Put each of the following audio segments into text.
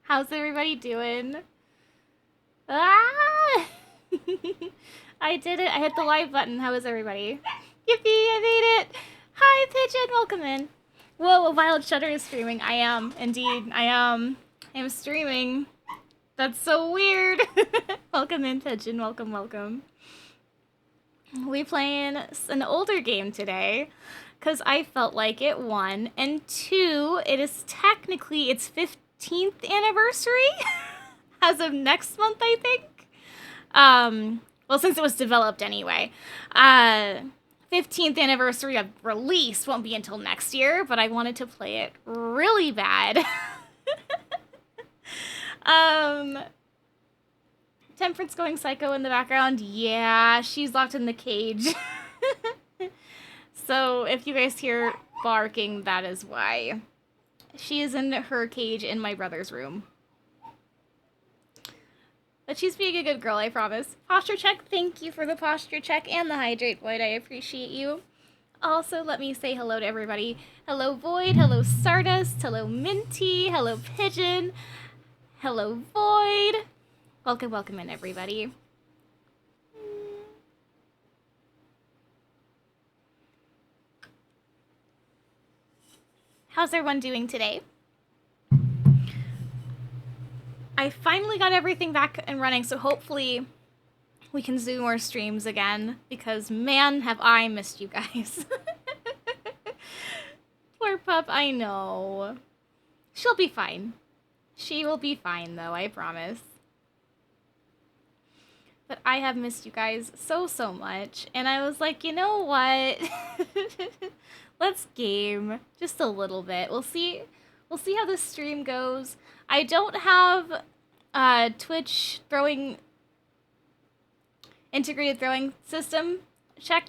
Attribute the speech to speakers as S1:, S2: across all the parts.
S1: How's everybody doing? Ah! I did it. I hit the live button. How is everybody? Yippee! I made it! Hi, Pigeon! Welcome in. Whoa, a Wild Shutter is streaming. I am. Indeed. I am. I'm streaming. That's so weird. Welcome in, Pigeon. Welcome, welcome. We playing an older game today because I felt like it, one, and two, it is technically its 15th anniversary as of next month, I think. Well, since it was developed anyway. 15th anniversary of release won't be until next year, but I wanted to play it really bad. Temperance going psycho in the background. Yeah, she's locked in the cage. So if you guys hear barking, that is why. She is in her cage in my brother's room. But she's being a good girl, I promise. Posture check, thank you for the posture check and the hydrate, Void. I appreciate you. Also, let me say hello to everybody. Hello, Void. Hello, Stardust. Hello, Minty. Hello, Pigeon. Hello, Void. Welcome, welcome in, everybody. How's everyone doing today? I finally got everything back and running, so hopefully we can Zoom or streams again, because man, have I missed you guys. Poor pup, I know. She'll be fine. She will be fine, though, I promise. But I have missed you guys so much, and I was like, you know what? Let's game just a little bit. We'll see how this stream goes. I don't have Twitch integrated throwing system check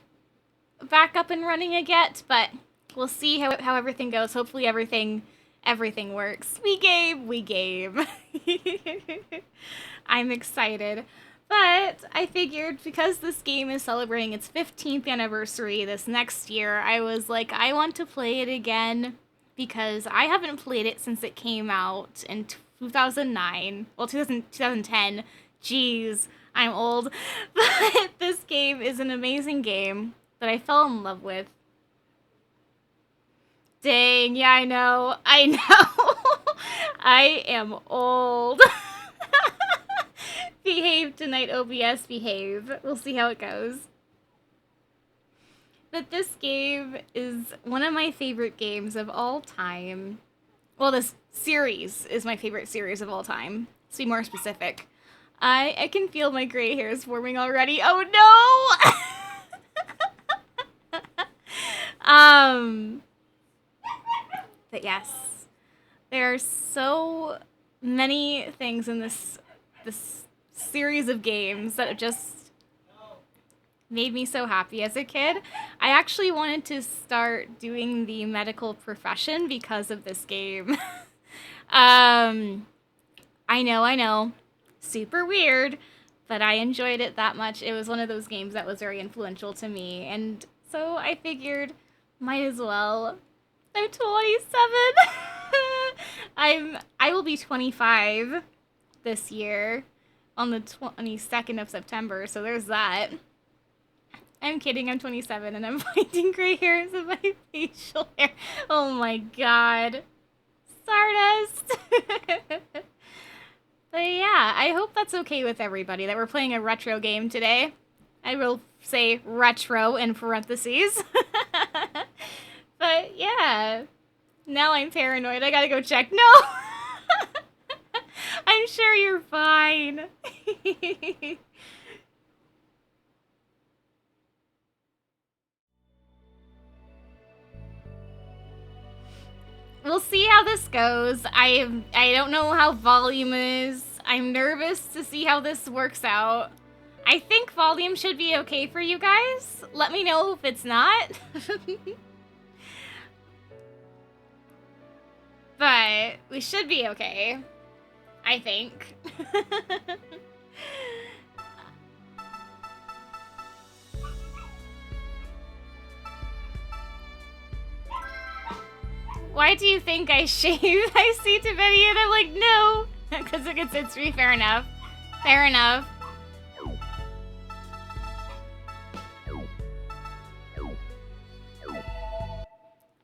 S1: back up and running yet, but we'll see how everything goes. Hopefully everything works. We game. I'm excited. But I figured because this game is celebrating its 15th anniversary this next year, I was like, I want to play it again because I haven't played it since it came out in 2009. Well, 2010. Jeez, I'm old. But this game is an amazing game that I fell in love with. Dang, yeah, I know. I am old. Behave tonight, OBS, behave. We'll see how it goes. But this game is one of my favorite games of all time. Well, this series is my favorite series of all time, to be more specific. I can feel my gray hairs forming already. Oh no! But yes, there are so many things in this series of games that have just made me so happy as a kid. I actually wanted to start doing the medical profession because of this game. I know. Super weird, but I enjoyed it that much. It was one of those games that was very influential to me, and so I figured might as well. I'm 27. I will be 25 this year on the 22nd of September, so there's that. I'm kidding, I'm 27 and I'm finding gray hairs in my facial hair. Oh my god. Stardust! But yeah, I hope that's okay with everybody that we're playing a retro game today. I will say retro in parentheses. But yeah, now I'm paranoid. I gotta go check. No! I'm sure you're fine. We'll see how this goes. I don't know how volume is. I'm nervous to see how this works out. I think volume should be okay for you guys. Let me know if it's not. But we should be okay. I think. Why do you think I shave? I see Tibetan and I'm like, no, Because it gets it's free, fair enough. Fair enough.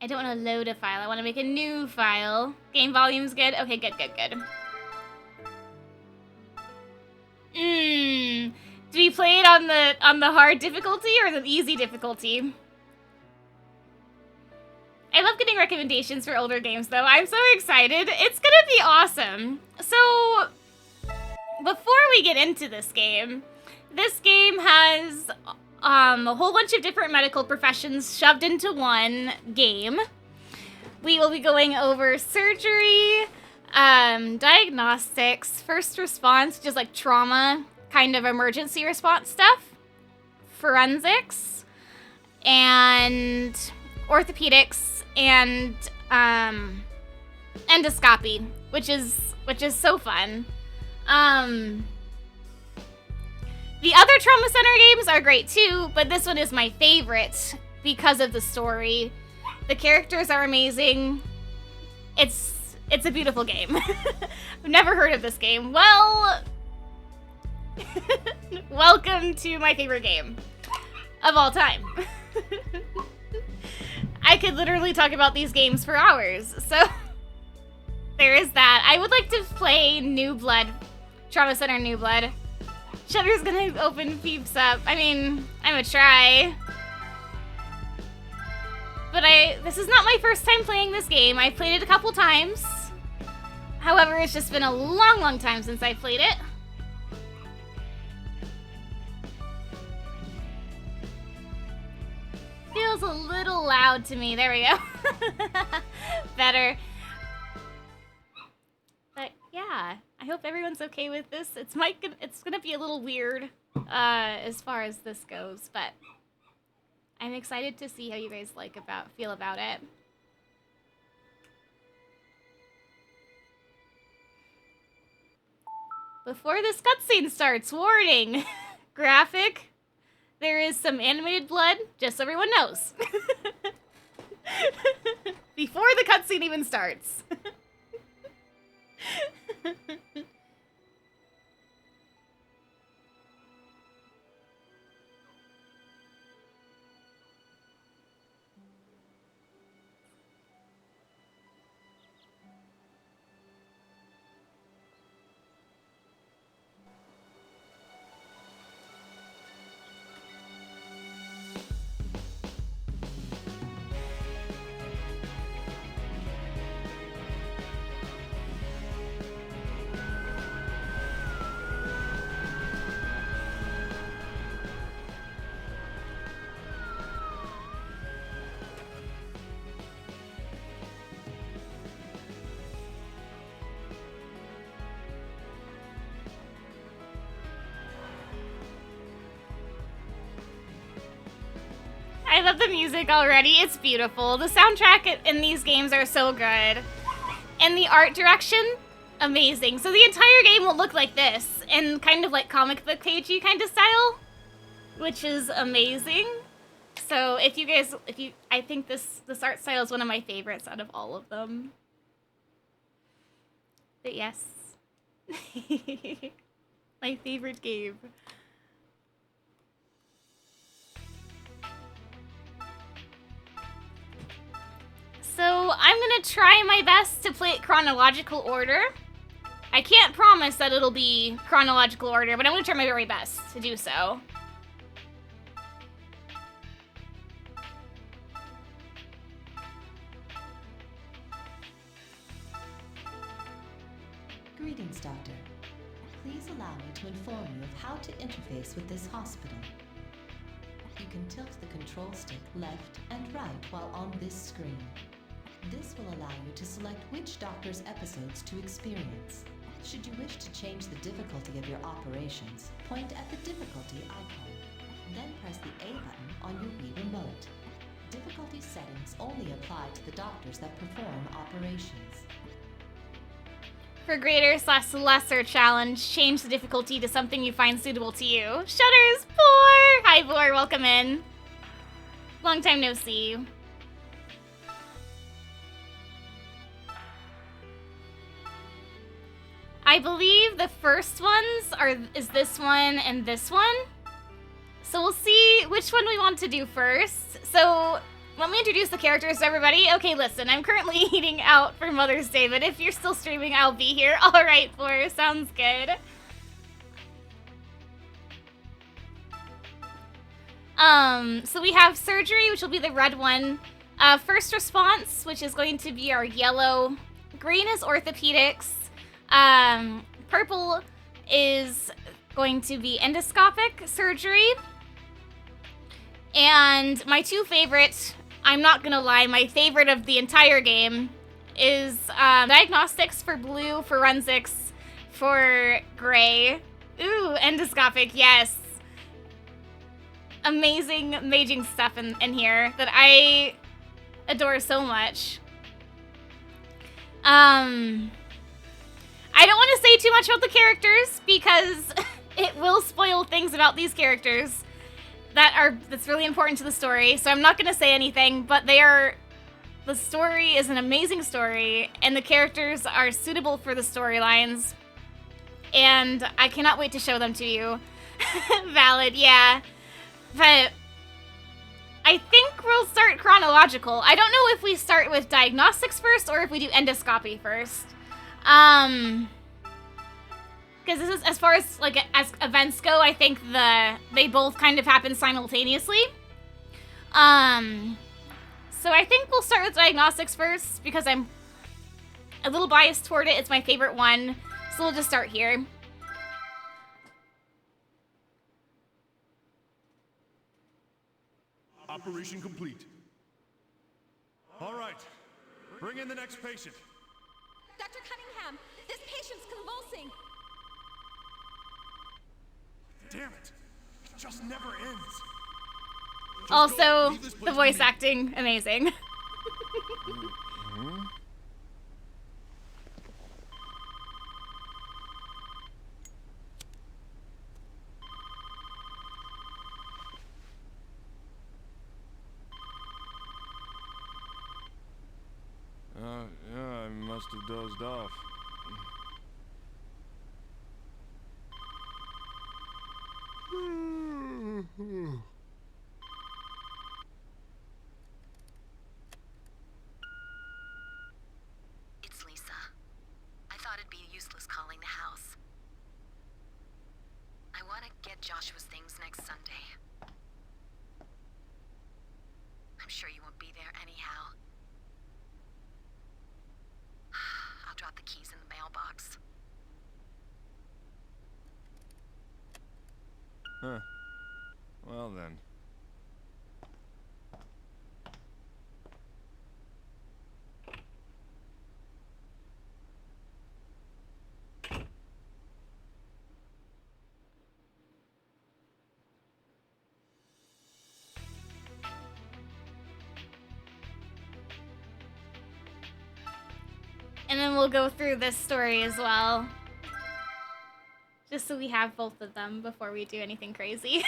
S1: I don't want to load a file. I want to make a new file. Game volume's good? Okay, good, good, good. Do we play it on the hard difficulty or the easy difficulty? I love getting recommendations for older games, though. I'm so excited. It's gonna be awesome. So, before we get into this game has a whole bunch of different medical professions shoved into one game. We will be going over surgery, diagnostics, first response, just like trauma, kind of emergency response stuff, forensics, and orthopedics, and endoscopy, which is so fun. The other Trauma Center games are great too, but this one is my favorite because of the story. The characters are amazing. It's a beautiful game. I've never heard of this game. Well, welcome to my favorite game of all time. I could literally talk about these games for hours, so there is that. I would like to play New Blood, Trauma Center New Blood. Shutter's gonna open Peeps up. I mean, I'm gonna try. But this is not my first time playing this game. I've played it a couple times. However, it's just been a long, long time since I played it. Feels a little loud to me. There we go. Better. But yeah, I hope everyone's okay with this. It's gonna be a little weird as far as this goes, but I'm excited to see how you guys feel about it. Before this cutscene starts, warning! Graphic. There is some animated blood, just so everyone knows. Before the cutscene even starts. I love the music already. It's beautiful. The soundtrack in these games are so good. And the art direction, amazing. So the entire game will look like this, in kind of like comic book pagey kind of style, which is amazing. So I think this art style is one of my favorites out of all of them. But yes. My favorite game. So I'm gonna try my best to play it chronological order. I can't promise that it'll be chronological order, but I'm gonna try my very best to do so.
S2: Greetings, Doctor. Please allow me to inform you of how to interface with this hospital. You can tilt the control stick left and right while on this screen. This will allow you to select which doctor's episodes to experience. Should you wish to change the difficulty of your operations, point at the difficulty icon. Then press the A button on your Wii remote. Difficulty settings only apply to the doctors that perform operations.
S1: For greater/lesser challenge, change the difficulty to something you find suitable to you. Shutters, Boar! Hi, Boar, welcome in. Long time no see. I believe the first ones is this one and this one. So we'll see which one we want to do first. So let me introduce the characters to everybody. Okay, listen, I'm currently eating out for Mother's Day, but if you're still streaming, I'll be here. All right, Fleur, sounds good. So we have surgery, which will be the red one. First response, which is going to be our yellow. Green is orthopedics. Purple is going to be endoscopic surgery. And my two favorite, I'm not gonna lie, my favorite of the entire game is diagnostics for blue, forensics for gray. Ooh, endoscopic, yes. Amazing stuff in here that I adore so much. I don't want to say too much about the characters because it will spoil things about these characters that's really important to the story. So I'm not going to say anything, but the story is an amazing story and the characters are suitable for the storylines. And I cannot wait to show them to you. Valid, yeah. But I think we'll start chronological. I don't know if we start with diagnostics first or if we do endoscopy first. Because this is, as far as as events go, I think they both kind of happen simultaneously. So I think we'll start with diagnostics first because I'm a little biased toward it. It's my favorite one. So we'll just start here.
S3: Operation complete. All right, bring in the next patient.
S4: Dr. Cunningham, this patient's convulsing.
S3: Damn it, it just never ends.
S1: Also, the voice acting, amazing.
S3: Yeah, I must have dozed off.
S5: It's Lisa. I thought it'd be useless calling the house. I want to get Joshua's things next Sunday. I'm sure you won't be there anyhow. I'll drop the keys in the mailbox.
S3: Huh. Well then.
S1: And then we'll go through this story as well. Just so we have both of them before we do anything crazy.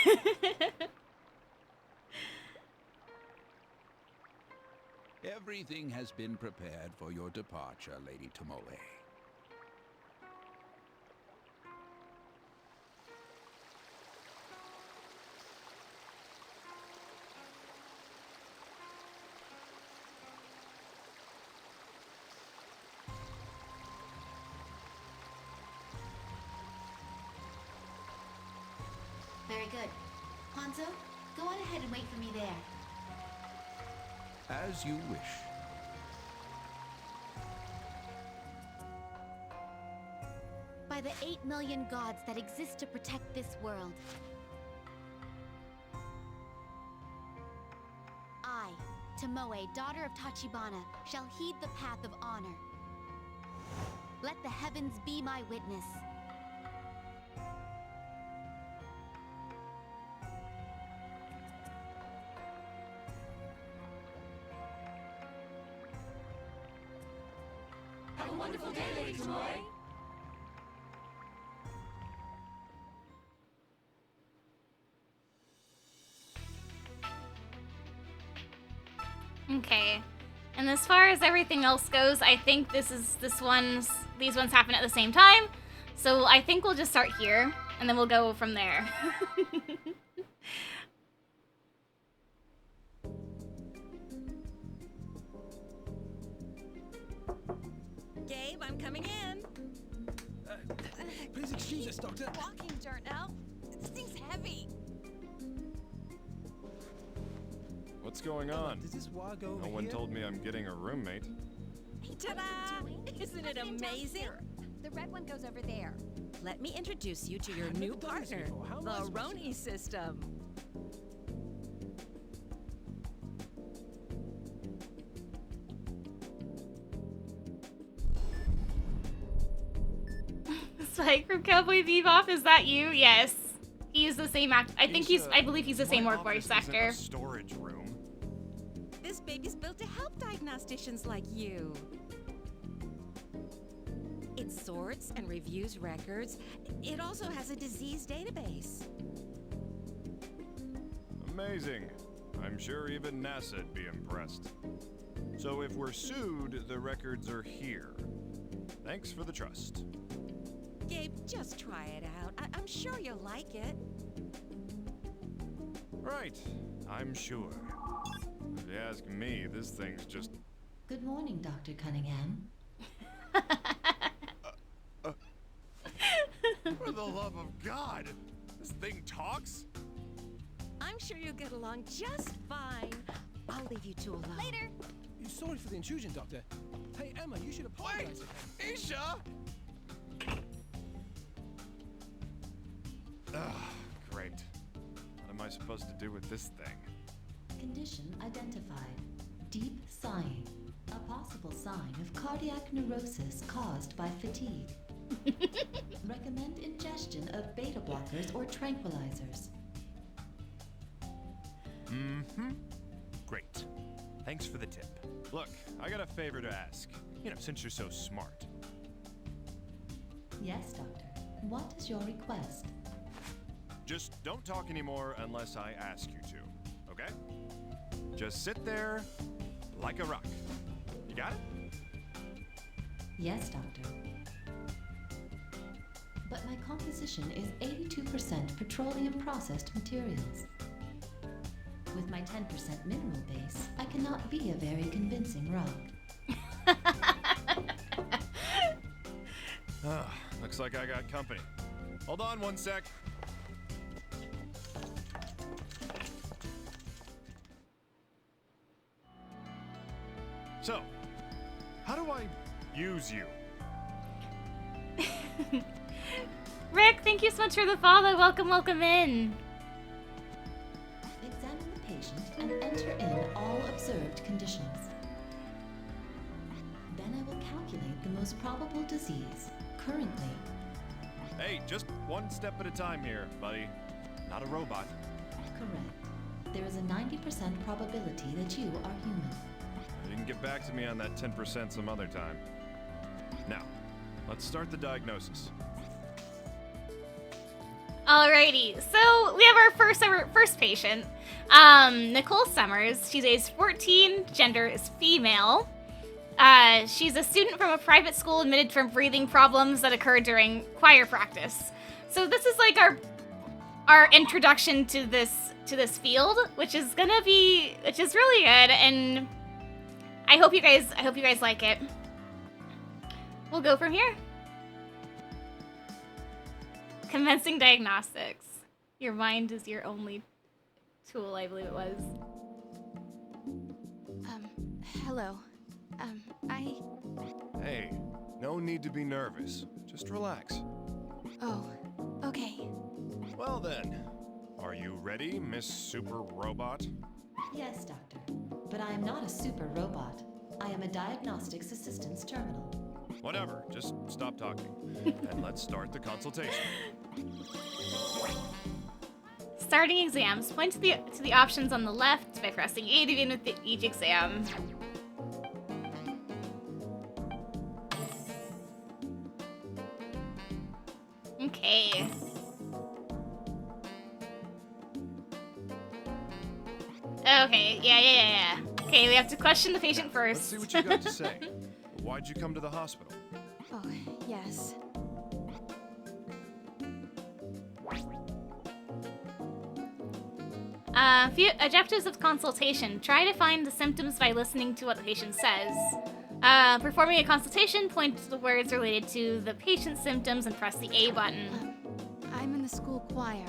S6: Everything has been prepared for your departure, Lady Tomoe.
S2: Very good. Hanzo, go on ahead and wait for me there.
S6: As you wish.
S7: By the 8 million gods that exist to protect this world, I, Tomoe, daughter of Tachibana, shall heed the path of honor. Let the heavens be my witness.
S4: Have a wonderful day, Lady Tomoe.
S1: Okay. And as far as everything else goes, I think these ones happen at the same time. So I think we'll just start here, and then we'll go from there.
S4: Gabe, I'm coming in.
S8: Please excuse us, Doctor.
S4: Walking dirt now. This thing's heavy.
S3: What's going on?
S8: Does this wire go
S3: No
S8: over
S3: one
S8: here?
S3: told me I'm getting a roommate.
S4: Ta-da! Isn't it amazing?
S7: The red one goes over there.
S4: Let me introduce you to your
S8: I've
S4: new
S8: never done this
S4: partner,
S8: before. How am I
S4: the
S8: supposed to-
S4: Roni system.
S1: Spike from Cowboy Bebop, is that you? Yes. He's the same act. I think
S3: He's,
S1: I believe he's the same
S3: my
S1: voice
S3: office isn't
S1: actor.
S3: a storage room.
S4: This baby's built to help diagnosticians like you. It sorts and reviews records. It also has a disease database.
S3: Amazing. I'm sure even NASA'd be impressed. So if we're sued, the records are here. Thanks for the trust.
S4: Gabe, just try it out. I'm sure you'll like it.
S3: Right, I'm sure. If you ask me, this thing's just...
S2: Good morning, Dr. Cunningham.
S3: For the love of God! This thing talks?
S4: I'm sure you'll get along just fine. I'll leave you two alone.
S7: Later.
S8: Sorry for the intrusion, Doctor. Hey, Emma, you should apologize to him.
S3: Isha! Great. What am I supposed to do with this thing?
S2: Condition identified. Deep sighing. A possible sign of cardiac neurosis caused by fatigue. Recommend ingestion of beta blockers or tranquilizers.
S3: Mm-hmm. Great. Thanks for the tip. Look, I got a favor to ask. You know, since you're so smart.
S2: Yes, Doctor. What is your request?
S3: Just don't talk anymore unless I ask you to, okay? Just sit there like a rock. You got it?
S2: Yes, Doctor. But my composition is 82% petroleum processed materials. With my 10% mineral base, I cannot be a very convincing rock.
S3: Looks like I got company. Hold on one sec. So, how do I use you?
S1: Rick, thank you so much for the follow. Welcome, welcome in.
S2: Examine the patient and enter in all observed conditions. Then I will calculate the most probable disease. Currently,
S3: Hey, just one step at a time here, buddy. Not a robot.
S2: correct. There is a 90% probability that you are human.
S3: You can get back to me on that 10% some other time. Now, let's start the diagnosis.
S1: Alrighty, so we have our first patient, Nicole Summers. She's age 14, gender is female. She's a student from a private school admitted from breathing problems that occurred during choir practice. So this is like our introduction to this field, which is really good, and I hope you guys like it. We'll go from here. Commencing diagnostics. Your mind is your only tool, I believe it was.
S7: Hello.
S3: Hey, no need to be nervous. Just relax.
S7: Oh, okay.
S3: Well then, are you ready, Miss Super Robot?
S2: Yes, Doctor. But I am not a super robot. I am a diagnostics assistance terminal.
S3: Whatever, just stop talking. And let's start the consultation.
S1: Starting exams. Point to the options on the left by pressing A to begin with each exam. Okay. Okay, yeah. Okay, we have to question the patient
S3: Let's
S1: first.
S3: see what you got to say. Why'd you come to the hospital?
S7: Oh, yes.
S1: Few objectives of consultation. Try to find the symptoms by listening to what the patient says. Performing a consultation, point to the words related to the patient's symptoms and press the A button.
S7: I'm in the school choir.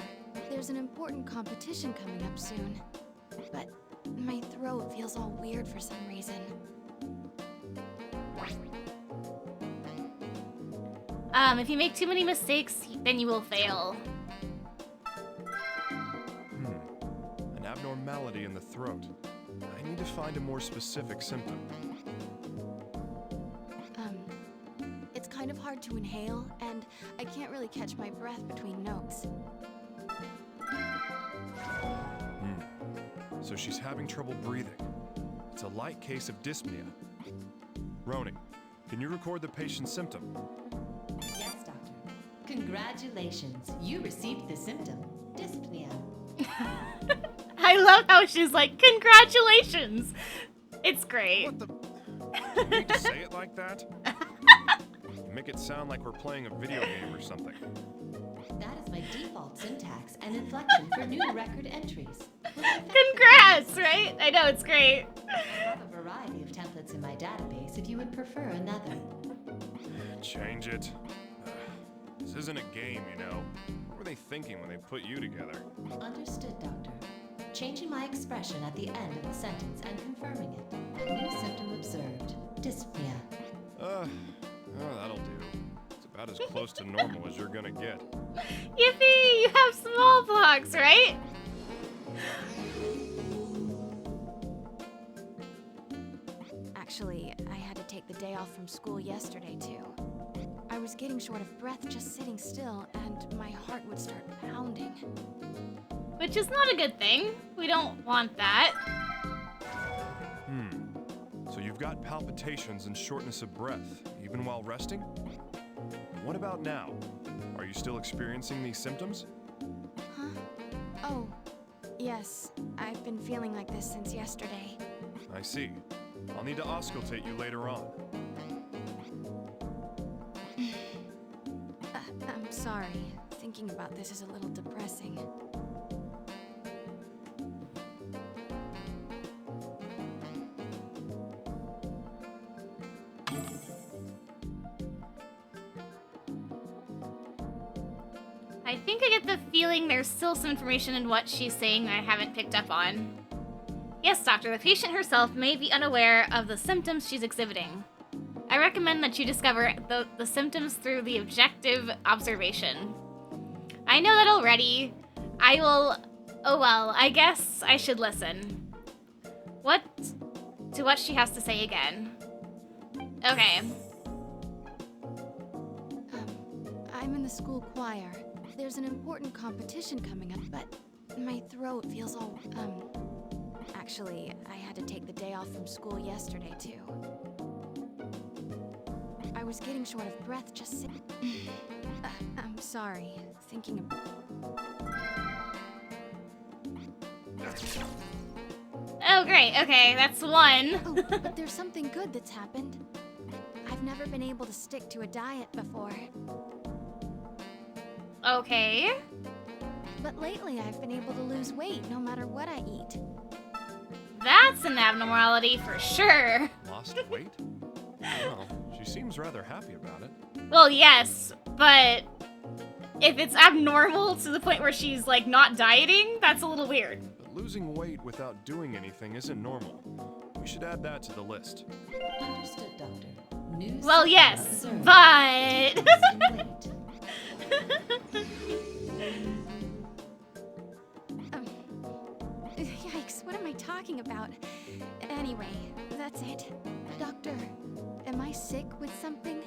S7: There's an important competition coming up soon. But my throat feels all weird for some reason.
S1: If you make too many mistakes, then you will fail.
S3: An abnormality in the throat. I need to find a more specific symptom.
S7: It's kind of hard to inhale, and I can't really catch my breath between notes.
S3: So she's having trouble breathing. It's a light case of dyspnea. Roni, can you record the patient's symptom?
S2: Yes, doctor. Congratulations. You received the symptom, dyspnea.
S1: I love how she's like, congratulations! It's great.
S3: What the? You need to say it like that? You make it sound like we're playing a video game or something.
S2: That is my default syntax and inflection for new record entries.
S1: Congrats, right? I know, it's great.
S2: I have a variety of templates in my database if you would prefer another.
S3: Change it. This isn't a game, you know. What were they thinking when they put you together?
S2: Understood, doctor. Changing my expression at the end of the sentence and confirming it. New symptom observed. Dyspnea.
S3: Oh, that'll do. It's about as close to normal as you're gonna get.
S1: Yippee! You have smallpox, right?
S7: Actually, I had to take the day off from school yesterday, too. I was getting short of breath just sitting still, and my heart would start pounding.
S1: Which is not a good thing. We don't want that.
S3: So you've got palpitations and shortness of breath, even while resting? What about now? Are you still experiencing these symptoms?
S7: Huh? Oh, yes. I've been feeling like this since yesterday.
S3: I see. I'll need to auscultate you later on.
S7: I'm sorry. Thinking about this is a little depressing.
S1: I think I get the feeling there's still some information in what she's saying I haven't picked up on. Yes, doctor, the patient herself may be unaware of the symptoms she's exhibiting. I recommend that you discover the symptoms through the objective observation. I know that already. I will... Oh well, I guess I should listen. What she has to say again. Okay.
S7: I'm in the school choir. There's an important competition coming up, but my throat feels all, Actually, I had to take the day off from school yesterday, too. I was getting short of breath just sitting... I'm sorry. Thinking of...
S1: Oh, great. Okay, that's one.
S7: Oh, but there's something good that's happened. I've never been able to stick to a diet before.
S1: Okay.
S7: But lately, I've been able to lose weight no matter what I eat.
S1: That's an abnormality for sure.
S3: Lost weight? Well, she seems rather happy about it.
S1: Well, yes, but if it's abnormal to the point where she's, like, not dieting, that's a little weird.
S3: But losing weight without doing anything isn't normal. We should add that to the list.
S2: Understood, doctor. New
S1: Well,
S2: symptom
S1: yes,
S2: observed.
S1: but...
S2: Losing weight.
S7: Yikes, what am I talking about? Anyway, that's it. Doctor, am I sick with something?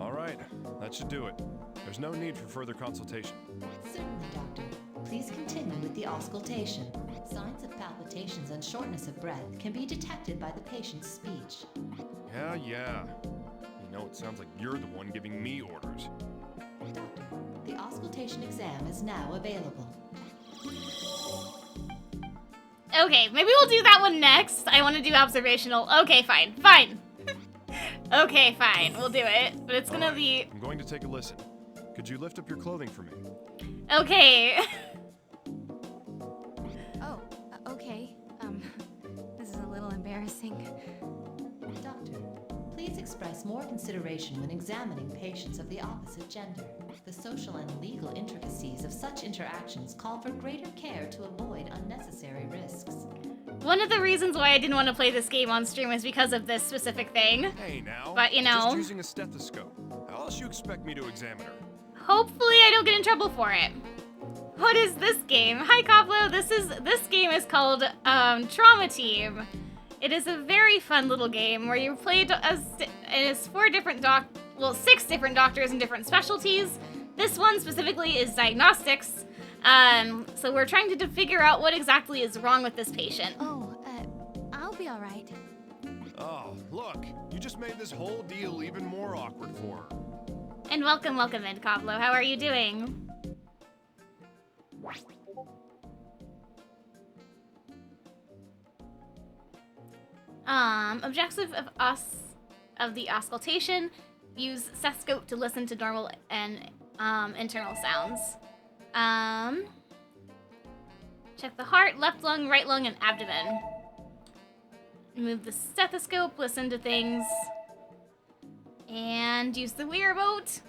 S3: All right, that should do it. There's no need for further consultation.
S2: Certainly, doctor. Please continue with the auscultation. Signs of palpitations and shortness of breath can be detected by the patient's speech.
S3: Yeah. You know, it sounds like you're the one giving me orders.
S2: Doctor, the auscultation exam is now available.
S1: Okay, maybe we'll do that one next. I want to do observational. Okay, fine. Okay, fine. We'll do it. But it's gonna be...
S3: I'm going to take a listen. Could you lift up your clothing for me?
S1: Okay.
S7: Oh, okay. This is a little embarrassing.
S2: Doctor, please express more consideration when examining patients of the opposite gender. The social and legal intricacies of such interactions call for greater care to avoid unnecessary risks.
S1: One of the reasons why I didn't want to play this game on stream is because of this specific thing.
S3: Hey now.
S1: But, you know.
S3: Just using a stethoscope. How else you expect me to examine her?
S1: Hopefully I don't get in trouble for it. What is this game? Hi, Koblo. This game is called Trauma Team. It is a very fun little game where you play as it is 6 different doctors in different specialties. This one specifically is diagnostics. So we're trying to figure out what exactly is wrong with this patient.
S7: Oh, I'll be alright.
S3: Oh, look. You just made this whole deal even more awkward for her.
S1: And welcome in, Koblo. How are you doing? Objective of the auscultation, use stethoscope to listen to normal and internal sounds. Check the heart, left lung, right lung, and abdomen. Move the stethoscope, listen to things, and use the Wii remote.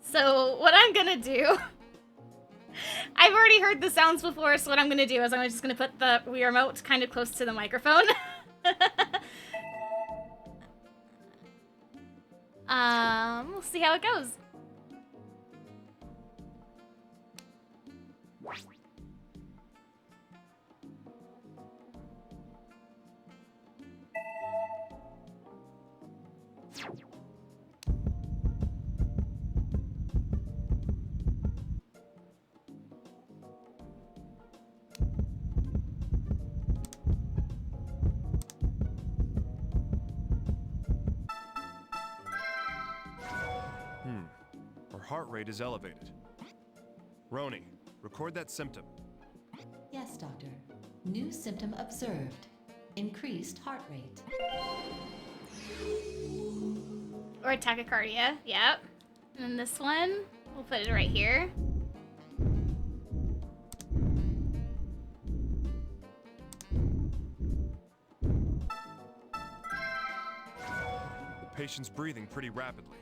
S1: So what I'm gonna do, I've already heard the sounds before, so what I'm gonna do is I'm just gonna put the Wii remote kind of close to the microphone. We'll see how it goes.
S3: Her heart rate is elevated. Roni, record that symptom.
S2: Yes, doctor. New symptom observed. Increased heart rate.
S1: Or tachycardia, yep. And then this one, we'll put it right here.
S3: The patient's breathing pretty rapidly.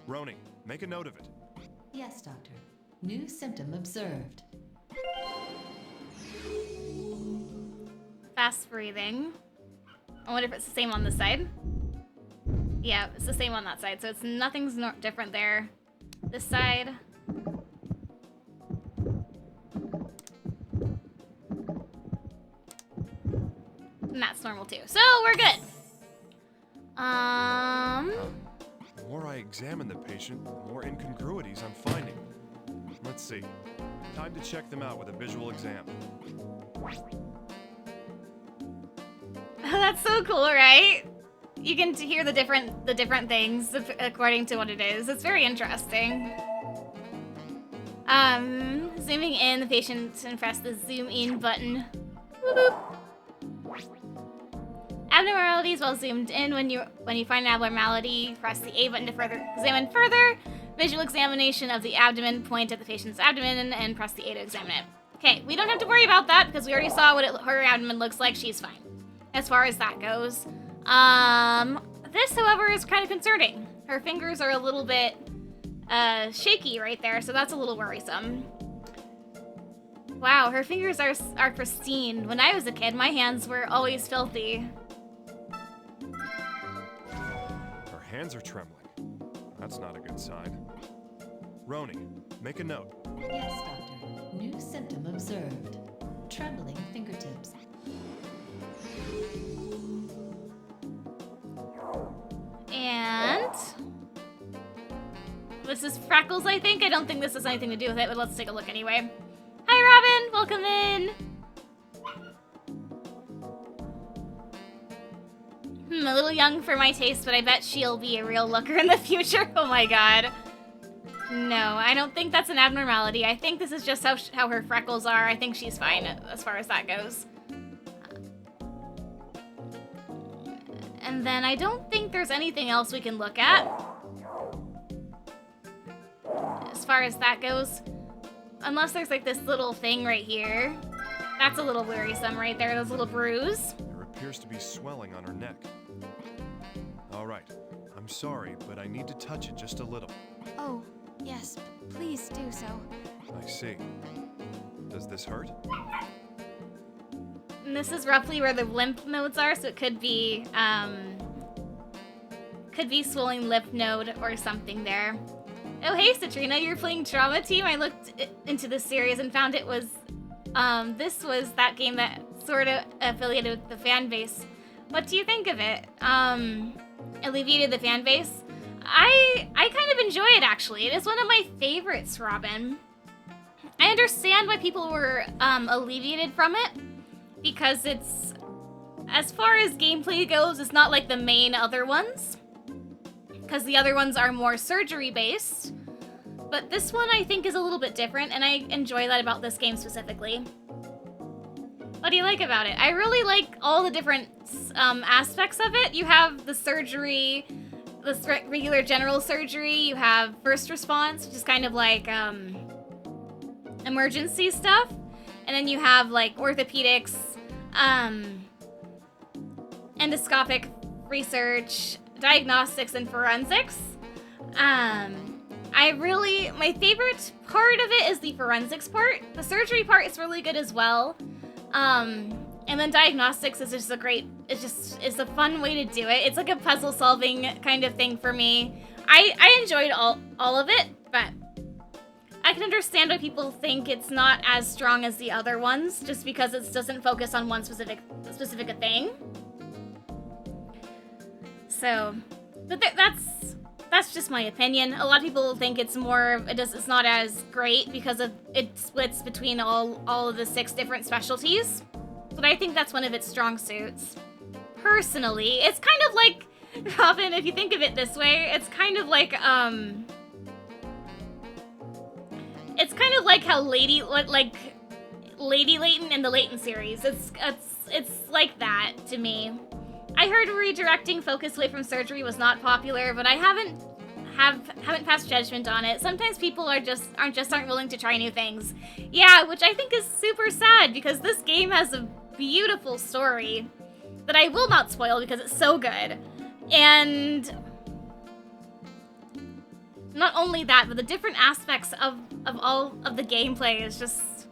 S3: Roni, make a note of it.
S2: Yes, doctor. New symptom observed.
S1: Fast breathing. I wonder if it's the same on this side. Yeah, it's the same on that side, so nothing's different there. This side. And that's normal too. So we're good.
S3: The more I examine the patient, the more incongruities I'm finding. Let's see. Time to check them out with a visual exam.
S1: That's so cool, right? You can hear the different things according to what it is. It's very interesting. Zooming in the patient and press the zoom in button. Whoop, whoop. Abnormalities while zoomed in. When you find an abnormality, press the A button to examine further. Visual examination of the abdomen. Point at the patient's abdomen and press the A to examine it. Okay, we don't have to worry about that because we already saw what her abdomen looks like. She's fine as far as that goes. This, however, is kind of concerning. Her fingers are a little bit shaky right there, so that's a little worrisome. Wow, her fingers are pristine. When I was a kid, my hands were always filthy.
S3: Her hands are trembling. That's not a good sign. Roni, make a note.
S2: Yes, doctor. New symptom observed. Trembling fingertips.
S1: And this is freckles, I think. I don't think this has anything to do with it, but let's take a look anyway. Hi, Robin. Welcome in. A little young for my taste, but I bet she'll be a real looker in the future. Oh my god. No, I don't think that's an abnormality. I think this is just how her freckles are. I think she's fine as far as that goes. And then I don't think there's anything else we can look at as far as that goes. unless there's like this little thing right here. That's a little worrisome right there, those little bruise.
S3: There appears to be swelling on her neck. All right, I'm sorry, but I need to touch it just a little.
S7: Oh, yes, please do so.
S3: I see. Does this hurt?
S1: And this is roughly where the lymph nodes are, so it could be swollen lymph node or something there. Oh, hey, Citrina, you're playing Trauma Team? I looked into this series and found it was, this was that game that sort of affiliated with the fan base. What do you think of it? Alleviated the fan base? I kind of enjoy it, actually. It is one of my favorites, Robin. I understand why people were alleviated from it, because it's, as far as gameplay goes, it's not like the main other ones, because the other ones are more surgery-based, but this one I think is a little bit different, and I enjoy that about this game specifically. What do you like about it? I really like all the different aspects of it. You have the surgery, the regular general surgery, you have first response, which is kind of like emergency stuff, and then you have like orthopedics, endoscopic research, diagnostics, and forensics. My favorite part of it is the forensics part. The surgery part is really good as well. And then diagnostics is just it's a fun way to do it. It's like a puzzle solving kind of thing for me. I enjoyed all of it, but I can understand why people think it's not as strong as the other ones, just because it doesn't focus on one specific thing. So, but that's just my opinion. A lot of people think it's not as great because it splits between all of the 6 different specialties. But I think that's one of its strong suits. Personally, it's kind of like, Robin, if you think of it this way, it's kind of like how Lady Layton in the Layton series. It's like that to me. I heard redirecting focus away from surgery was not popular, but I haven't passed judgment on it. Sometimes people aren't willing to try new things. Yeah, which I think is super sad, because this game has a beautiful story that I will not spoil because it's so good. And not only that, but the different aspects of all of the gameplay is just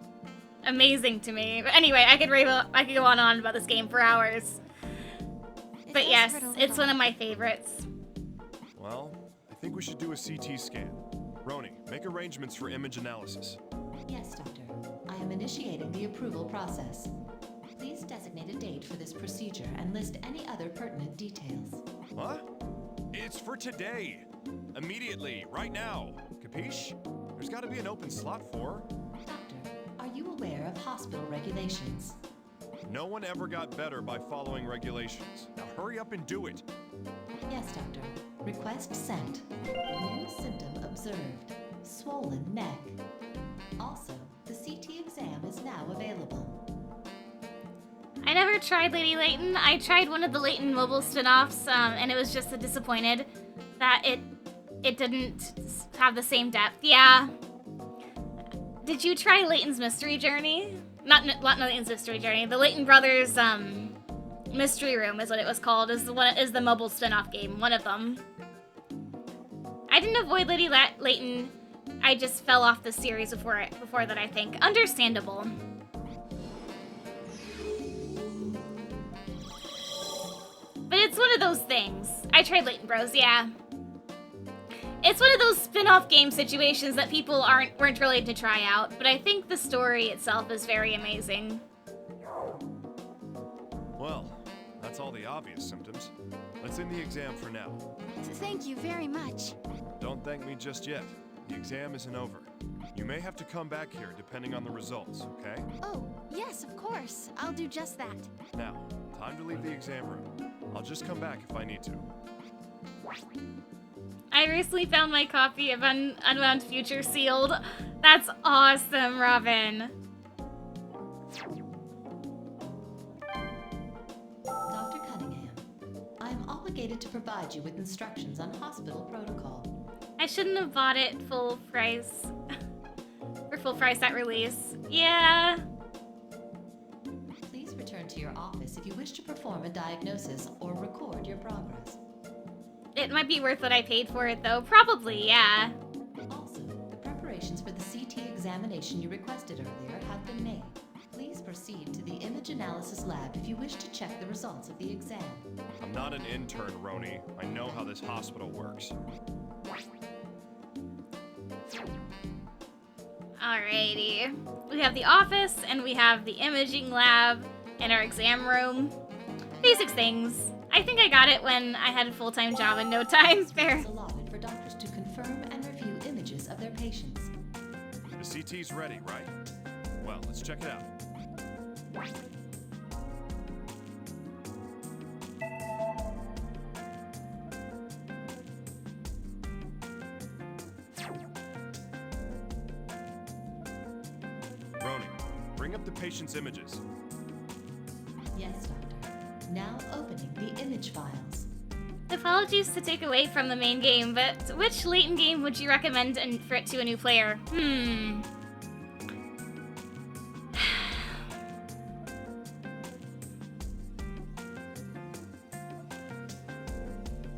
S1: amazing to me. But anyway, I could go on and on about this game for hours. But yes, it's one of my favorites.
S3: Well, I think we should do a CT scan. Roni, make arrangements for image analysis.
S2: Yes, Doctor. I am initiating the approval process. Please designate a date for this procedure and list any other pertinent details.
S3: What? It's for today. Immediately, right now. Capiche? There's got to be an open slot for her.
S2: Doctor, are you aware of hospital regulations?
S3: No one ever got better by following regulations. Now hurry up and do it.
S2: Yes, Doctor. Request sent. New symptom observed. Swollen neck. Also, the CT exam is now available.
S1: I never tried Lady Layton. I tried one of the Layton mobile spin-offs, and it was just disappointed that it didn't have the same depth. Yeah. Did you try Layton's Mystery Journey? Not Layton's Mystery Journey. The Layton Brothers Mystery Room is what it was called. Is the mobile spin-off game. One of them. I didn't avoid Lady Layton. I just fell off the series before that, I think. Understandable. But it's one of those things. I tried Layton Bros, yeah. It's one of those spin-off game situations that people weren't ready to try out, but I think the story itself is very amazing.
S3: Well, that's all the obvious symptoms. Let's end the exam for now.
S7: Thank you very much.
S3: Don't thank me just yet. The exam isn't over. You may have to come back here depending on the results, okay?
S7: Oh, yes, of course. I'll do just that.
S3: Now, time to leave the exam room. I'll just come back if I need to.
S1: I recently found my copy of Unbound Future sealed. That's awesome, Robin.
S2: Dr. Cunningham, I am obligated to provide you with instructions on hospital protocol.
S1: I shouldn't have bought it full price. For full price at release. Yeah.
S2: Please return to your office if you wish to perform a diagnosis or record your progress.
S1: It might be worth what I paid for it, though. Probably, yeah.
S2: Also, the preparations for the CT examination you requested earlier have been made. Please proceed to the image analysis lab if you wish to check the results of the exam.
S3: I'm not an intern, Roni. I know how this hospital works.
S1: Alrighty. We have the office, and we have the imaging lab, and our exam room. Basic things. I think I got it when I had a full-time job in no time. Fair.
S2: It's allotted for doctors to confirm and review images of their patients.
S3: The CT's ready, right? Well, let's check it out. Roni, bring up the patient's images.
S2: Yes, Doctor. Now opening the image files.
S1: Apologies to take away from the main game, but which Layton game would you recommend for it to a new player?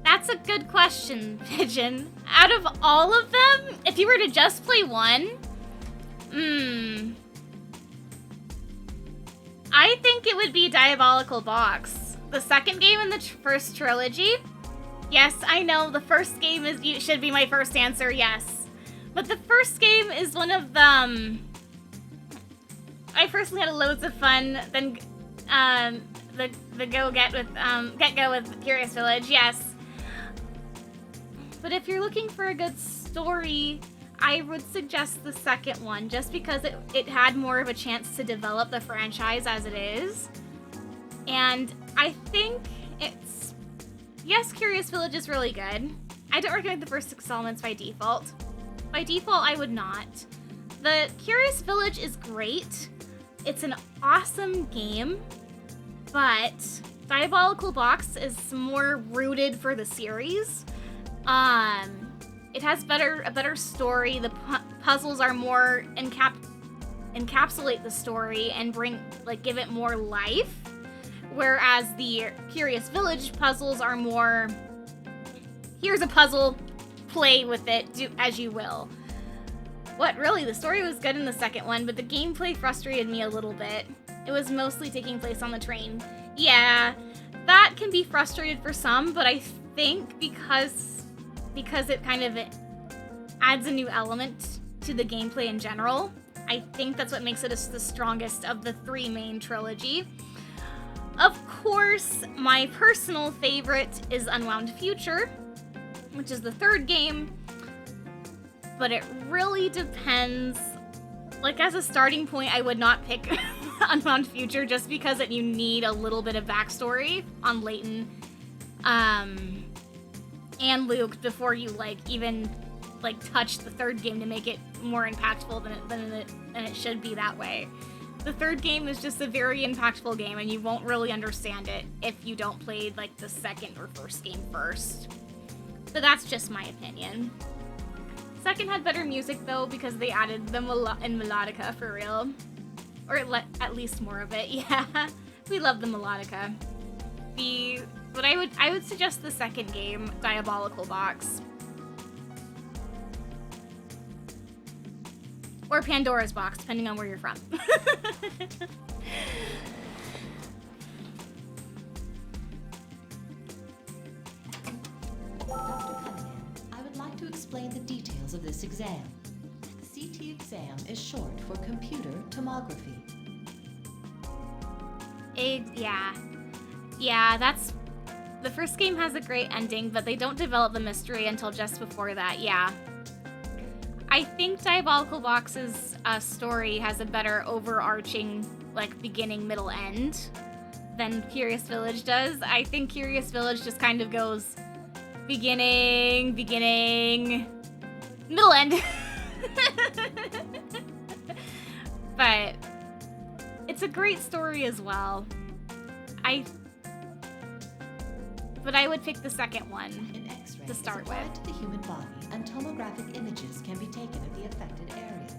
S1: That's a good question, Pigeon. Out of all of them, if you were to just play one, I think it would be Diabolical Box. The second game in the first trilogy. Yes, I know the first game should be my first answer, yes. But the first game is one of the, I personally had loads of fun. Then, the Get Go with Curious Village, yes. But if you're looking for a good story, I would suggest the second one, just because it had more of a chance to develop the franchise as it is. And I think yes, Curious Village is really good. I don't recommend the first 6 elements by default. By default, I would not. The Curious Village is great. It's an awesome game, but Diabolical Box is more rooted for the series. It has a better story. The puzzles are more encapsulate the story and give it more life. Whereas the Curious Village puzzles are more, here's a puzzle, play with it, do as you will. The story was good in the second one, but the gameplay frustrated me a little bit. It was mostly taking place on the train. Yeah, that can be frustrated for some, but I think because it kind of adds a new element to the gameplay in general, I think that's what makes it the strongest of the 3 main trilogy. Of course, my personal favorite is Unwound Future, which is the 3rd game, but it really depends. As a starting point, I would not pick Unwound Future just because you need a little bit of backstory on Layton and Luke before you even touch the 3rd game to make it more impactful than it should be that way. The 3rd game is just a very impactful game, and you won't really understand it if you don't play the 2nd or 1st game first. But that's just my opinion. 2nd had better music though, because they added the melodica for real, or at least more of it. Yeah, we love the melodica. But I would suggest the 2nd game, Diabolical Box. Or Pandora's Box, depending on where you're from.
S2: Dr. Cunningham, I would like to explain the details of this exam. The CT exam is short for computer tomography.
S1: Yeah, that's... The first game has a great ending, but they don't develop the mystery until just before that, yeah. I think Diabolical Box's story has a better overarching, beginning, middle, end than Curious Village does. I think Curious Village just kind of goes beginning, middle, end. But it's a great story as well. But I would pick the 2nd one to start with.
S2: To the human body, and tomographic images can be taken of the affected areas.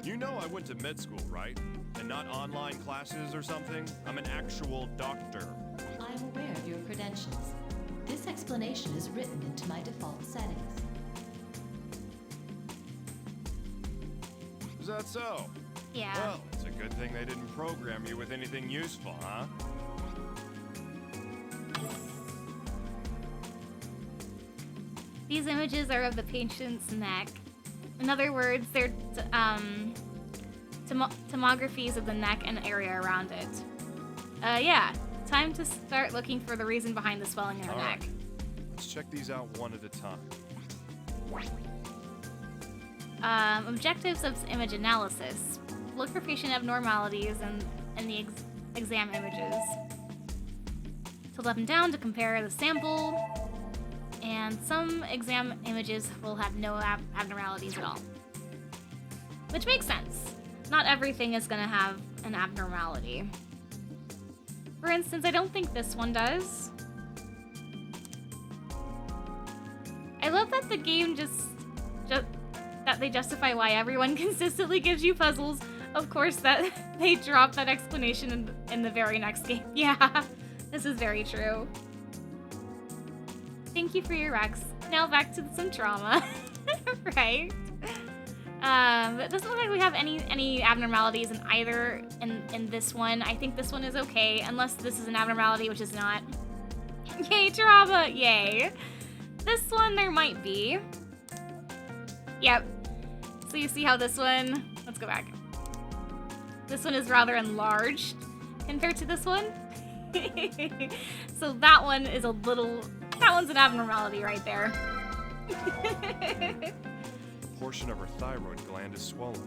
S3: You know I went to med school, right? And not online classes or something? I'm an actual doctor.
S2: I'm aware of your credentials. This explanation is written into my default settings.
S3: Is that so?
S1: Yeah.
S3: Well, it's a good thing they didn't program you with anything useful, huh?
S1: These images are of the patient's neck. In other words, they're tomographies of the neck and area around it. Yeah. Time to start looking for the reason behind the swelling in her
S3: All
S1: neck.
S3: right. Let's check these out one at a time.
S1: Objectives of image analysis. Look for patient abnormalities in the exam images. Tilt up and down to compare the sample, and some exam images will have no abnormalities at all. Which makes sense. Not everything is going to have an abnormality. For instance, I don't think this one does. I love that the game that they justify why everyone consistently gives you puzzles. Of course, that they drop that explanation in the very next game. Yeah, this is very true. Thank you for your Rex. Now back to some trauma. Right? It doesn't look like we have any abnormalities in either in this one. I think this one is okay, unless this is an abnormality, which is not. Yay, trauma! Yay. This one, there might be. Yep. So you see how this one... Let's go back. This one is rather enlarged compared to this one. So that one is a little... That one's an abnormality right there.
S3: A portion of her thyroid gland is swollen.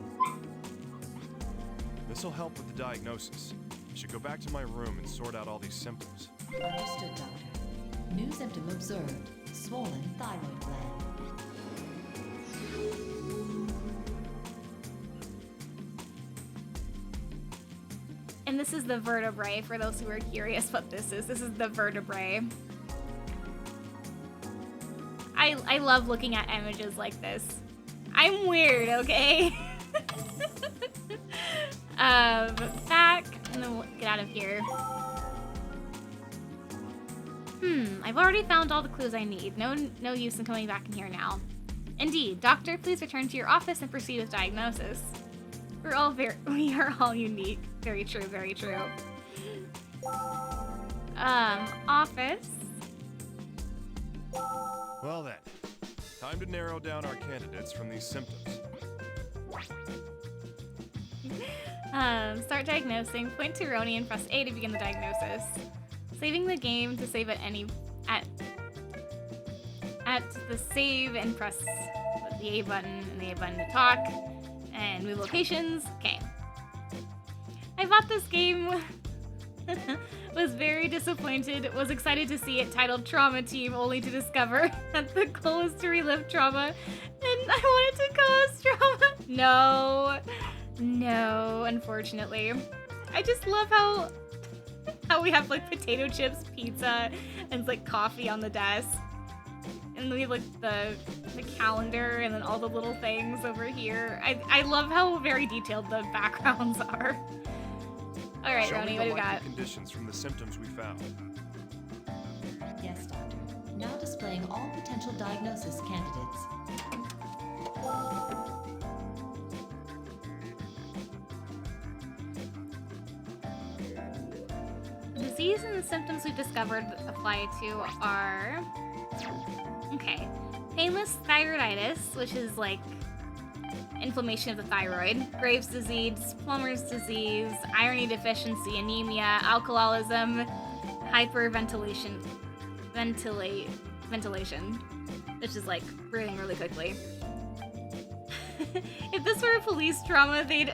S3: This'll help with the diagnosis. I should go back to my room and sort out all these symptoms.
S2: Understood, Doctor. New symptom observed. Swollen thyroid gland.
S1: And this is the vertebrae, for those who are curious what this is. This is the vertebrae. I love looking at images like this. I'm weird, okay? Back, and then we'll get out of here. I've already found all the clues I need. No use in coming back in here now. Indeed, Doctor, please return to your office and proceed with diagnosis. We are all unique. Very true, very true. Office.
S3: Well then, time to narrow down our candidates from these symptoms.
S1: Start diagnosing. Point to Roni and press A to begin the diagnosis. Saving the game to save at the save and press the A button and the A button to talk and move locations. Okay. I bought this game. Was very disappointed. Was excited to see it titled Trauma Team, only to discover that the goal is to relive trauma, and I wanted to co-host trauma. No, unfortunately. I just love how we have like potato chips, pizza, and like coffee on the desk. And we have like the calendar and then all the little things over here. I love how very detailed the backgrounds are. All right,
S3: Show
S1: Roni,
S3: me
S1: what
S3: the
S1: do we got?
S3: likely conditions from the symptoms we found.
S2: Yes, Doctor. Now displaying all potential diagnosis candidates.
S1: The disease and the symptoms we've discovered apply to are... Okay. Painless thyroiditis, which is like inflammation of the thyroid, Graves' disease, Plummer's disease, iron deficiency, anemia, alcoholism, hyperventilation, ventilation, which is like breathing really quickly. If this were a police drama, they'd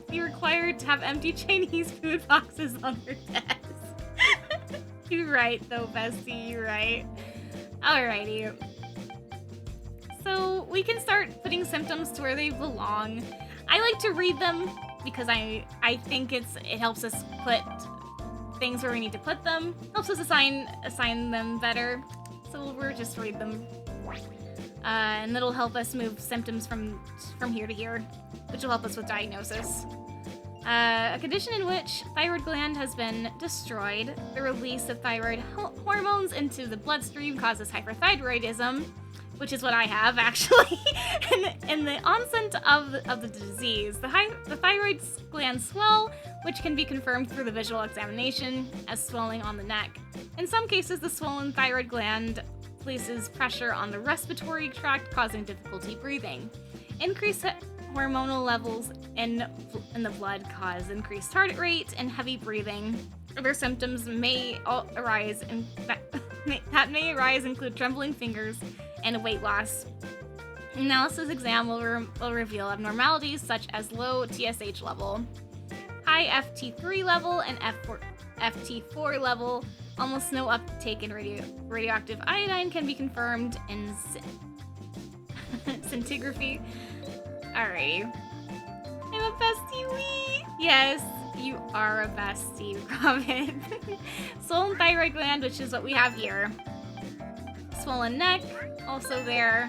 S1: be required to have empty Chinese food boxes on their desk. You're right, though, bestie. You're right. Alrighty. So we can start putting symptoms to where they belong. I like to read them because I think it helps us put things where we need to put them. Helps us assign them better. So we'll just read them. And that'll help us move symptoms from here to here. which will help us with diagnosis. A condition in which thyroid gland has been destroyed. The release of thyroid hormones into the bloodstream causes hyperthyroidism, which is what I have, actually. In the onset of the disease, the thyroid glands swell, which can be confirmed through the visual examination as swelling on the neck. In some cases, the swollen thyroid gland places pressure on the respiratory tract, causing difficulty breathing. Increased hormonal levels in the blood cause increased heart rate and heavy breathing. Other symptoms may arise that may arise include trembling fingers and weight loss. Analysis exam will reveal abnormalities such as low TSH level, high FT3 level, and FT4 level. Almost no uptake in radioactive iodine can be confirmed in scintigraphy. Alrighty. I'm a bestie, Wee! Yes, you are a bestie, Robin. Swollen thyroid gland, which is what we have here. Swollen neck, also there.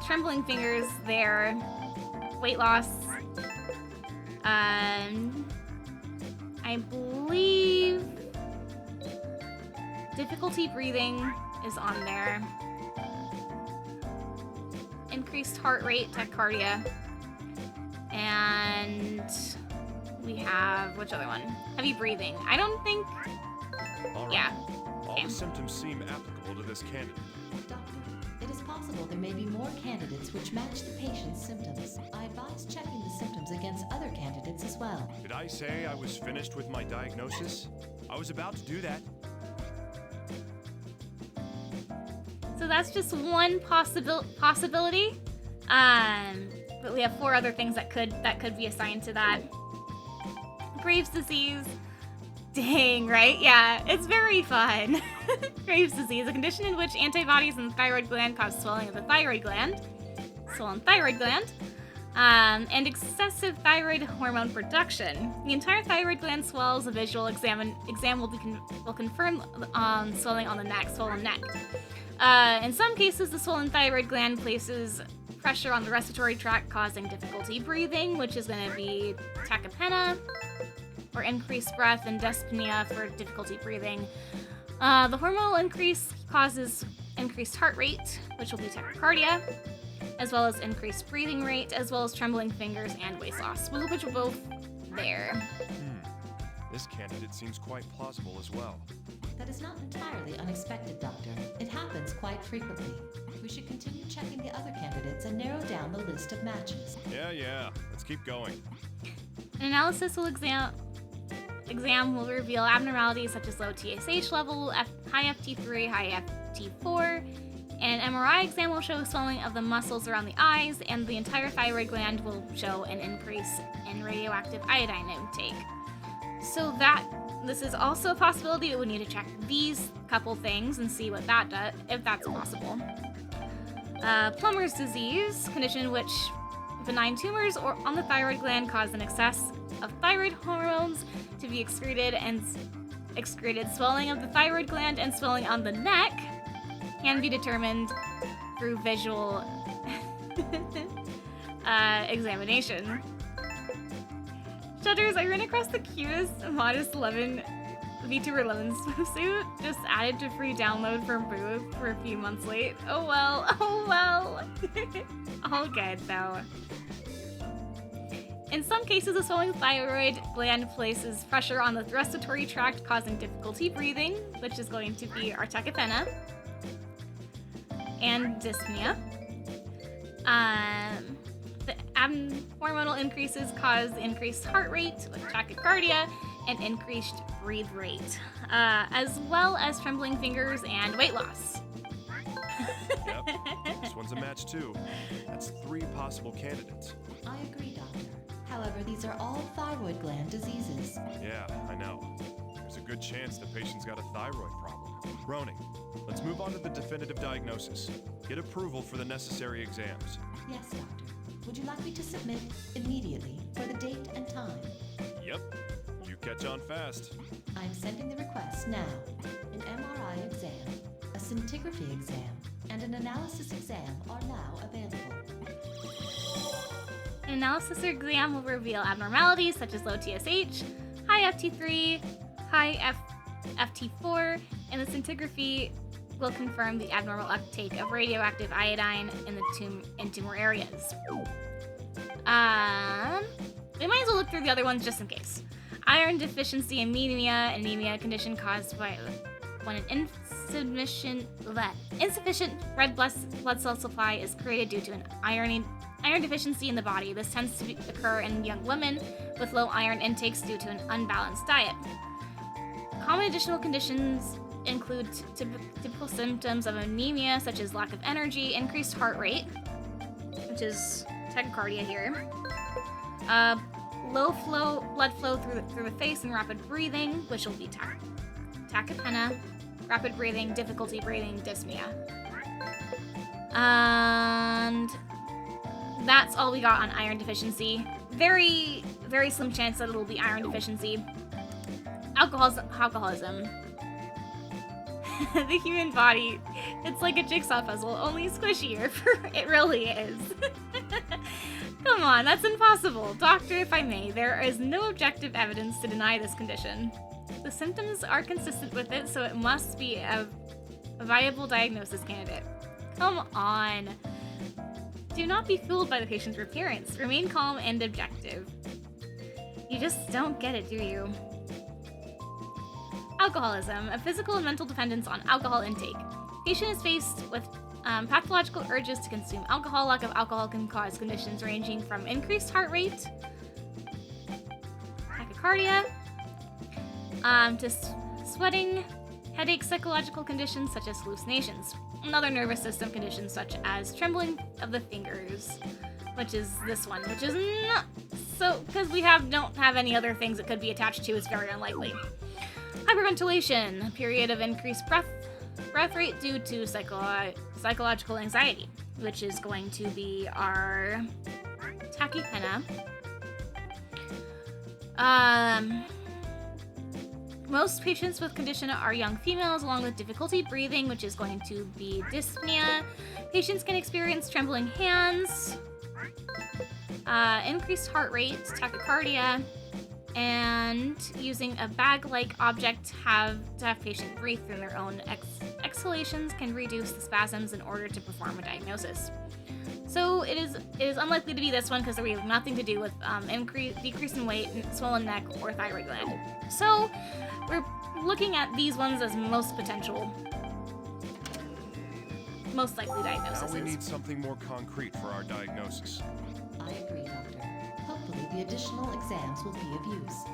S1: Trembling fingers, there. Weight loss. I believe difficulty breathing is on there. Increased heart rate, tachycardia. And we have, which other one? Heavy breathing. I don't think,
S3: All right.
S1: yeah.
S3: All
S1: Okay.
S3: the symptoms seem applicable to this candidate.
S2: Doctor, it is possible there may be more candidates which match the patient's symptoms. I advise checking the symptoms against other candidates as well.
S3: Did I say I was finished with my diagnosis? I was about to do that.
S1: So that's just one possibility. But we have 4 other things that could be assigned to that. Graves' disease. Dang, right? Yeah, it's very fun. Graves' disease, a condition in which antibodies in the thyroid gland cause swelling of the thyroid gland, swollen thyroid gland, and excessive thyroid hormone production. The entire thyroid gland swells. A visual exam will confirm swelling on the neck, swollen neck. In some cases, the swollen thyroid gland places pressure on the respiratory tract, causing difficulty breathing, which is going to be tachypnea, or increased breath, and dyspnea for difficulty breathing. The hormonal increase causes increased heart rate, which will be tachycardia, as well as increased breathing rate, as well as trembling fingers and weight loss, which are both there.
S3: This candidate seems quite plausible as well.
S2: That is not entirely unexpected, Doctor. It happens quite frequently. We should continue checking the other candidates and narrow down the list of matches.
S3: Yeah. Let's keep going.
S1: An analysis exam will reveal abnormalities such as low TSH level, high FT3, high FT4, and an MRI exam will show swelling of the muscles around the eyes, and the entire thyroid gland will show an increase in radioactive iodine intake. So this is also a possibility. We need to check these couple things and see what that does, if that's possible. Plummer's disease, condition in which benign tumors on the thyroid gland cause an excess of thyroid hormones to be excreted, and swelling of the thyroid gland and swelling on the neck can be determined through visual examination. Shutters, I ran across the cutest Modest 11 VTuber 11 swimsuit, just added to free download from Booth for a few months late. Oh well. All good though. In some cases, the swelling thyroid gland places pressure on the respiratory tract, causing difficulty breathing, which is going to be our tachypnea and dyspnea. The hormonal increases cause increased heart rate with tachycardia and increased breathe rate, as well as trembling fingers and weight loss.
S3: Yep, this one's a match too. That's 3 possible candidates.
S2: I agree, Doctor. However, these are all thyroid gland diseases.
S3: Yeah, I know. There's a good chance the patient's got a thyroid problem. Roning, let's move on to the definitive diagnosis. Get approval for the necessary exams.
S2: Yes, Doctor. Would you like me to submit immediately for the date and time?
S3: Yep, you catch on fast.
S2: I'm sending the request now. An MRI exam, a scintigraphy exam, and an analysis exam are now available.
S1: An analysis or exam will reveal abnormalities such as low TSH, high FT3, high FT4, and the scintigraphy will confirm the abnormal uptake of radioactive iodine in tumor areas. We might as well look through the other ones just in case. Iron deficiency anemia condition caused by when an insufficient red blood cell supply is created due to an iron deficiency in the body. This tends to occur in young women with low iron intakes due to an unbalanced diet. Common additional conditions include typical symptoms of anemia, such as lack of energy, increased heart rate, which is tachycardia here, low blood flow through the face, and rapid breathing, which will be tachypnea, rapid breathing, difficulty breathing, dyspnea. And that's all we got on iron deficiency. Very, very slim chance that it'll be iron deficiency. Alcoholism. The human body, it's like a jigsaw puzzle, only squishier. It really is. Come on, that's impossible. Doctor, if I may, there is no objective evidence to deny this condition. The symptoms are consistent with it, so it must be a viable diagnosis candidate. Come on. Do not be fooled by the patient's appearance. Remain calm and objective. You just don't get it, do you? Alcoholism, a physical and mental dependence on alcohol intake. Patient is faced with pathological urges to consume alcohol. Lack of alcohol can cause conditions ranging from increased heart rate, tachycardia, to sweating, headaches, psychological conditions such as hallucinations, and other nervous system conditions such as trembling of the fingers, which is this one, which is not so, because we don't have any other things it could be attached to, is very unlikely. Hyperventilation, a period of increased breath rate due to psychological anxiety, which is going to be our tachypnea. Most patients with condition are young females, along with difficulty breathing, which is going to be dyspnea. Patients can experience trembling hands, increased heart rate, tachycardia, and using a bag-like object to have patient breathe through their own exhalations can reduce the spasms in order to perform a diagnosis. So it is unlikely to be this one because we have nothing to do with decrease in weight, swollen neck, or thyroid gland. So we're looking at these ones as most likely diagnoses.
S3: Now we need something more concrete for our diagnosis.
S2: I agree, Doctor. Hopefully the additional exams will be of use.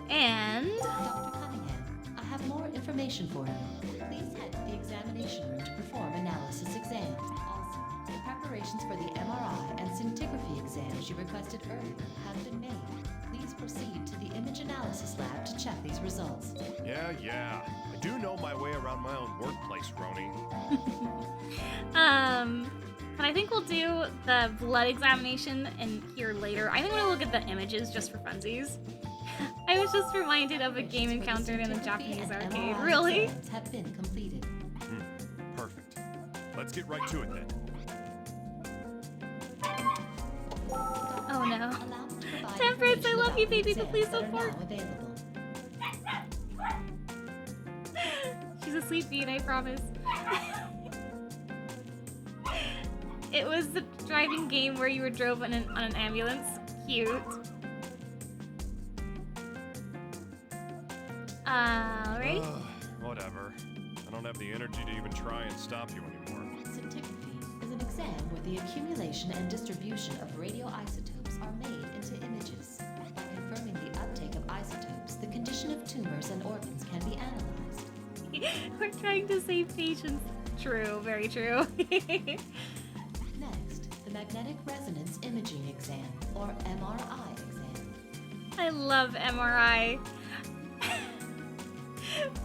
S1: And
S2: Dr. Cunningham, I have more information for you. Please head to the examination room to perform analysis exams. Also, the preparations for the MRI and scintigraphy exams you requested earlier have been made. Please proceed to the image analysis lab to check these results.
S3: Yeah. I do know my way around my own workplace, Roni.
S1: But I think we'll do the blood examination in here later. I think I'm gonna look at the images just for funsies. I was just reminded of a game encountered in a Japanese arcade. Really?
S2: Exams have been completed.
S3: Perfect. Let's get right to it then.
S1: Oh no.
S2: Allow me to provide
S1: Temperance, I
S2: information
S1: love you,
S2: about
S1: baby,
S2: the
S1: but please
S2: exams
S1: don't
S2: that are
S1: bark.
S2: now available.
S1: She's a sweet bean, I promise. It was the driving game where you were drove on an ambulance. Cute. Alright.
S3: Whatever. I don't have the energy to even try and stop you anymore.
S2: Scintigraphy is an exam where the accumulation and distribution of radioisotopes are made into images. By confirming the uptake of isotopes, the condition of tumors and organs can be analyzed.
S1: We're trying to save patients. True, very true.
S2: Next, the magnetic resonance imaging exam, or MRI exam.
S1: I love MRI.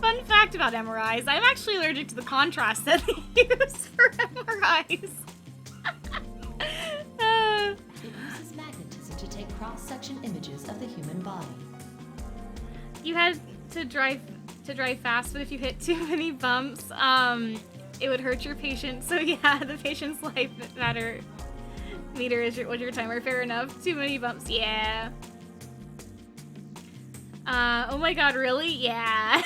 S1: Fun fact about MRIs, I'm actually allergic to the contrast that they use for MRIs.
S2: It uses magnetism to take cross-section images of the human body.
S1: You had to drive fast, but if you hit too many bumps, it would hurt your patient. So yeah, the patient's life matter Meter is was your timer. Fair enough. Too many bumps. Yeah. Oh my god, really? Yeah.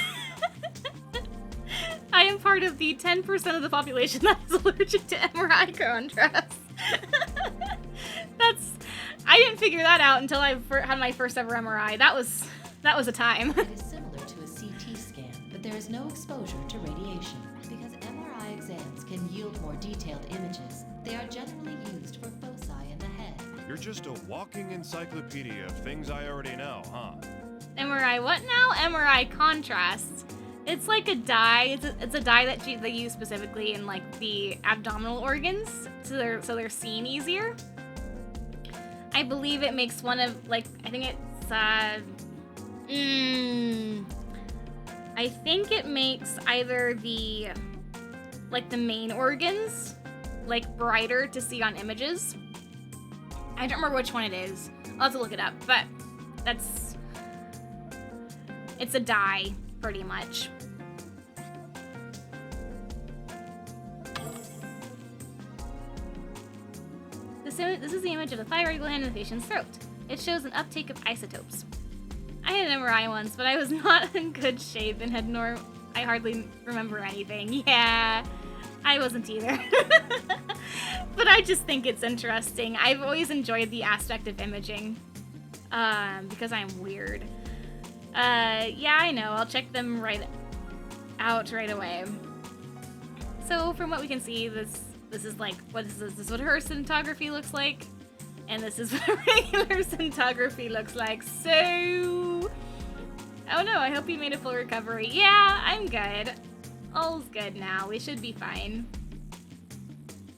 S1: I am part of the 10% of the population that is allergic to MRI contrast. I didn't figure that out until I had my first ever MRI. That was a time.
S2: It is similar to a CT scan, but there is no exposure to radiation. Because MRI exams can yield more detailed images, they are generally used for foci in the head.
S3: You're just a walking encyclopedia of things I already know, huh?
S1: MRI what now? MRI contrast. It's like a dye. It's a dye that they use specifically in like the abdominal organs, so they're seen easier. I believe it makes one of like I think it makes either the main organs like brighter to see on images. I don't remember which one it is. I'll have to look it up, but it's a dye, pretty much. This is the image of the thyroid gland in the patient's throat. It shows an uptake of isotopes. I had an MRI once, but I was not in good shape and I hardly remember anything. Yeah, I wasn't either. But I just think it's interesting. I've always enjoyed the aspect of imaging, because I'm weird. Yeah, I know. I'll check them right away. So from what we can see, this is like, this is what her scintigraphy looks like, and this is what a regular scintigraphy looks like. So, oh no, I hope you made a full recovery. Yeah, I'm good. All's good now. We should be fine.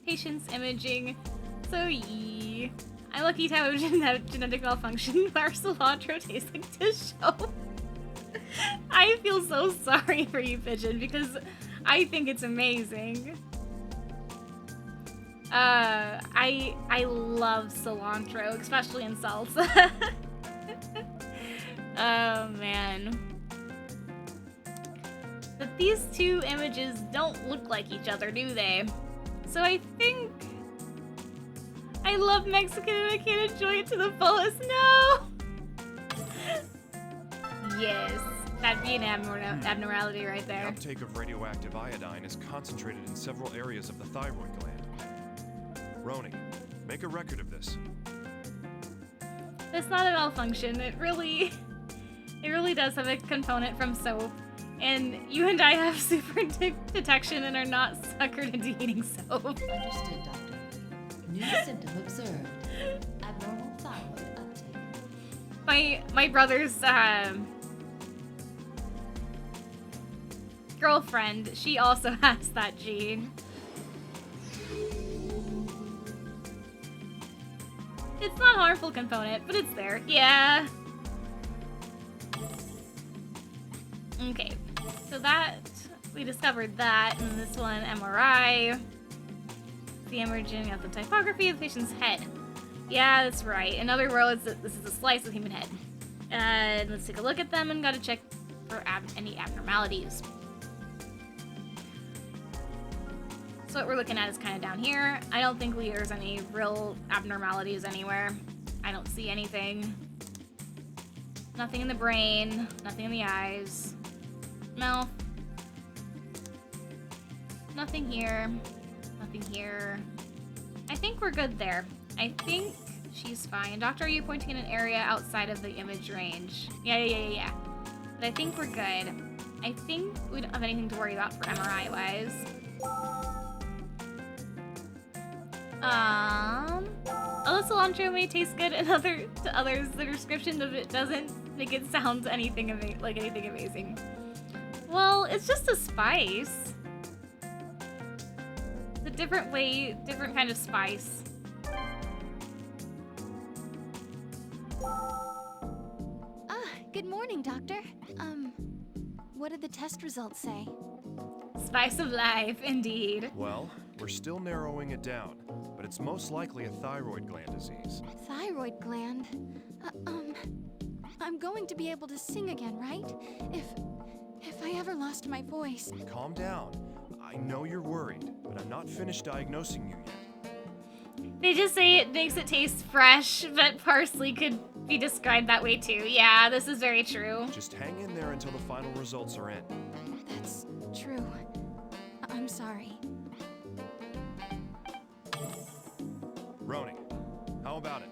S1: Patient's imaging. So yee. I'm lucky to have a genetic malfunction where cilantro tastes like dish soap. I feel so sorry for you, Pigeon, because I think it's amazing. I love cilantro, especially in salsa. Oh man. But these two images don't look like each other, do they? So I think I love Mexican and I can't enjoy it to the fullest. No! Yes, that'd be an abnormality right
S3: The
S1: there.
S3: uptake of radioactive iodine is concentrated in several areas of the thyroid gland. Roni, make a record of this.
S1: It's not a malfunction. It really does have a component from soap. And you and I have super detection and are not suckered into eating soap.
S2: Understood, Doctor. New symptom observed. Abnormal thyroid uptake.
S1: My brother's girlfriend, she also has that gene. It's not a harmful component, but it's there. Yeah. Okay, so we discovered that in this one, MRI. The imaging of the typography of the patient's head. Yeah, that's right. In other words, this is a slice of human head. And let's take a look at them and gotta check for any abnormalities. So what we're looking at is kind of down here. I don't think there's any real abnormalities anywhere. I don't see anything. Nothing in the brain, nothing in the eyes. Mouth. Nothing here. Nothing here. I think we're good there. I think she's fine. Doctor, are you pointing in an area outside of the image range? Yeah. But I think we're good. I think we don't have anything to worry about for MRI-wise. Although cilantro may taste good and to others, the description of it doesn't make it sound anything like anything amazing. Well, it's just a spice. It's a different kind of spice.
S7: Good morning, Doctor. What did the test results say?
S1: Spice of life, indeed.
S3: Well, we're still narrowing it down, but it's most likely a thyroid gland disease.
S7: Thyroid gland? I'm going to be able to sing again, right? If I ever lost my voice.
S3: Calm down. I know you're worried, but I'm not finished diagnosing you yet.
S1: They just say it makes it taste fresh, but parsley could be described that way too. Yeah, this is very true.
S3: Just hang in there until the final results are in.
S7: That's true. I'm sorry.
S3: Roni, how about it?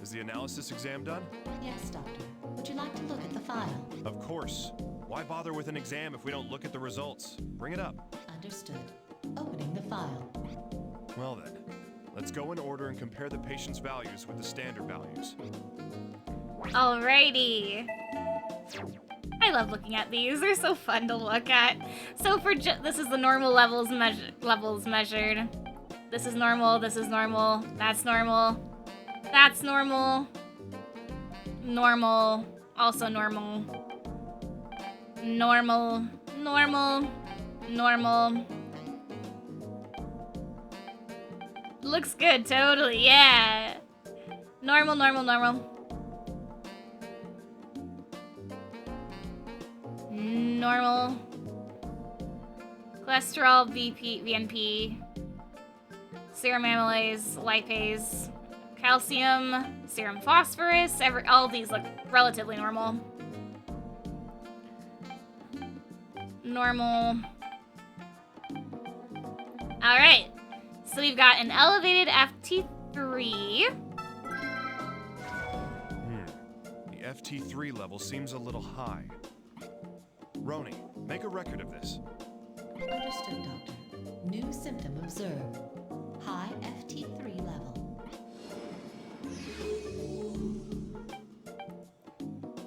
S3: Is the analysis exam done?
S2: Yes, Doctor. Would you like to look at the file?
S3: Of course. Why bother with an exam if we don't look at the results? Bring it up.
S2: Understood. Opening the file.
S3: Well then, let's go in order and compare the patient's values with the standard values.
S1: Alrighty. I love looking at these. They're so fun to look at. So for this is the normal levels measured. This is normal. This is normal. That's normal. That's normal. Normal. Also normal. Normal. Normal. Normal. Looks good, totally. Yeah. Normal, normal, normal. Normal. Cholesterol, VNP. Serum amylase, lipase, calcium, serum phosphorus. All of these look relatively normal. Normal. All right. So we've got an elevated FT3.
S3: The FT3 level seems a little high. Roni, make a record of this.
S2: Understood, Doctor. New symptom observed. High FT3 level.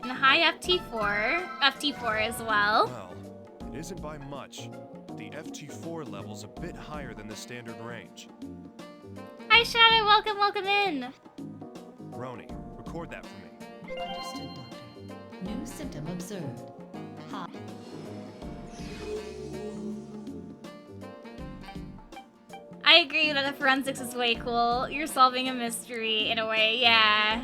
S1: And high FT4 as well.
S3: Well, it isn't by much. The FT4 level's a bit higher than the standard range.
S1: Hi Shadow, welcome in.
S3: Roni, record that for me.
S2: Understood, Doctor. New symptom observed. High.
S1: I agree that the forensics is way cool. You're solving a mystery in a way, yeah.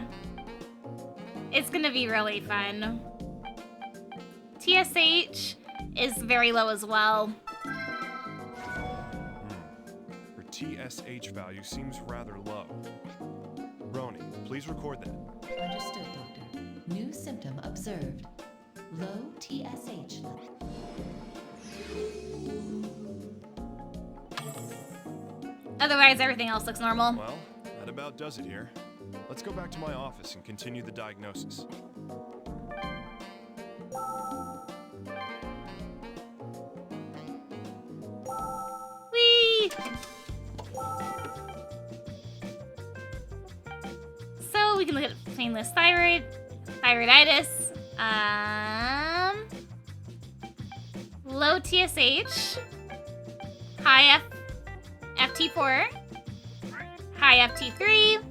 S1: It's gonna be really fun. TSH is very low as well.
S3: Her TSH value seems rather low. Roni, please record that.
S2: Understood, Doctor. New symptom observed. Low TSH level.
S1: Otherwise, everything else looks normal.
S3: Well, that about does it here. Let's go back to my office and continue the diagnosis.
S1: Whee! So we can look at painless thyroiditis, low TSH, high FT4, high FT3,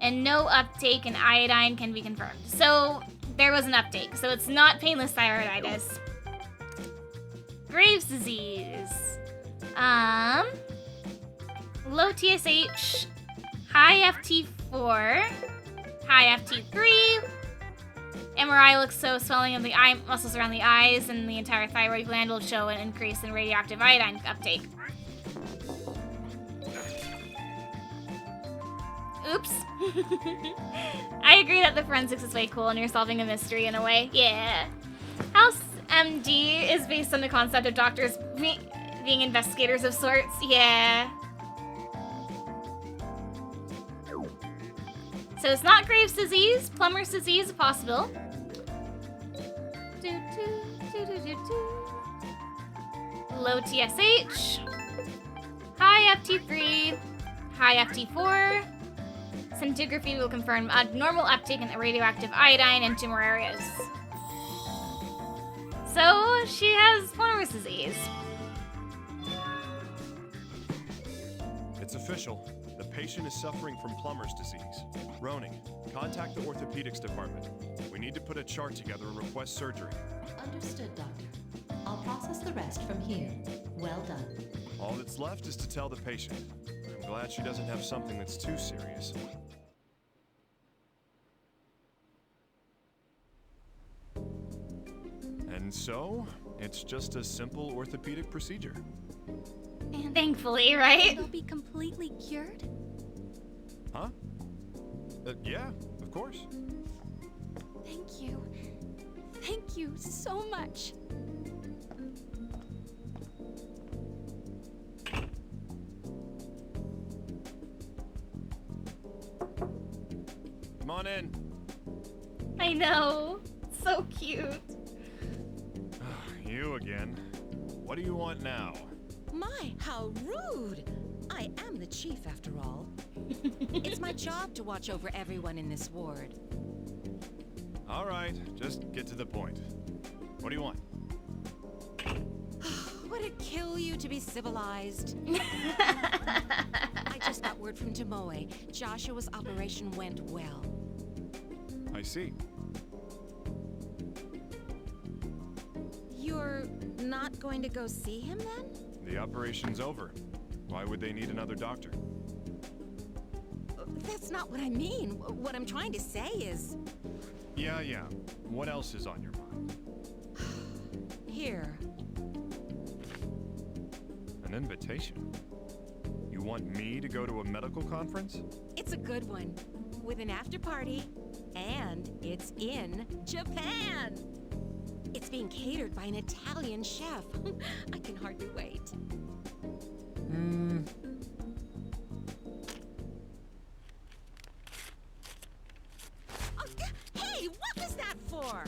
S1: and no uptake in iodine can be confirmed. So there was an uptake. So it's not painless thyroiditis. Graves' disease. Low TSH, high FT4, high FT3. MRI looks so swelling of the eye muscles around the eyes and the entire thyroid gland will show an increase in radioactive iodine uptake. Oops. I agree that the forensics is way cool and you're solving a mystery in a way. Yeah. House MD is based on the concept of doctors being investigators of sorts. Yeah. So it's not Graves' disease. Plummer's disease is possible. Low TSH. High FT3. High FT4. Scintigraphy will confirm abnormal uptake in the radioactive iodine in tumor areas. So she has Plummer's disease.
S3: It's official. The patient is suffering from Plummer's disease. Roni, contact the orthopedics department. We need to put a chart together and request surgery.
S2: Understood, Doctor. I'll process the rest from here. Well done.
S3: All that's left is to tell the patient. I'm glad she doesn't have something that's too serious. And so, it's just a simple orthopedic procedure.
S7: And
S1: Thankfully, right?
S7: they'll be completely cured?
S3: Yeah, of course.
S7: Thank you. Thank you so much.
S3: Come on in.
S1: I know. So cute.
S3: You again. What do you want now?
S4: My, how rude! I am the chief, after all. It's my job to watch over everyone in this ward.
S3: All right, just get to the point. What do you want?
S4: Would it kill you to be civilized? I just got word from Tomoe. Joshua's operation went well.
S3: I see.
S4: You're not going to go see him then?
S3: The operation's over. Why would they need another doctor?
S4: That's not what I mean. What I'm trying to say is...
S3: Yeah. What else is on your mind?
S4: Here.
S3: An invitation? You want me to go to a medical conference?
S4: It's a good one. With an after party. And it's in Japan. It's being catered by an Italian chef. I can hardly wait. Oh, hey, what was that for?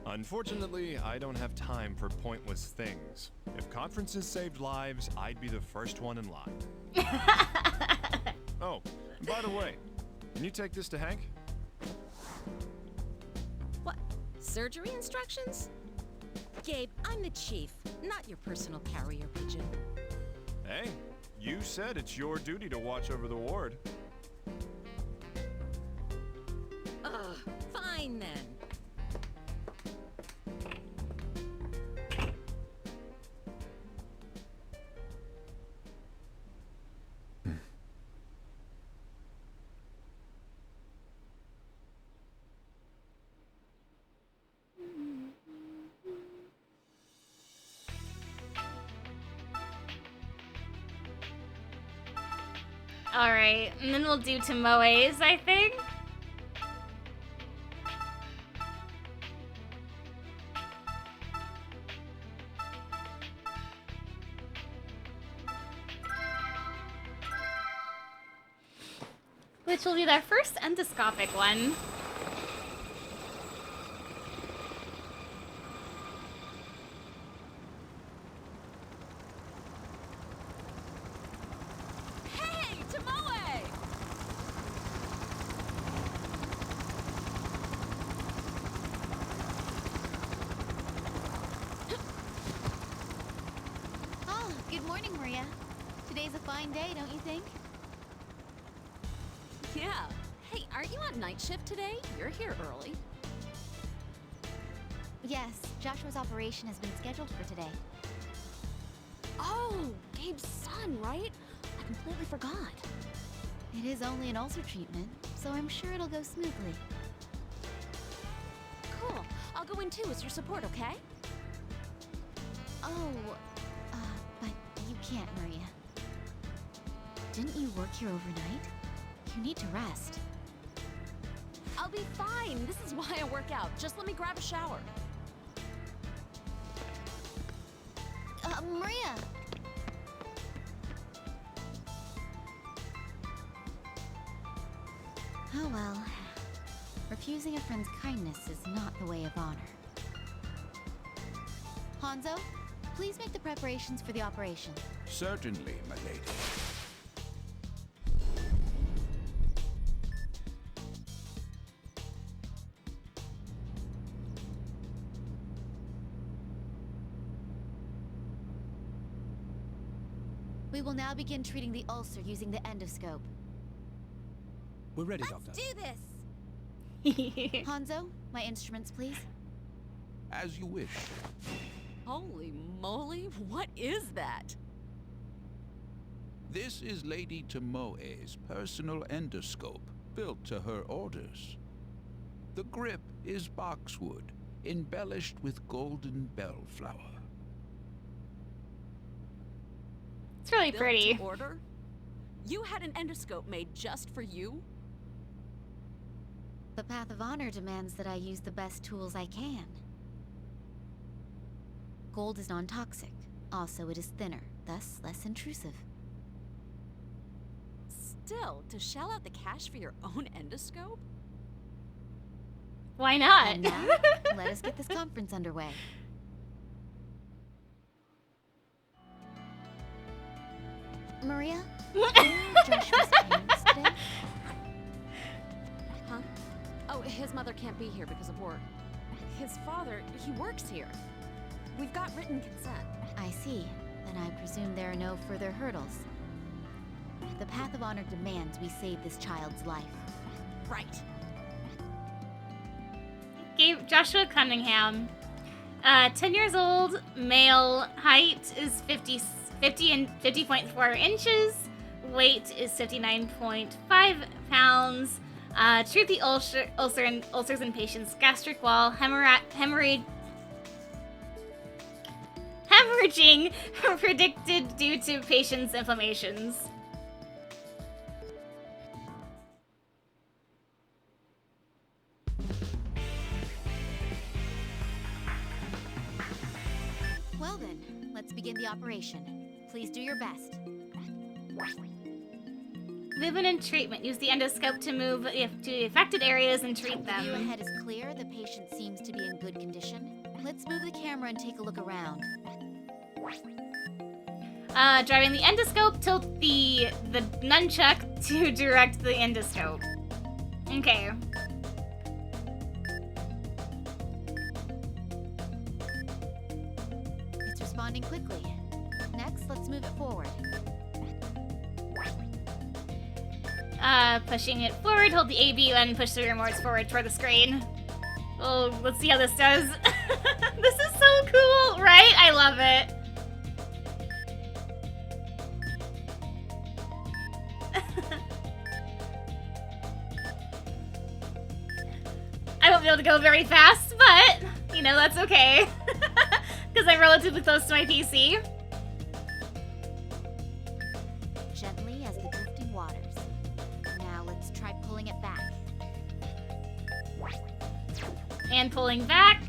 S3: Unfortunately, I don't have time for pointless things. If conferences saved lives, I'd be the first one in line. Oh, and by the way, can you take this to Hank?
S4: What? Surgery instructions? Gabe, I'm the chief, not your personal carrier pigeon.
S3: Hey, you said it's your duty to watch over the ward.
S4: Ugh, fine then.
S1: Alright, and then we'll do Tomoe's, I think. Which will be their first endoscopic one.
S4: Hey, Tomoe!
S9: Oh, good morning, Maria. Today's a fine day, don't you think?
S10: Yeah. Hey, aren't you on night shift today? You're here early.
S9: Yes, Joshua's operation has been scheduled for today.
S10: Oh, Gabe's son, right? I completely forgot.
S9: It is only an ulcer treatment, so I'm sure it'll go smoothly.
S10: Cool. I'll go in too as your support, okay?
S9: Oh, but you can't, Maria. Didn't you work here overnight? You need to rest.
S10: I'll be fine. This is why I work out. Just let me grab a shower.
S9: Maria! Oh well. Refusing a friend's kindness is not the way of honor. Hanzo, please make the preparations for the operation.
S6: Certainly, my lady.
S9: We will now begin treating the ulcer using the endoscope.
S8: We're ready,
S4: Let's
S8: Doctor.
S4: do this!
S9: Hanzo, my instruments, please.
S6: As you wish.
S10: Holy moly, what is that?
S6: This is Lady Tomoe's personal endoscope, built to her orders. The grip is boxwood, embellished with golden bellflower.
S1: It's really
S10: Built
S1: pretty.
S10: to order? You had an endoscope made just for you?
S9: The Path of Honor demands that I use the best tools I can. Gold is non-toxic. Also, it is thinner, thus less intrusive.
S10: Still, to shell out the cash for your own endoscope?
S1: Why not?
S9: And now, let us get this conference underway. Maria? Joshua's parents today?
S10: Huh? Oh, his mother can't be here because of work. His father, he works here. We've got written consent.
S9: I see. Then I presume there are no further hurdles. The Path of Honor demands we save this child's life.
S10: Right.
S1: Joshua Cunningham. 10 years old, male, height is 50.4 inches, weight is 59.5 pounds, treat the ulcers in patient's gastric wall, hemorrhaging predicted due to patient's inflammations.
S9: Well then, let's begin the operation. Please do your best.
S1: Movement and treatment. Use the endoscope to move to affected areas and treat
S9: The view
S1: them.
S9: ahead is clear. The patient seems to be in good condition. Let's move the camera and take a look around.
S1: Driving the endoscope, tilt the nunchuck to direct the endoscope. Okay.
S9: It's responding quickly. Next, let's move it forward.
S1: Pushing it forward, hold the AB and push the remotes forward toward the screen. Oh, let's see how this does. This is so cool, right? I love it. I won't be able to go very fast, but, you know, that's okay. Because I'm relatively close to my PC.
S9: Gently as the drifting waters. Now let's try pulling it back.
S1: And pulling back.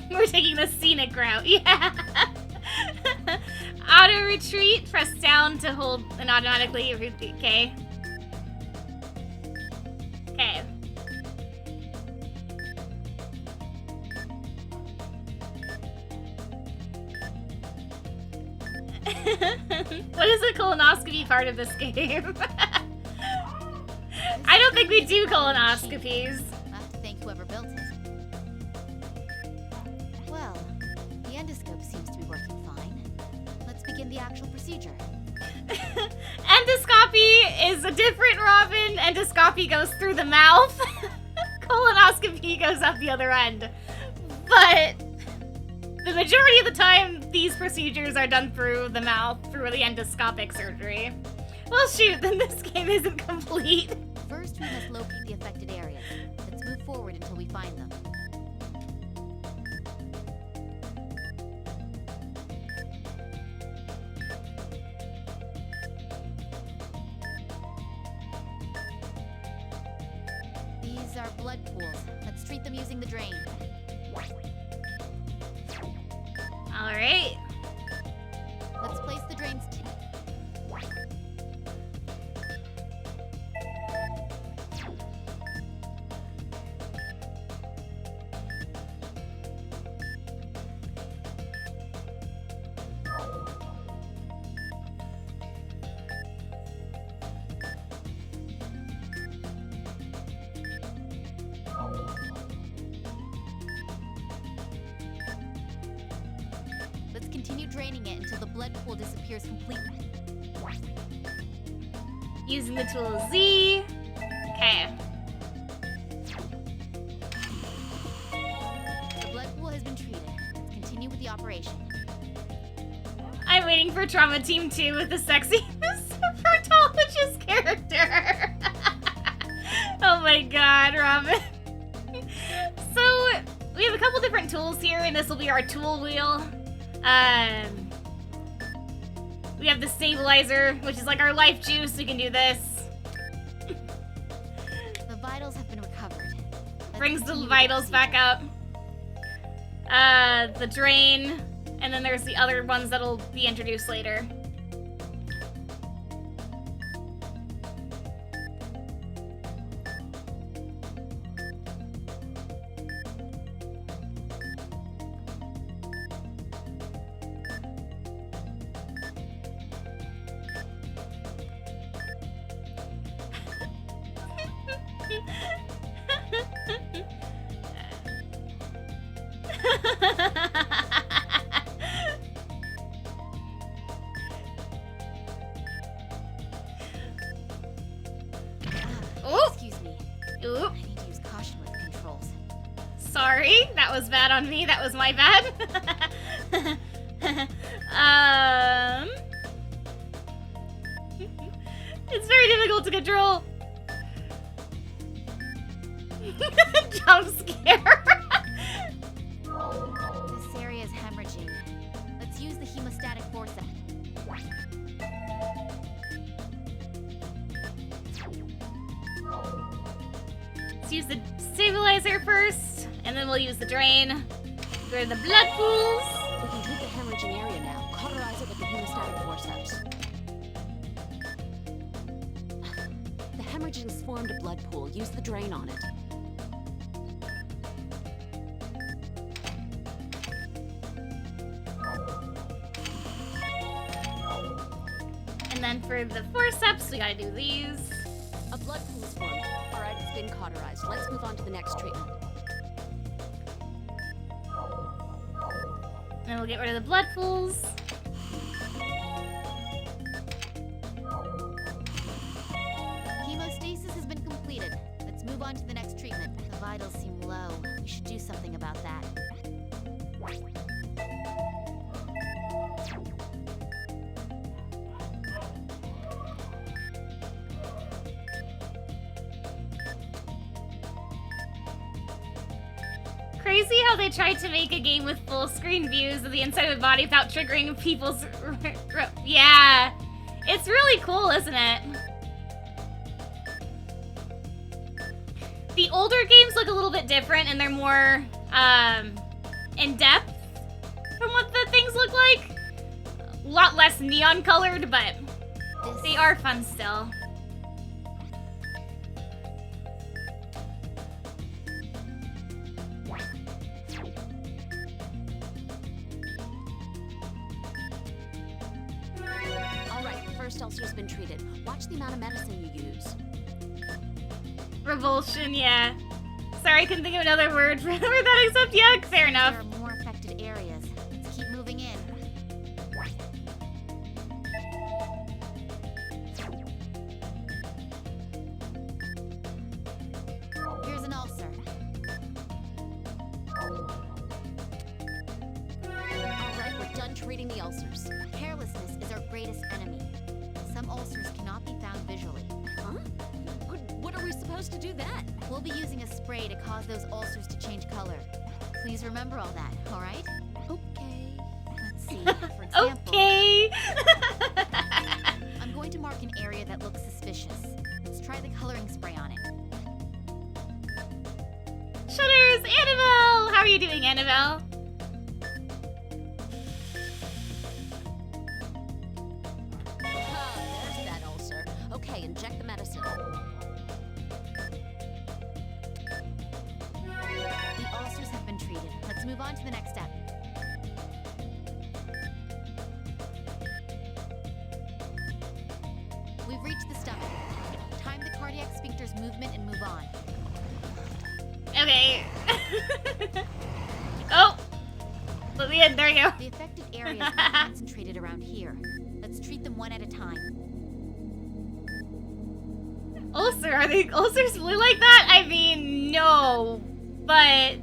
S1: We're taking the scenic route, yeah. Auto retreat, press down to hold and automatically repeat, okay. Okay. What is the colonoscopy part of this game? I don't think we do colonoscopies.
S9: I'll have to thank whoever built it. Well, the endoscope seems to be working fine. Let's begin the actual procedure.
S1: Endoscopy is a different Robin. Endoscopy goes through the mouth. Colonoscopy goes up the other end. But the majority of the time, these procedures are done through the mouth, through the endoscopic surgery. Well, shoot, then this game isn't complete.
S9: First, we must locate the affected areas. Let's move forward until we find them. These are blood pools. Let's treat them using the drain.
S1: All right.
S9: Let's place the drains. Let's continue draining it until the blood pool disappears completely.
S1: Using the tool Z. Okay.
S9: The blood pool has been treated. Let's continue with the operation.
S1: I'm waiting for Trauma Team 2 with the sexy dermatologist character. Oh my god, Robin. So, we have a couple different tools here, and this will be our tool wheel. We have the stabilizer, which is like our life juice. We can do this.
S9: The vitals have been recovered. Let's
S1: Brings the
S9: continue with
S1: vitals back
S9: procedure.
S1: up. The drain, and then there's the other ones that'll be introduced later. Oop.
S9: Excuse me.
S1: Oop.
S9: I need to use caution with controls.
S1: Sorry, that was bad on me. That was my bad. It's very difficult to control. Jump scare.
S9: This area is hemorrhaging. Let's use the hemostatic forceps.
S1: Let's use the stabilizer first, and then we'll use the drain. Go to the blood pools.
S10: We can treat the hemorrhaging area now. Cauterize it with the hemostatic forceps. The hemorrhaging's formed a blood pool. Use the drain on it.
S1: And then for the forceps, we gotta do these.
S10: A blood pool is formed. All right, it's been cauterized. Let's move on to the next treatment.
S1: And then we'll get rid of the blood pools.
S9: Hemostasis has been completed. Let's move on to the next treatment. The vitals seem low. We should do something about that.
S1: Crazy how they tried to make a game with full screen views of the inside of the body without triggering people's... Yeah. It's really cool, isn't it? The older games look a little bit different and they're more in-depth from what the things look like. A lot less neon colored, but they are fun still.
S10: All right, the first ulcer's been treated. Watch the amount of medicine you use.
S1: Revulsion, yeah. Sorry, I couldn't think of another word for that except yeah, fair enough.
S9: There are more affected areas. Let's keep moving in. Here's an ulcer.
S10: All right, we're done treating the ulcers.
S9: Carelessness is our greatest enemy. Some ulcers cannot be found visually.
S10: Huh? What are we supposed to do then?
S9: We'll be using a spray to cause those ulcers to change color. Please remember all that, all right?
S10: Okay.
S9: Let's see. For example,
S1: Okay.
S9: I'm going to mark an area that looks suspicious. Let's try the coloring spray on it.
S1: Shutters, Annabelle! How are you doing, Annabelle?
S10: There's that ulcer. Okay, inject the medicine.
S9: The ulcers have been treated. Let's move on to the next step. We've reached the stomach. Time the cardiac sphincter's movement and move on.
S1: Okay. Oh! Let me in, there you go.
S9: The affected areas are concentrated around here. Let's treat them one at a time.
S1: Ulcer, are the ulcers blue like that? I mean, no. But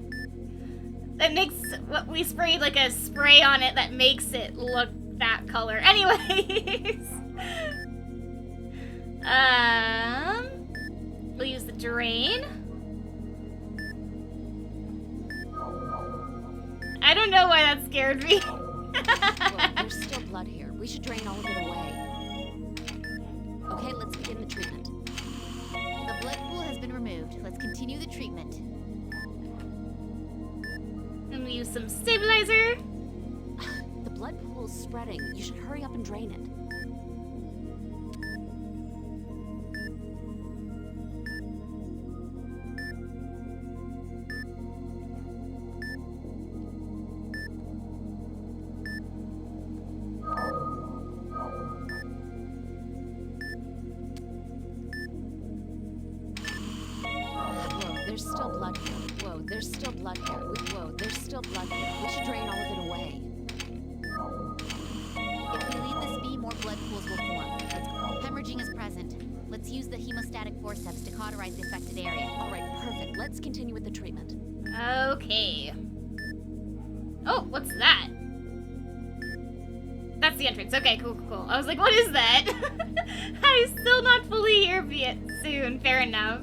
S1: that makes what we sprayed like a spray on it that makes it look that color. Anyways. We'll use the drain. I don't know why that scared me.
S10: Well, there's still blood here. We should drain all of it away. Okay, let's begin the treatment.
S9: The blood pool has been removed. Let's continue the treatment.
S1: I'm gonna use some stabilizer.
S10: The blood pool's spreading. You should hurry up and drain it. There's still blood here. Whoa, there's still blood here. Whoa, there's still blood here. We should drain all of it away.
S9: If we leave this be, more blood pools will form. Hemorrhaging is present. Let's use the hemostatic forceps to cauterize the affected area.
S10: All right, perfect. Let's continue with the treatment.
S1: Okay. Oh, what's that? That's the entrance. Okay, cool, cool, cool. I was like, what is that? I'm still not fully here yet. Soon. Fair enough.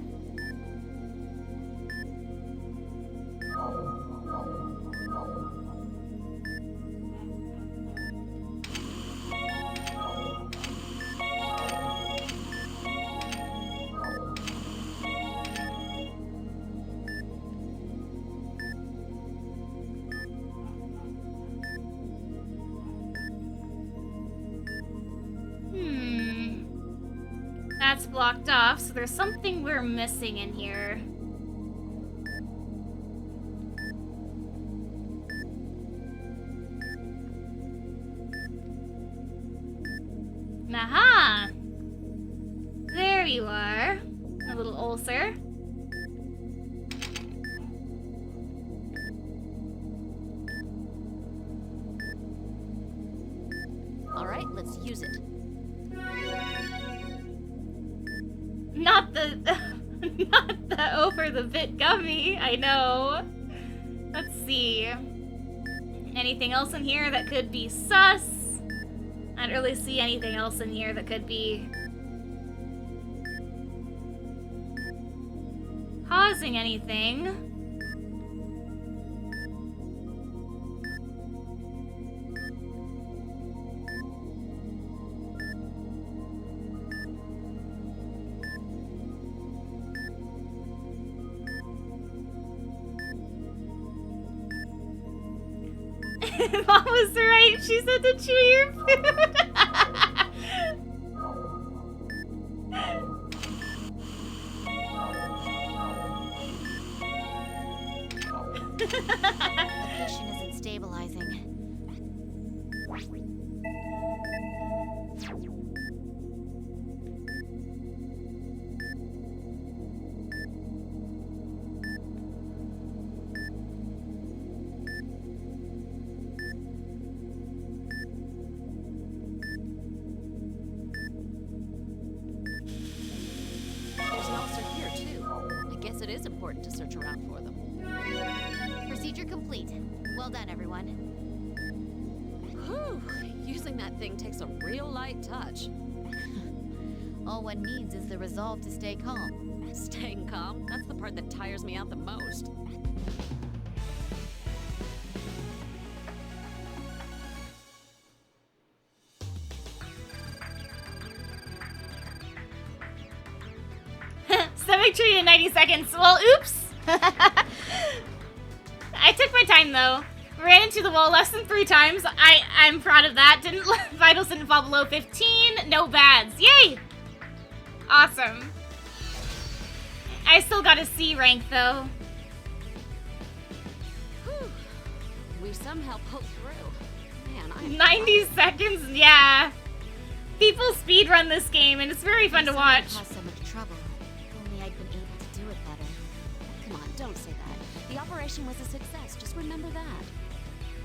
S1: That's blocked off, so there's something we're missing in here. Aha! There you are. A little ulcer.
S10: All right, let's use it.
S1: Not the not the over the bit gummy, I know. Let's see. Anything else in here that could be sus? I don't really see anything else in here that could be causing anything. Mom was right. She said to chew your food.
S9: The patient isn't stabilizing.
S10: There's an ulcer here, too. I guess it is important to search around for them.
S9: Procedure complete. Well done, everyone.
S10: Whew! Using that thing takes a real light touch.
S9: All one needs is the resolve to stay calm.
S10: Staying calm? That's the part that tires me out the most.
S1: Stomach treat in 90 seconds. Well, oops. I took my time though. Ran into the wall less than 3 times. I'm proud of that. Vitals didn't fall below 15. No bads. Yay! Awesome. I still got a C rank though.
S10: Whew. We somehow pulled through. Man, I'm
S1: 90 seconds? Yeah. People speedrun this game and it's very fun to watch.
S9: Caused so much trouble. If only I'd been able to do it better.
S10: Come on, don't say that. The operation was a success. Just remember that.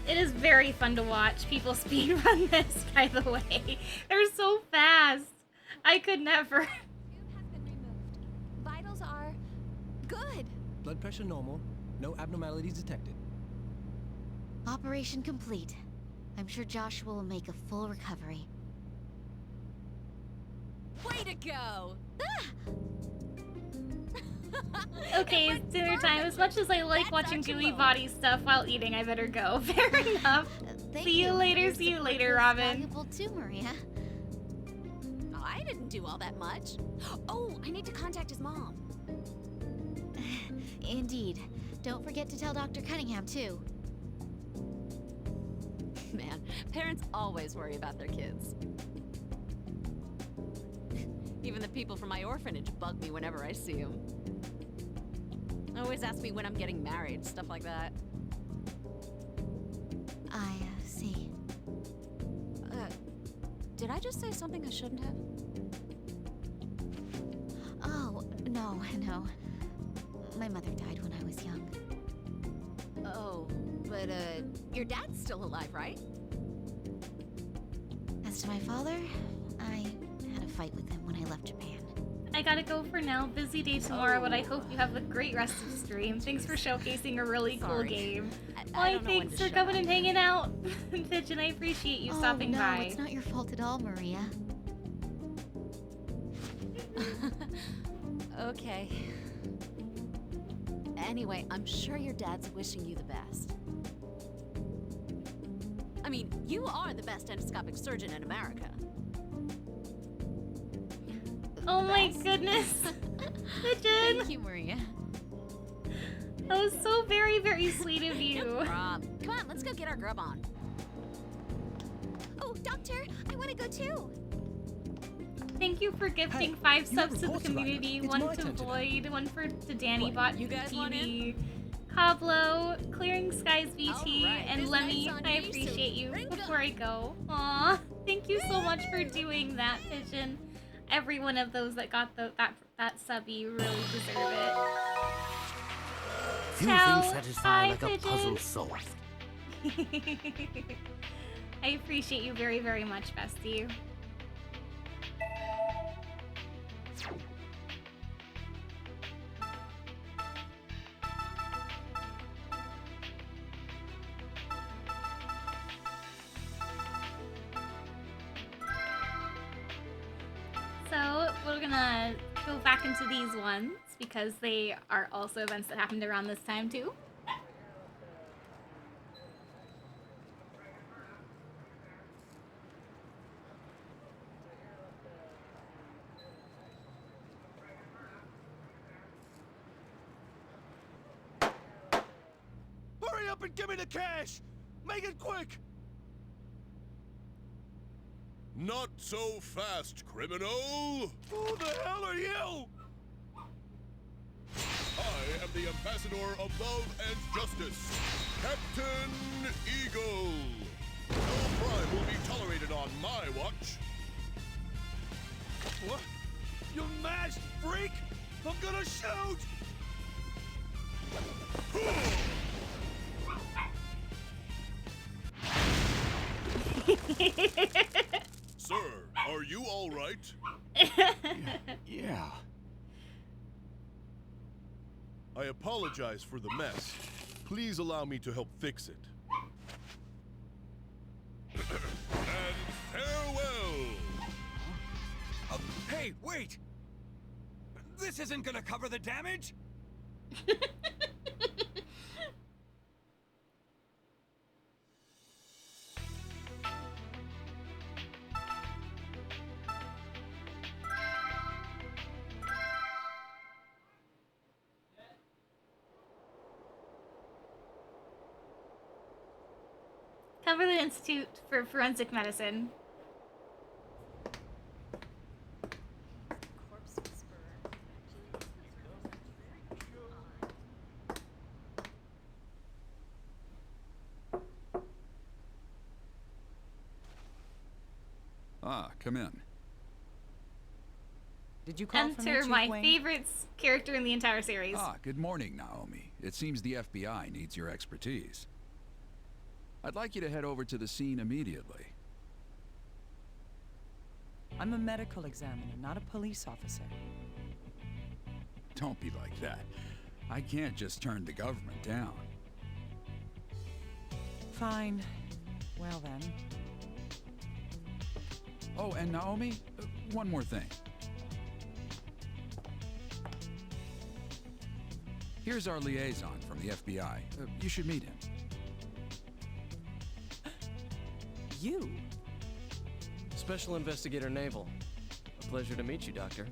S1: It is very fun to watch people speedrun this, by the way. They're so fast. I could never.
S10: Tube has been removed. Vitals are good.
S8: Blood pressure normal. No abnormalities detected.
S9: Operation complete. I'm sure Joshua will make a full recovery.
S10: Way to go!
S1: Okay, it's dinner time. As much as I like watching gooey body stuff while eating, I better go. Fair enough.
S9: Thank
S1: See you later,
S9: Your
S1: see you
S9: support
S1: later,
S9: was
S1: Robin.
S9: Valuable too, Maria.
S10: I didn't do all that much. Oh, I need to contact his mom.
S9: Indeed. Don't forget to tell Dr. Cunningham, too.
S10: Man, parents always worry about their kids. Even the people from my orphanage bug me whenever I see them. Always ask me when I'm getting married, stuff like that.
S9: I see.
S10: Did I just say something I shouldn't have?
S9: Oh, no. My mother died when I was young.
S10: Oh, but, your dad's still alive, right?
S9: As to my father, I had a fight with him when I left Japan.
S1: I gotta go for now. Busy day tomorrow, but I hope you have a great rest of the stream. Thanks for showcasing a really cool
S10: Sorry.
S1: game.
S10: I don't know when
S1: Thanks
S10: to
S1: for
S10: shut
S1: coming
S10: up.
S1: and hanging out. Pigeon, I appreciate you stopping
S9: no,
S1: by.
S9: it's not your fault at all, Maria.
S10: Okay. Anyway, I'm sure your dad's wishing you the best. I mean, you are the best endoscopic surgeon in America.
S1: Oh my goodness. Pigeon!
S9: Thank you, Maria.
S1: That was so very, very sweet of you.
S10: Come on, let's go get our grub on.
S9: Oh, doctor, I want to go too.
S1: Thank you for gifting
S8: Hey,
S1: 5
S8: you
S1: subs to the
S8: reported on it.
S1: community.
S8: It's
S1: One
S8: my
S1: to
S8: turn today.
S1: Void, one to Danny
S10: What,
S1: Bot
S10: you guys want
S1: TV, Pablo, Clearing Skies VT,
S10: All right,
S1: and
S10: this
S1: Lemmy.
S10: night's on
S1: I
S10: me, so
S1: appreciate you.
S10: drink up.
S1: Before I go, aw, thank you so much for doing that, Pigeon. Every one of those that got that sub, you really deserve it.
S11: Few
S1: Ciao.
S11: things satisfy
S1: Bye,
S11: like a
S1: Pigeon.
S11: puzzle solved.
S1: I appreciate you very, very much, bestie. So we're gonna go back into these ones because they are also events that happened around this time too.
S3: Hurry up and give me the cash! Make it quick! Not so fast, criminal! Who the hell are you? I am the ambassador of love and justice, Captain Eagle. No crime will be tolerated on my watch. What? You masked freak! I'm gonna shoot! Sir, are you all right?
S11: Yeah.
S3: I apologize for the mess. Please allow me to help fix it. And farewell!
S8: Hey, wait! This isn't gonna cover the damage?
S1: Cumberland Institute for Forensic Medicine.
S6: Ah, come in.
S12: Did you call for me,
S1: Enter
S12: Chief
S1: my
S12: Wayne?
S1: favorite character in the entire series.
S6: Ah, good morning, Naomi. It seems the FBI needs your expertise. I'd like you to head over to the scene immediately.
S12: I'm a medical examiner, not a police officer.
S6: Don't be like that. I can't just turn the government down.
S12: Fine. Well then.
S6: Oh, and Naomi, one more thing. Here's our liaison from the FBI. You should meet him.
S10: you?
S13: Special Investigator Naval. A pleasure to meet you, Doctor.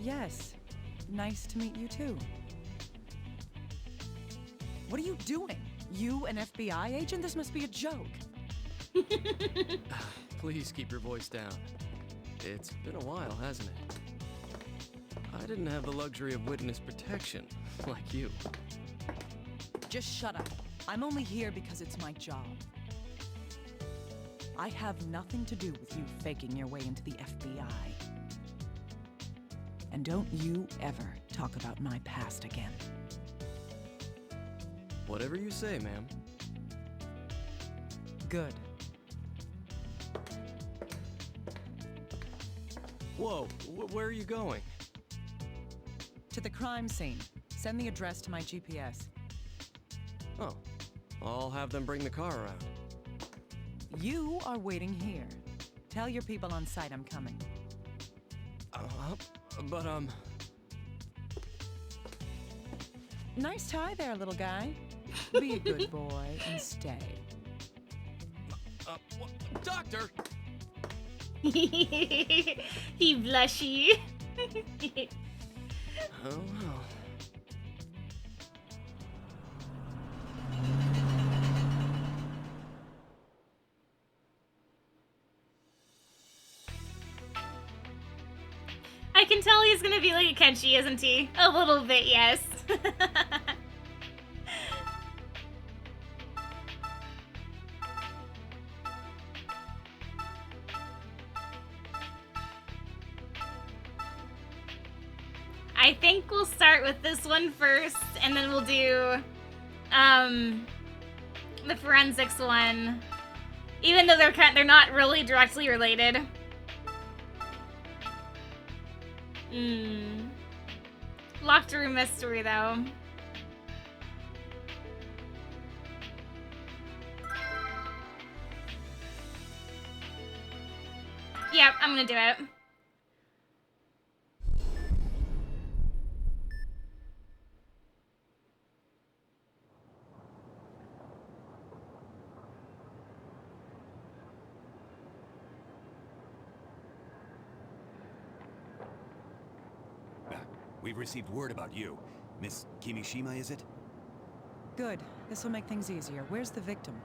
S12: Yes. Nice to meet you too. What are you doing? You an FBI agent? This must be a joke.
S13: Please keep your voice down. It's been a while, hasn't it? I didn't have the luxury of witness protection, like you.
S12: Just shut up. I'm only here because it's my job. I have nothing to do with you faking your way into the FBI. And don't you ever talk about my past again.
S13: Whatever you say, ma'am.
S12: Good.
S13: Whoa, where are you going?
S12: To the crime scene. Send the address to my GPS.
S13: Oh, I'll have them bring the car around.
S12: You are waiting here. Tell your people on site I'm coming.
S13: But,
S12: Nice tie there, little guy. Be a good boy and stay.
S13: Doctor!
S1: He blushy.
S13: Oh, well.
S1: I can tell he's gonna be like a Kenshi, isn't he? A little bit, yes. I think we'll start with this one first, and then we'll do the forensics one, even though they're not really directly related. Locked room mystery, though. Yep, I'm gonna do it.
S11: We've received word about you. Miss Kimishima, is it?
S12: Good. This will make things easier. Where's the victim?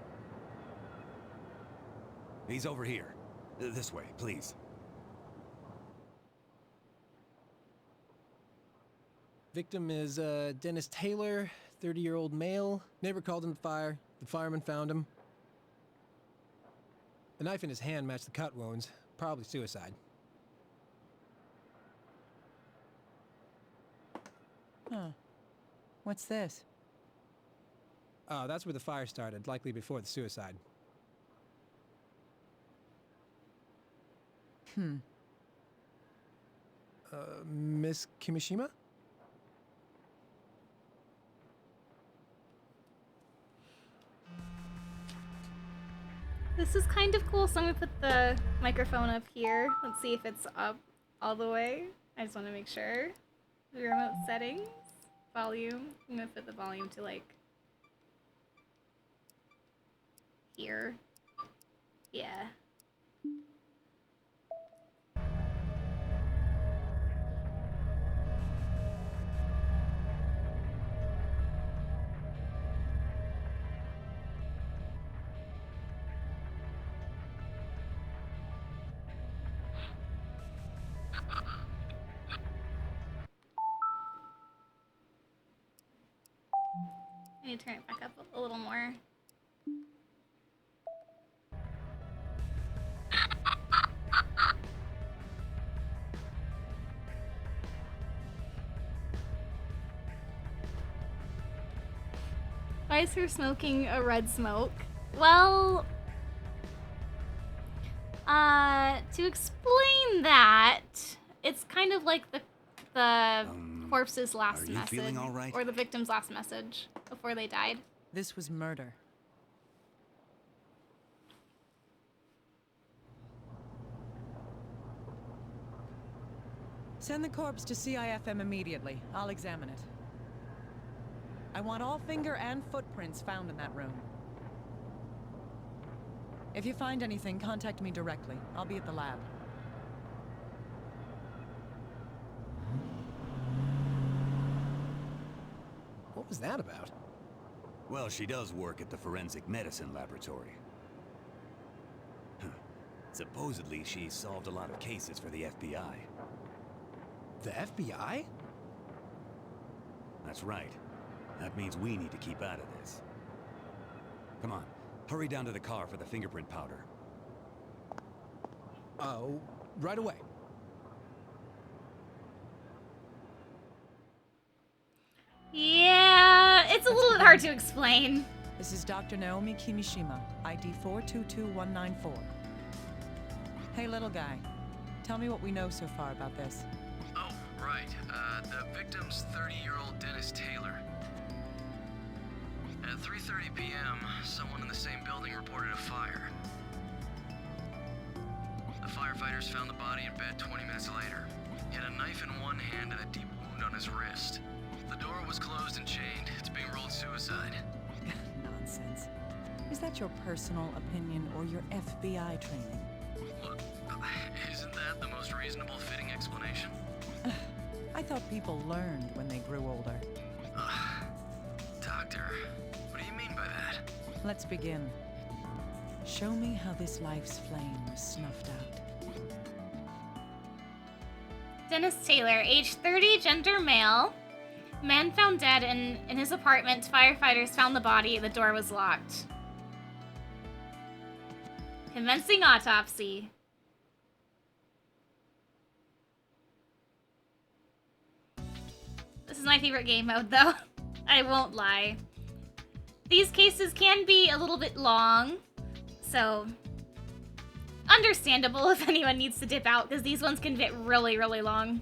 S11: He's over here. This way, please.
S8: Victim is Dennis Taylor, 30-year-old male. Neighbor called in the fire. The fireman found him. The knife in his hand matched the cut wounds. Probably suicide.
S12: Huh. What's this?
S8: Oh, that's where the fire started, likely before the suicide. Miss Kimishima?
S1: This is kind of cool, so I'm gonna put the microphone up here. Let's see if it's up all the way. I just want to make sure. The remote settings, volume. I'm gonna put the volume to like here. Yeah. I need to turn it back up a little more. Why is her smoking a red smoke? Well, to explain that, it's kind of like the corpse's last
S11: are you
S1: message,
S11: feeling all right?
S1: or the victim's last message before they died.
S12: This was murder. Send the corpse to CIFM immediately. I'll examine it. I want all finger and footprints found in that room. If you find anything, contact me directly. I'll be at the lab.
S8: What was that about?
S11: Well, she does work at the forensic medicine laboratory. Supposedly, she solved a lot of cases for the FBI.
S8: The FBI?
S11: That's right. That means we need to keep out of this. Come on, hurry down to the car for the fingerprint powder.
S8: Oh, right away.
S1: Yeah, it's a little bit hard to explain.
S12: This is Dr. Naomi Kimishima, ID 422194. Hey, little guy. Tell me what we know so far about this.
S13: Oh, right. The victim's 30-year-old Dennis Taylor. At 3:30 p.m., someone in the same building reported a fire. The firefighters found the body in bed 20 minutes later. He had a knife in one hand and a deep wound on his wrist. The door was closed and chained. It's being ruled suicide.
S12: Nonsense. Is that your personal opinion or your FBI training?
S13: Look, isn't that the most reasonable fitting explanation?
S12: I thought people learned when they grew older.
S13: Doctor, what do you mean by that?
S12: Let's begin. Show me how this life's flame was snuffed out.
S1: Dennis Taylor, age 30, gender male. Man found dead in his apartment. Firefighters found the body. The door was locked. Commencing autopsy. This is my favorite game mode, though. I won't lie. These cases can be a little bit long, so understandable if anyone needs to dip out, because these ones can get really, really long.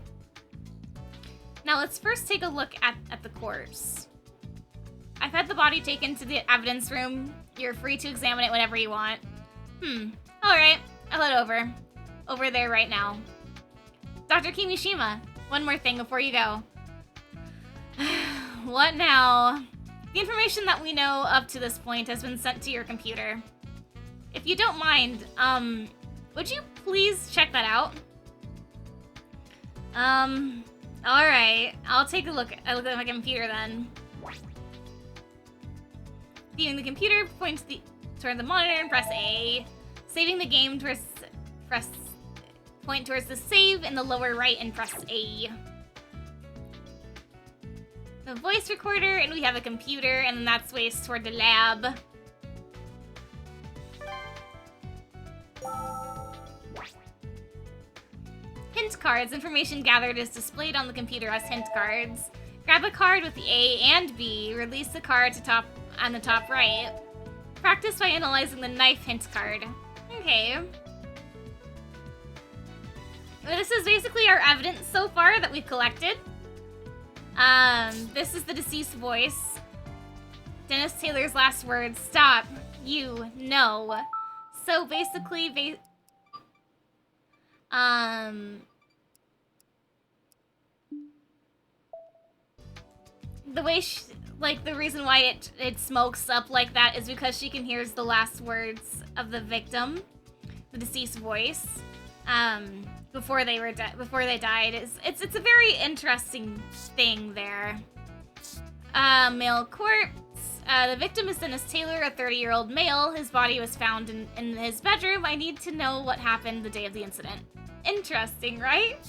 S1: Now let's first take a look at the corpse. I've had the body taken to the evidence room. You're free to examine it whenever you want. Alright, I'll head over. Over there right now. Dr. Kimishima, one more thing before you go. What now? The information that we know up to this point has been sent to your computer. If you don't mind, would you please check that out? Alright. I'll take a look at my computer then. Viewing the computer, point toward the monitor and press A. Saving the game, point towards the save in the lower right and press A. The voice recorder, and we have a computer, and then that's ways toward the lab. Hint cards. Information gathered is displayed on the computer as hint cards. Grab a card with the A and B. Release the card on the top right. Practice by analyzing the knife hint card. Okay. This is basically our evidence so far that we've collected. This is the deceased voice. Dennis Taylor's last words, stop, you, no. So basically, the way the reason why it smokes up like that is because she can hear the last words of the victim, the deceased voice, before they died. It's a very interesting thing there. Male corpse. The victim is Dennis Taylor, a 30-year-old male. His body was found in his bedroom. I need to know what happened the day of the incident. Interesting, right?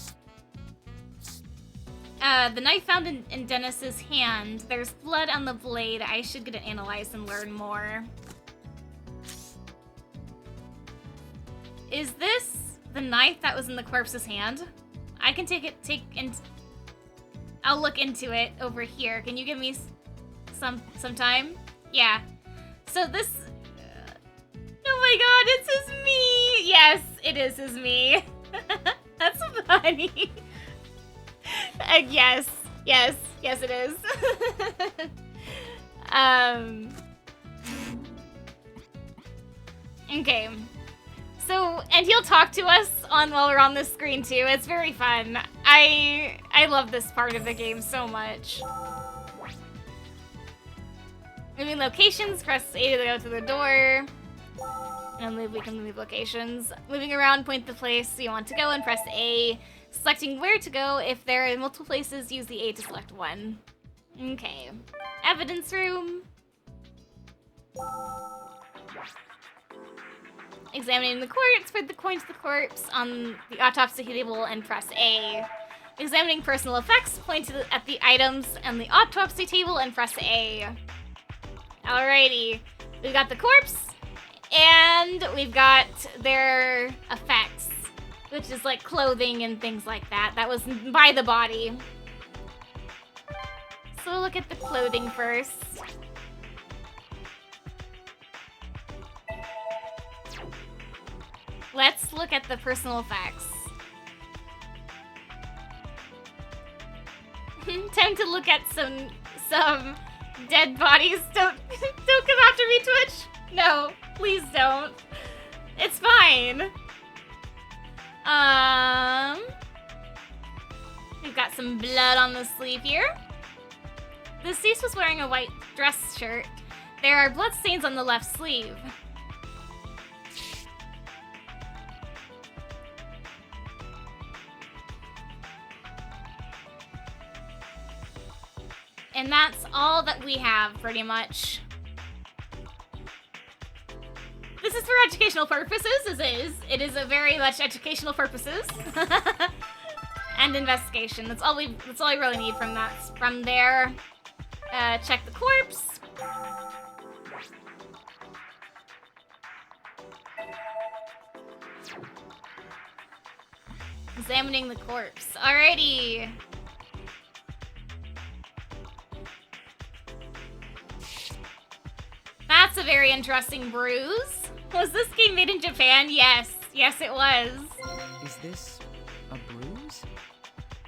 S1: The knife found in Dennis's hand. There's blood on the blade. I should get it analyzed and learn more. Is this the knife that was in the corpse's hand? I can I'll look into it over here. Can you give me some time? Yeah. So this... oh my god, it's his me! Yes, it is his me. That's funny. Yes, it is. Okay. So, and he'll talk to us while we're on this screen too. It's very fun. I love this part of the game so much. Moving locations, press A to go to the door. And we can move locations. Moving around, point the place you want to go and press A. Selecting where to go. If there are multiple places, use the A to select one. Okay. Evidence room. Examining the corpse, spread the coin to the corpse on the autopsy table and press A. Examining personal effects, point at the items and the autopsy table and press A. Alrighty. We've got the corpse, and we've got their effects, which is like clothing and things like that. That was by the body. So we'll look at the clothing first. Let's look at the personal effects. Time to look at some dead bodies. Don't come after me, Twitch. No, please don't. It's fine. We've got some blood on the sleeve here. The deceased was wearing a white dress shirt. There are blood stains on the left sleeve. And that's all that we have, pretty much. This is for educational purposes, It is a very much educational purposes. And investigation. That's all I really need from that. From there, check the corpse. Examining the corpse. Alrighty. That's a very interesting bruise. Was this game made in Japan? Yes. Yes, it was.
S12: Is this a bruise?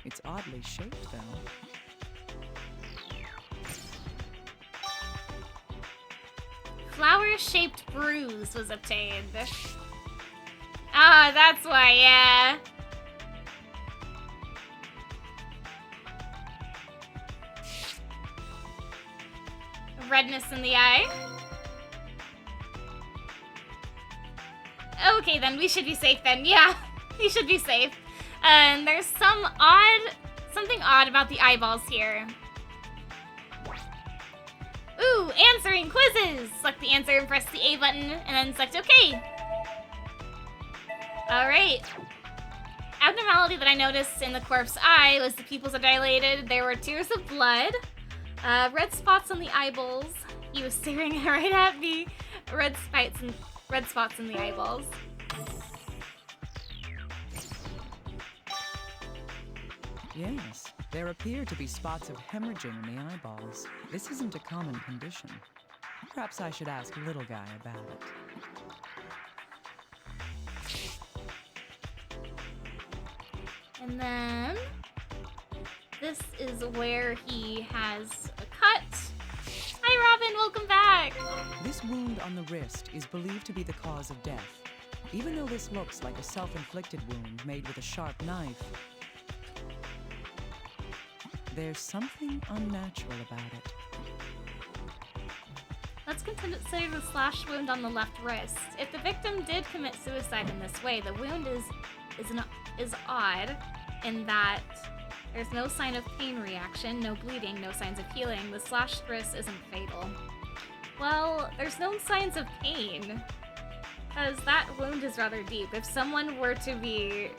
S12: It's oddly shaped, though.
S1: Flower-shaped bruise was obtained. Ah, that's why, yeah. Redness in the eye. Okay, then we should be safe then. Yeah, we should be safe. And there's something odd about the eyeballs here. Ooh, answering quizzes! Select the answer and press the A button, and then select OK. Alright. Abnormality that I noticed in the corpse's eye was the pupils are dilated. There were tears of blood. Red spots on the eyeballs. He was staring right at me. Red spots in the eyeballs.
S12: Yes, there appear to be spots of hemorrhaging in the eyeballs. This isn't a common condition. Perhaps I should ask Little Guy about it.
S1: And then this is where he has a cut. Hi Robin, welcome back!
S12: This wound on the wrist is believed to be the cause of death. Even though this looks like a self-inflicted wound made with a sharp knife, there's something unnatural about it.
S1: Let's consider the slash wound on the left wrist. If the victim did commit suicide in this way, the wound is odd in that there's no sign of pain reaction, no bleeding, no signs of healing. The slashed wrist isn't fatal. Well, there's no signs of pain, because that wound is rather deep. If someone were to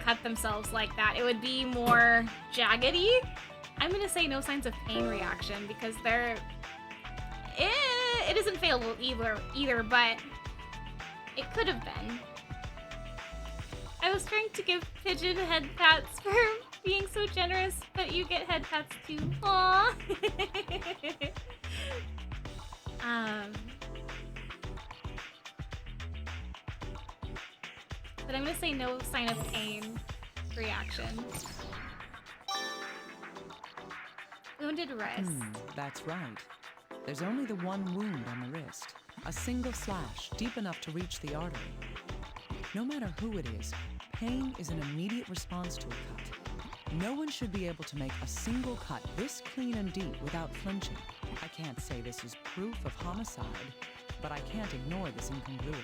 S1: cut themselves like that, it would be more jaggedy. I'm gonna say no signs of pain reaction because it isn't fatal either, but it could have been. I was trying to give Pigeon head pats for being so generous, but you get head pats too. Aww. But I'm gonna say no sign of pain reaction. Wounded wrist.
S12: That's right. There's only the one wound on the wrist. A single slash, deep enough to reach the artery. No matter who it is, pain is an immediate response to a cut. No one should be able to make a single cut this clean and deep without flinching. I can't say this is proof of homicide, but I can't ignore this incongruity.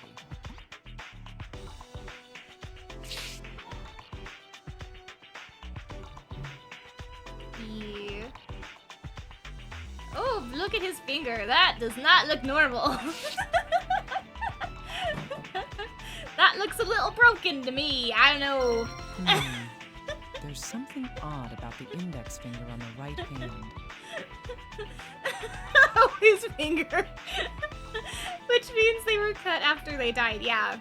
S1: Yeah. Oh, look at his finger. That does not look normal. That looks a little broken to me. I don't know.
S12: There's something odd about the index finger on the right hand.
S1: Oh, his finger. Which means they were cut after they died, yeah.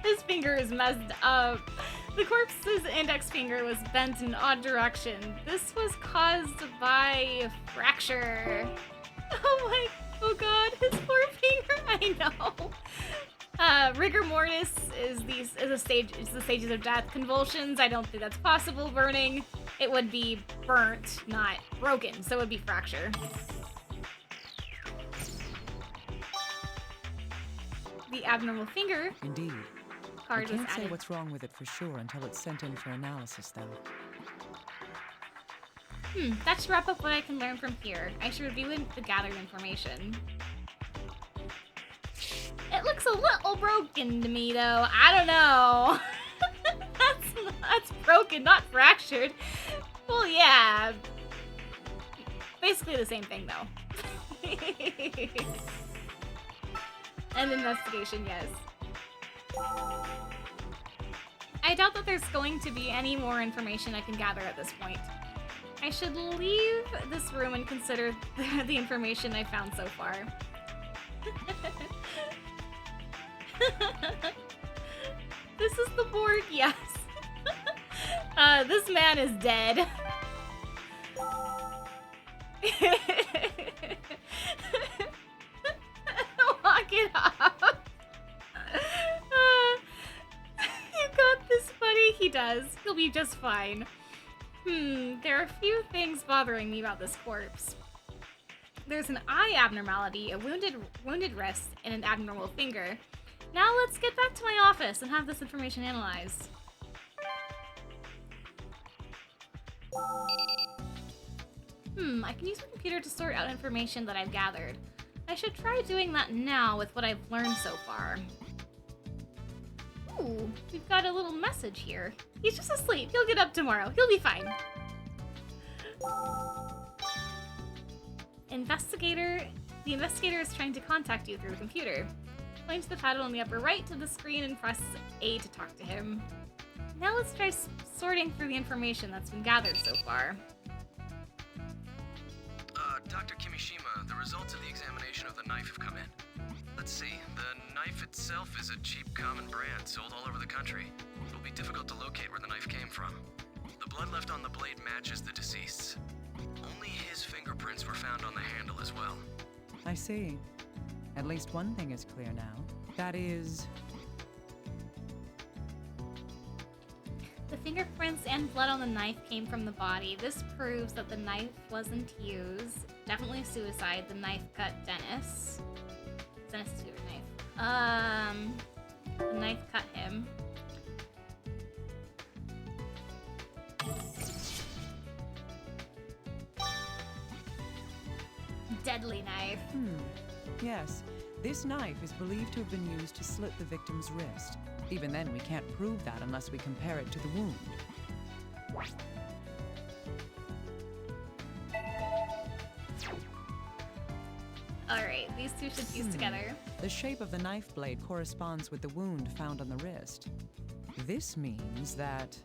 S1: His finger is messed up. The corpse's index finger was bent in an odd direction. This was caused by a fracture. Oh god, his poor finger. I know. Rigor mortis is the stages of death. Convulsions, I don't think that's possible. Burning, it would be burnt, not broken, so it would be fracture. The abnormal finger.
S12: Indeed.
S1: Card
S12: I
S1: was
S12: can't say
S1: added.
S12: what's wrong with it for sure until it's sent in for analysis, though.
S1: That should wrap up what I can learn from here. I should review the gathered information. It looks a little broken to me, though. I don't know. That's broken, not fractured. Well, yeah. Basically the same thing, though. An investigation, yes. I doubt that there's going to be any more information I can gather at this point. I should leave this room and consider the information I found so far. This is the board, yes. This man is dead. Lock it up. You got this, buddy. He does. He'll be just fine. There are a few things bothering me about this corpse. There's an eye abnormality, a wounded wrist, and an abnormal finger. Now let's get back to my office and have this information analyzed. I can use my computer to sort out information that I've gathered. I should try doing that now with what I've learned so far. Ooh, we've got a little message here. He's just asleep. He'll get up tomorrow. He'll be fine. The investigator is trying to contact you through the computer. Point to the paddle on the upper right of the screen and press A to talk to him. Now let's try sorting through the information that's been gathered so far.
S13: Dr. Kimishima, the results of the examination of the knife have come in. Let's see, the knife itself is a cheap common brand sold all over the country. It will be difficult to locate where the knife came from. The blood left on the blade matches the deceased's. Only his fingerprints were found on the handle as well.
S12: I see. At least one thing is clear now. That is...
S1: The fingerprints and blood on the knife came from the body. This proves that the knife wasn't used. Definitely suicide. The knife cut Dennis. Dennis's favorite knife. The knife cut him. Deadly knife.
S12: Yes. This knife is believed to have been used to slit the victim's wrist. Even then, we can't prove that unless we compare it to the wound.
S1: Alright, these two should fuse together.
S12: The shape of the knife blade corresponds with the wound found on the wrist. This means that...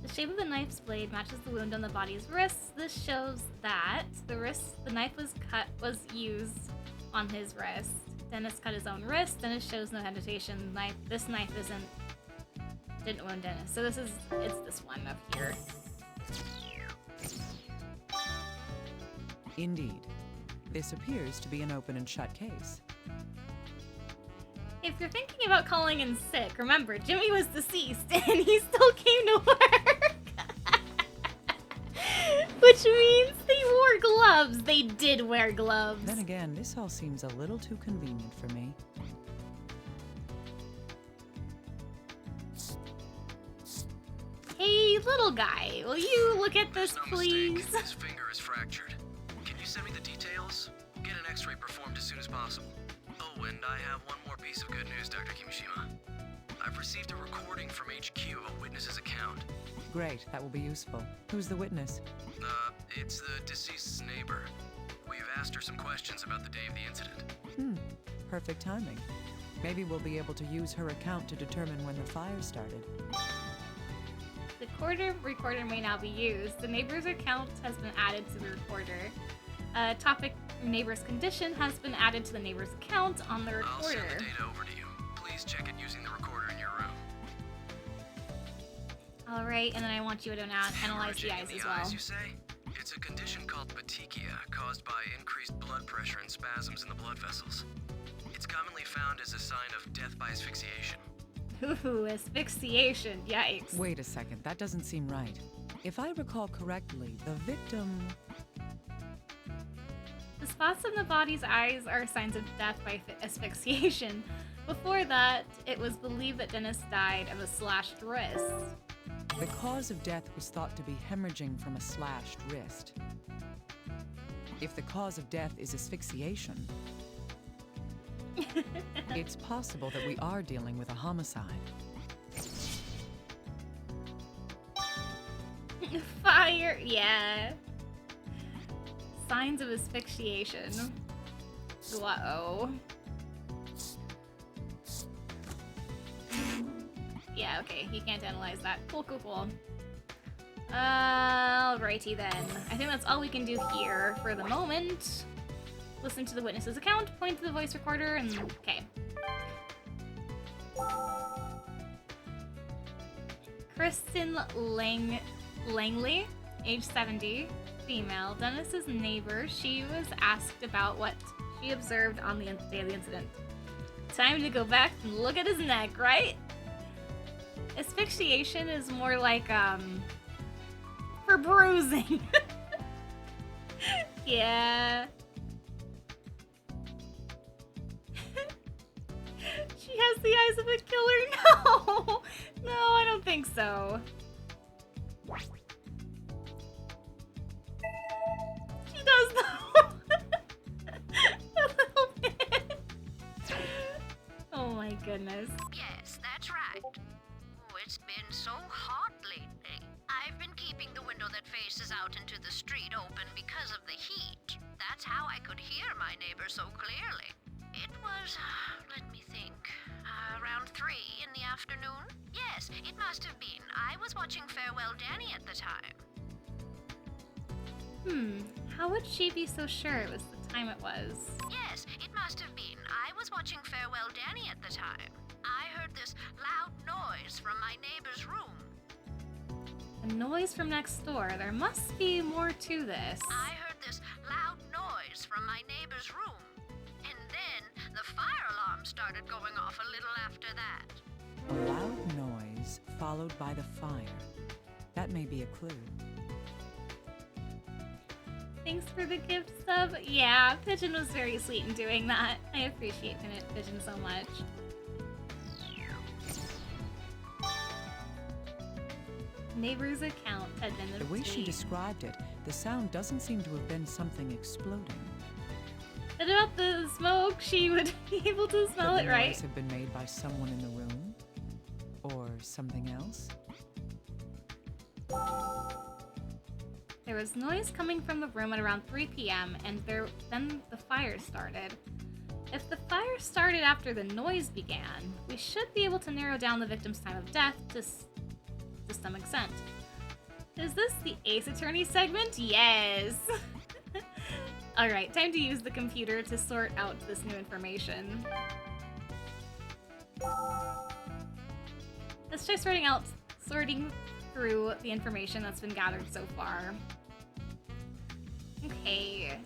S1: The shape of the knife's blade matches the wound on the body's wrist. This shows that the knife was used on his wrist. Dennis cut his own wrist. Dennis shows no hesitation. This knife didn't wound Dennis. So it's this one up here.
S12: Indeed. This appears to be an open and shut case.
S1: If you're thinking about calling in sick, remember, Jimmy was deceased and he still came to work. Which means they wore gloves. They did wear gloves.
S12: Then again, this all seems a little too convenient for me.
S1: Hey, little guy, will you look at this, please?
S13: His finger is fractured. send me the details, we'll get an x-ray performed as soon as possible. Oh, and I have one more piece of good news, Dr. Kimishima. I've received a recording from HQ of a witness's account.
S12: Great, that will be useful. Who's the witness?
S13: It's the deceased's neighbor. We've asked her some questions about the day of the incident.
S12: Perfect timing. Maybe we'll be able to use her account to determine when the fire started.
S1: The recorder may now be used. The neighbor's account has been added to the recorder. Topic neighbor's condition has been added to the neighbor's account on the recorder.
S13: I'll send the data over to you. Please check it using the recorder in your room.
S1: Alright, and then I want you to analyze the eyes as well.
S13: Eyes, you say? It's a condition called petechia, caused by increased blood pressure and spasms in the blood vessels. It's commonly found as a sign of death by asphyxiation.
S1: Ooh, asphyxiation, yikes.
S12: Wait a second, that doesn't seem right. If I recall correctly, the victim...
S1: The spots on the body's eyes are signs of death by asphyxiation. Before that, it was believed that Dennis died of a slashed wrist.
S12: The cause of death was thought to be hemorrhaging from a slashed wrist. If the cause of death is asphyxiation, it's possible that we are dealing with a homicide.
S1: Fire, yeah. Signs of asphyxiation. Uh-oh. Yeah, okay, he can't analyze that. Cool, cool, cool. Alrighty then. I think that's all we can do here for the moment. Listen to the witness's account, point to the voice recorder, and okay. Kristen Langley, age 70, female, Dennis's neighbor. She was asked about what she observed on the day of the incident. Time to go back and look at his neck, right? Asphyxiation is more like, for bruising. Yeah. She has the eyes of a killer. No! No, I don't think so. She does though. A little bit. Oh my goodness.
S14: Yes, that's right. Oh, it's been so hot lately. I've been keeping the window that faces out into the street open because of the heat. That's how I could hear my neighbor so clearly. It was, let me think, around 3 in the afternoon? Yes, it must have been. I was watching Farewell Danny at the time.
S1: How would she be so sure it was the time it was?
S14: Yes, it must have been. I was watching Farewell Danny at the time. I heard this loud noise from my neighbor's room.
S1: A noise from next door. There must be more to this.
S14: I heard this loud noise from my neighbor's room. And then the fire alarm started going off a little after that.
S12: A loud noise followed by the fire. That may be a clue.
S1: Thanks for the gift sub. Yeah, Pigeon was very sweet in doing that. I appreciate Pigeon so much. Neighbor's account had been
S12: The way she
S1: obtained.
S12: described it, the sound doesn't seem to have been something exploding.
S1: And about the smoke, she would be able to smell
S12: Could
S1: it,
S12: the
S1: right?
S12: noise have been made by someone in the room? Or something else?
S1: There was noise coming from the room at around 3 p.m. and then the fire started. If the fire started after the noise began, we should be able to narrow down the victim's time of death to some extent. Is this the Ace Attorney segment? Yes! Alright, time to use the computer to sort out this new information. Let's try sorting through the information that's been gathered so far. Okay.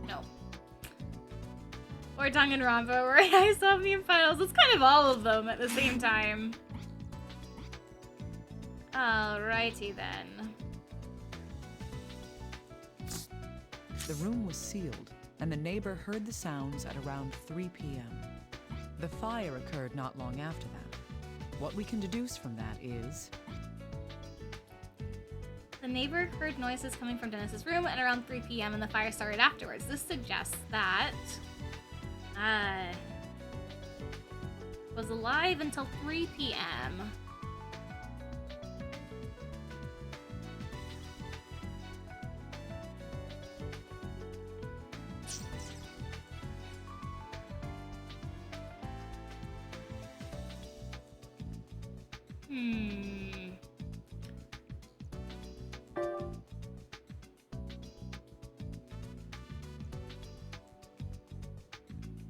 S1: No. Or Danganronpa, or AI Somnium Files. It's kind of all of them at the same time. Alrighty then.
S12: The room was sealed, and the neighbor heard the sounds at around 3 p.m. The fire occurred not long after that. What we can deduce from that is...
S1: The neighbor heard noises coming from Dennis's room at around 3 p.m. and the fire started afterwards. This suggests that... was alive until 3 p.m.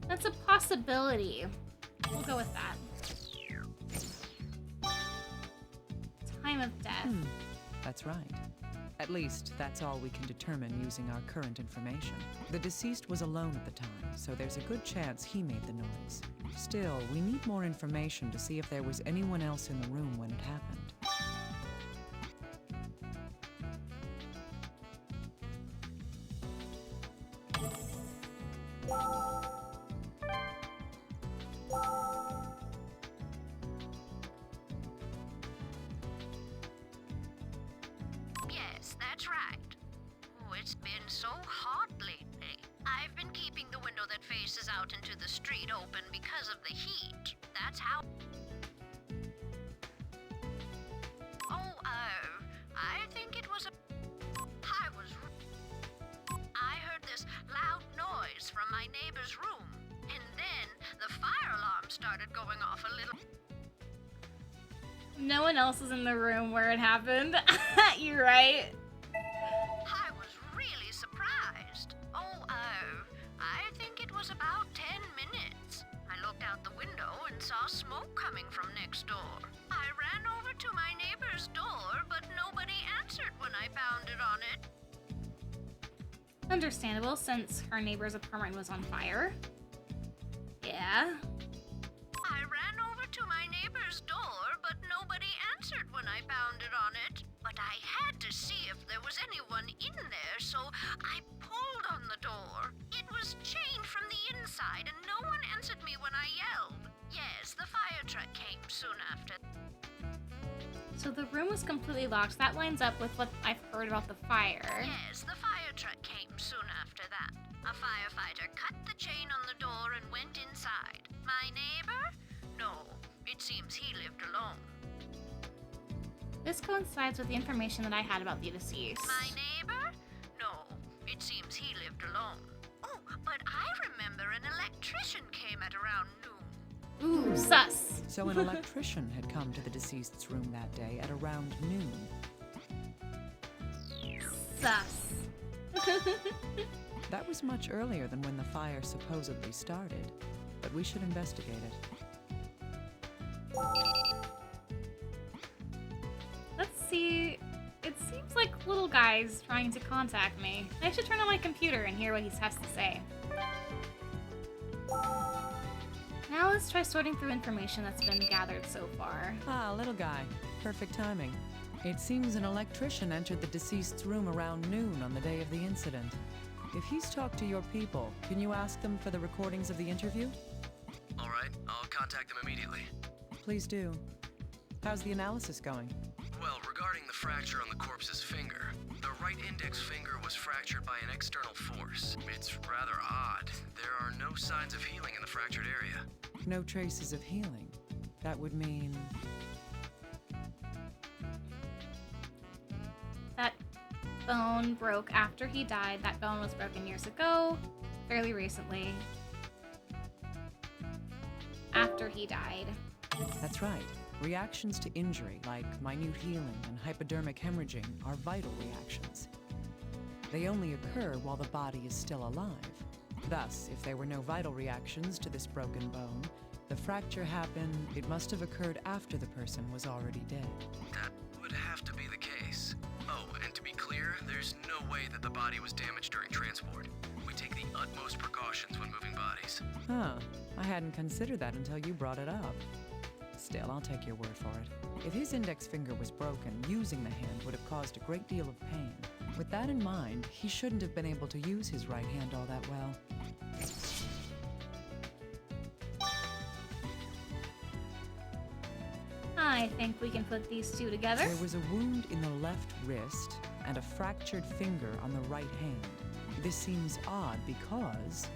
S1: That's a possibility. We'll go with that. Time of death.
S12: That's right. At least, that's all we can determine using our current information. The deceased was alone at the time, so there's a good chance he made the noise. Still, we need more information to see if there was anyone else in the room when it happened.
S14: Yes, that's right. Oh, it's been so hot lately. I've been keeping the window that faces out into the street open because of the heat. That's how... Oh, I think it was a... I heard this loud noise from my neighbor's room, and then the fire alarm started going off a little...
S1: No one else is in the room where it happened. You're right.
S14: I was really surprised. Oh, I think it was about 10 minutes. I looked out the window and saw smoke coming from next door. I ran over to my neighbor's door, but nobody answered when I pounded on it.
S1: Understandable, since her neighbor's apartment was on fire. Yeah.
S14: I ran over to my neighbor's door, but nobody answered when I pounded on it. But I had to see if there was anyone in there, so I pulled on the door. It was chained from the inside, and no one answered me when I yelled. Yes, the fire truck came soon after.
S1: So the room was completely locked. That lines up with what I've heard about the fire.
S14: Yes, the fire truck came soon after that. A firefighter cut the chain on the door and went inside. My neighbor? No, it seems he lived alone.
S1: This coincides with the information that I had about the deceased.
S14: My neighbor? No, it seems he lived alone. Oh, but I remember an electrician came at around noon.
S1: Ooh, sus.
S12: So an electrician had come to the deceased's room that day at around noon.
S1: Sus.
S12: That was much earlier than when the fire supposedly started, but we should investigate it.
S1: Let's see. It seems like little guy's trying to contact me. I should turn on my computer and hear what he has to say. Now let's try sorting through information that's been gathered so far.
S12: Ah, little guy. Perfect timing. It seems an electrician entered the deceased's room around noon on the day of the incident. If he's talked to your people, can you ask them for the recordings of the interview?
S13: All right, I'll contact them immediately.
S12: Please do. How's the analysis going?
S13: Well, regarding the fracture on the corpse's finger, the right index finger was fractured by an external force. It's rather odd. There are no signs of healing in the fractured area.
S12: No traces of healing. That would mean...
S1: That bone broke after he died. That bone was broken years ago, fairly recently. After he died.
S12: That's right. Reactions to injury, like minute healing and hypodermic hemorrhaging, are vital reactions. They only occur while the body is still alive. Thus, if there were no vital reactions to this broken bone, the fracture happened, it must have occurred after the person was already dead.
S13: That would have to be the case. Oh, and to be clear, there's no way that the body was damaged during transport. We take the utmost precautions when moving bodies.
S12: Huh. I hadn't considered that until you brought it up. Still, I'll take your word for it. If his index finger was broken, using the hand would have caused a great deal of pain. With that in mind, he shouldn't have been able to use his right hand all that well.
S1: I think we can put these two together.
S12: There was a wound in the left wrist and a fractured finger on the right hand. This seems odd because...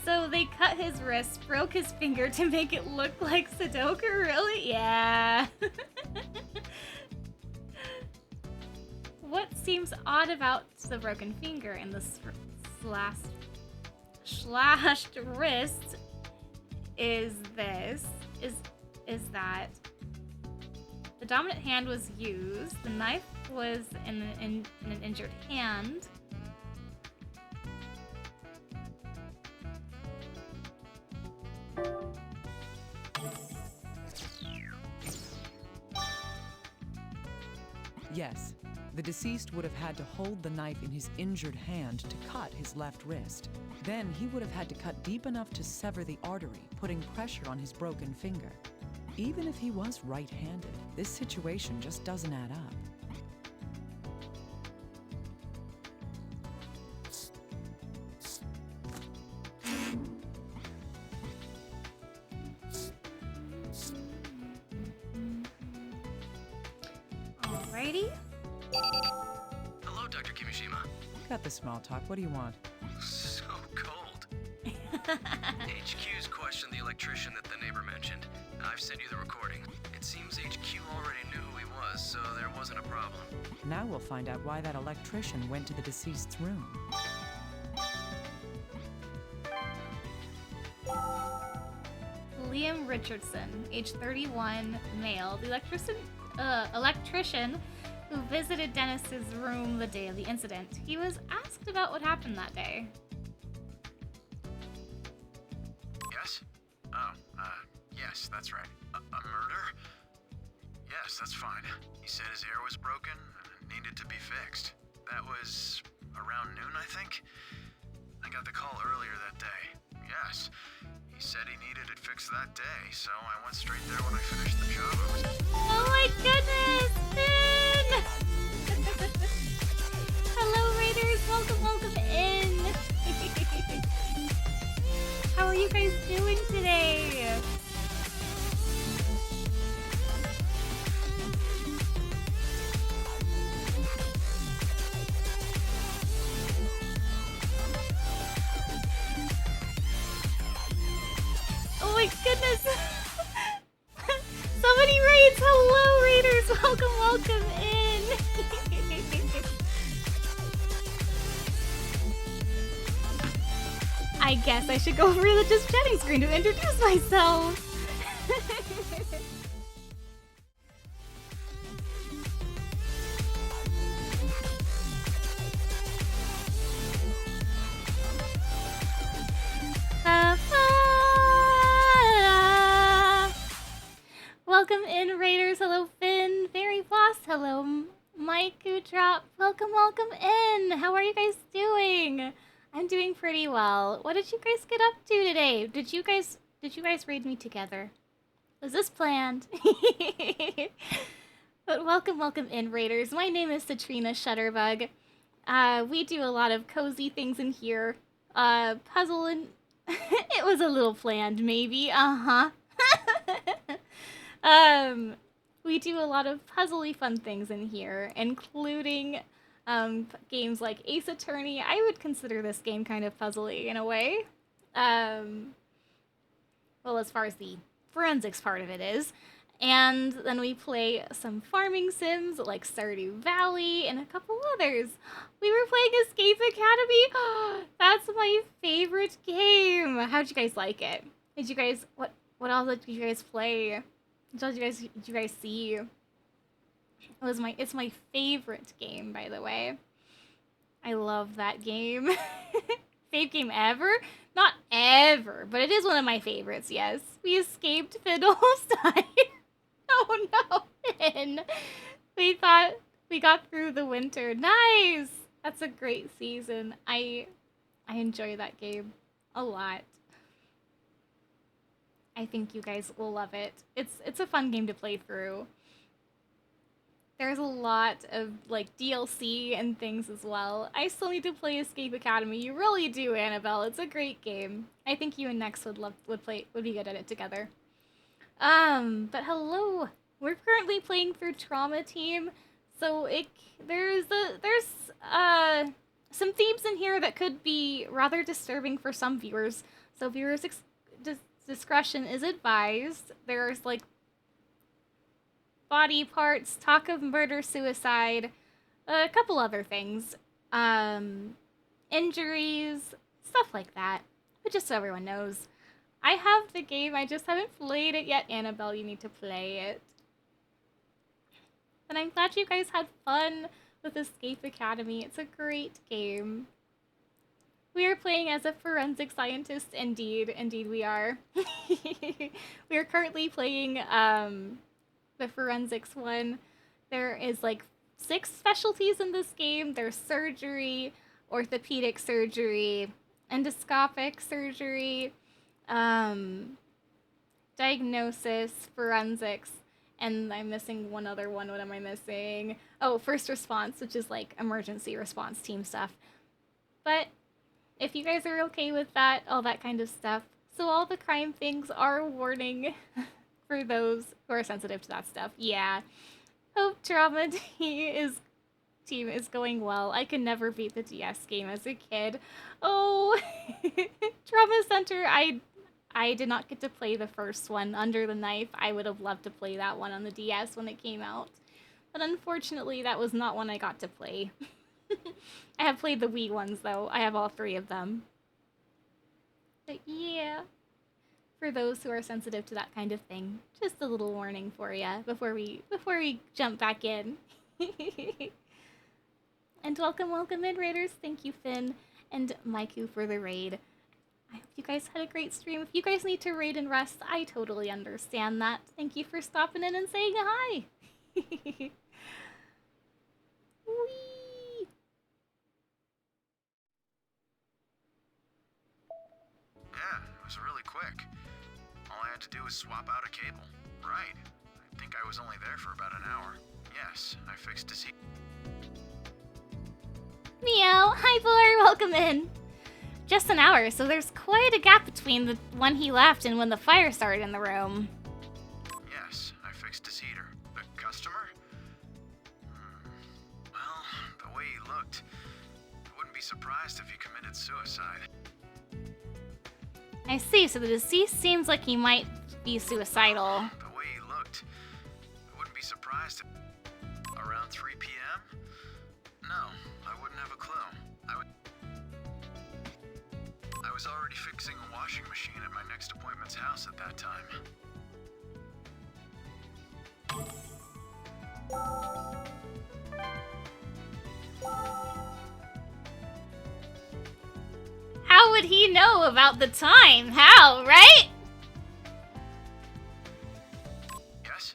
S1: So they cut his wrist, broke his finger to make it look like Sudoku, really? Yeah. What seems odd about the broken finger and the slashed wrist is that the dominant hand was used, the knife was in an injured hand.
S12: Yes, the deceased would have had to hold the knife in his injured hand to cut his left wrist. Then he would have had to cut deep enough to sever the artery, putting pressure on his broken finger. Even if he was right-handed, this situation just doesn't add up.
S1: Alrighty.
S13: Hello, Dr. Kimishima.
S12: Got the small talk. What do you want?
S13: So cold. HQ's questioned the electrician that the neighbor mentioned. I've sent you the recording. It seems HQ already knew who he was, so there wasn't a problem.
S12: Now we'll find out why that electrician went to the deceased's room.
S1: Liam Richardson, age 31, male. The electrician who visited Dennis's room the day of the incident. He was asked about what happened that day.
S15: Yes? Oh, yes, that's right. A murder? Yes, that's fine. He said his ear was broken and needed to be fixed. That was around noon, I think? I got the call earlier that day. Yes. He said he needed it fixed that day, so I went straight there when I finished the job.
S1: Oh my goodness! Finn! Hello, Raiders! Welcome in! How are you guys doing today? Oh my goodness! So many raids! Hello, Raiders! Welcome in! I guess I should go over the just chatting screen to introduce myself! Welcome in, Raiders. Hello, Finn. Fairy Floss. Hello, Mike Drop. Welcome in. How are you guys doing? I'm doing pretty well. What did you guys get up to today? Did you guys raid me together? Was this planned? But welcome in, Raiders. My name is Citrina Shutterbug. We do a lot of cozy things in here. Puzzle and... It was a little planned, maybe. We do a lot of puzzly fun things in here, including games like Ace Attorney. I would consider this game kind of puzzly in a way. Well, as far as the forensics part of it is. And then we play some farming sims like Stardew Valley and a couple others. We were playing Escape Academy. That's my favorite game. How'd you guys like it? Did you guys, what else did you guys play? What did you guys see? It's my favorite game, by the way. I love that game. Fave game ever? Not ever, but it is one of my favorites, yes. We escaped Fiddlestein. Oh no, Finn. We thought we got through the winter. Nice! That's a great season. I enjoy that game a lot. I think you guys will love it. It's a fun game to play through. There's a lot of like DLC and things as well. I still need to play Escape Academy. You really do, Annabelle. It's a great game. I think you and Nex would be good at it together. But hello. We're currently playing through Trauma Team, so there's some themes in here that could be rather disturbing for some viewers. So viewers' discretion is advised. There's like body parts, talk of murder, suicide, a couple other things, injuries, stuff like that. But just so everyone knows, I have the game. I just haven't played it yet. Annabelle, you need to play it. And I'm glad you guys had fun with Escape Academy. It's a great game. We are playing as a forensic scientist. Indeed, indeed we are. We are currently playing the forensics one. There is like 6 specialties in this game. There's surgery, orthopedic surgery, endoscopic surgery, diagnosis, forensics, and I'm missing one other one. What am I missing? Oh, first response, which is like emergency response team stuff. But if you guys are okay with that, all that kind of stuff. So all the crime things are a warning for those who are sensitive to that stuff. Yeah. Hope Trauma team is going well. I could never beat the DS game as a kid. Oh, Trauma Center, I did not get to play the first one, Under the Knife. I would have loved to play that one on the DS when it came out. But unfortunately, that was not one I got to play. I have played the Wii ones, though. I have all 3 of them. But yeah, for those who are sensitive to that kind of thing, just a little warning for you before we jump back in. And welcome in, Raiders. Thank you, Finn and Maiku, for the raid. I hope you guys had a great stream. If you guys need to raid and rest, I totally understand that. Thank you for stopping in and saying hi. Whee!
S15: Yeah, it was really quick. All I had to do was swap out a cable. Right. I think I was only there for about an hour. Yes, I fixed a seat.
S1: Meow! Hi, Boar! Welcome in! Just an hour, so there's quite a gap between the when he left and when the fire started in the room.
S15: Yes, I fixed his heater. The customer? Well, the way he looked, I wouldn't be surprised if he committed suicide.
S1: I see, so the deceased seems like he might be suicidal.
S15: The way he looked, I wouldn't be surprised if... Around 3 p.m.? No, I wouldn't have a clue. I was already fixing a washing machine at my next appointment's house at that time.
S1: How would he know about the time? How, right?
S15: Yes?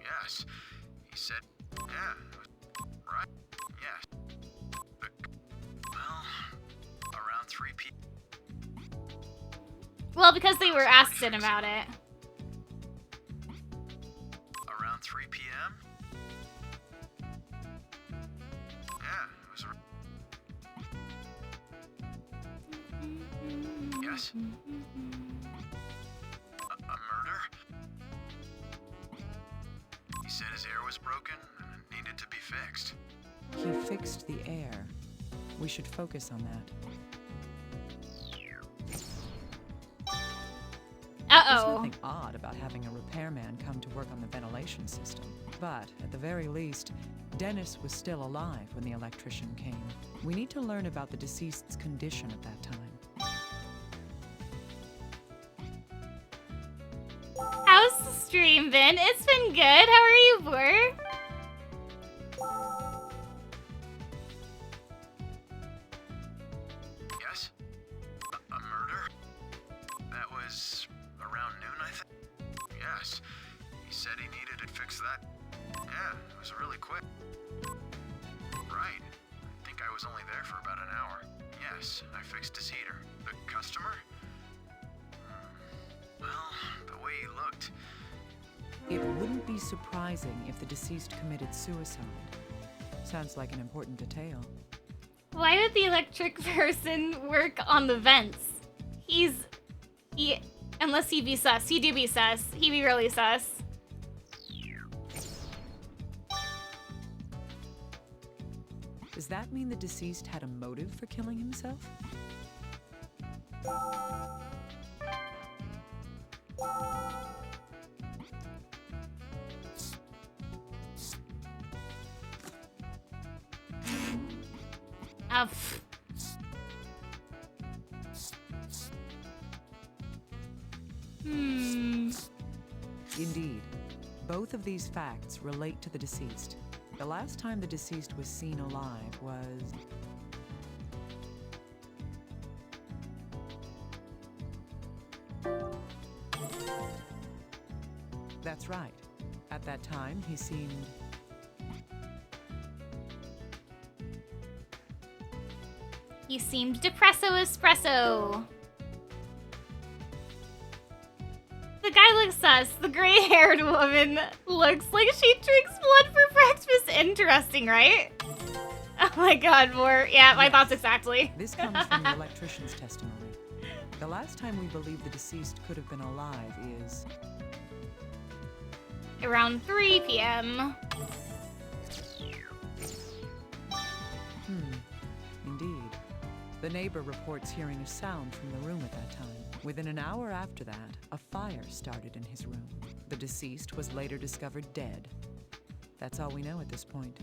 S15: Yes. He said, yeah. Right? Yes. Well, around 3 p.m.
S1: Well, because they were asking about it.
S15: Around 3 p.m.? Yeah, it was... Yes? A murder? He said his air was broken and needed to be fixed.
S12: He fixed the air. We should focus on that. There's nothing odd about having a repairman come to work on the ventilation system. But, at the very least, Dennis was still alive when the electrician came. We need to learn about the deceased's condition at that time.
S1: How's the stream been? It's been good. How are you, Boar?
S15: Yes? A murder? That was around noon, I think? Yes. He said he needed it fixed that... Yeah, it was really quick. Right. I think I was only there for about an hour. Yes, I fixed his heater. The customer? Well, the way he looked,
S12: It wouldn't be surprising if the deceased committed suicide. Sounds like an important detail.
S1: Why would the electric person work on the vents? Unless he'd be sus. He do be sus. He'd be really sus.
S12: Does that mean the deceased had a motive for killing himself? Indeed. Both of these facts relate to the deceased. The last time the deceased was seen alive was... That's right. At that time, he seemed...
S1: He seemed depresso espresso. The guy looks sus. The gray-haired woman looks like she drinks blood for breakfast. Interesting, right? Oh my god, more. Yeah, my thoughts exactly.
S12: This comes from the electrician's testimony. The last time we believe the deceased could have been alive is...
S1: around 3 p.m.
S12: Indeed. The neighbor reports hearing a sound from the room at that time. Within an hour after that, a fire started in his room. The deceased was later discovered dead. That's all we know at this point.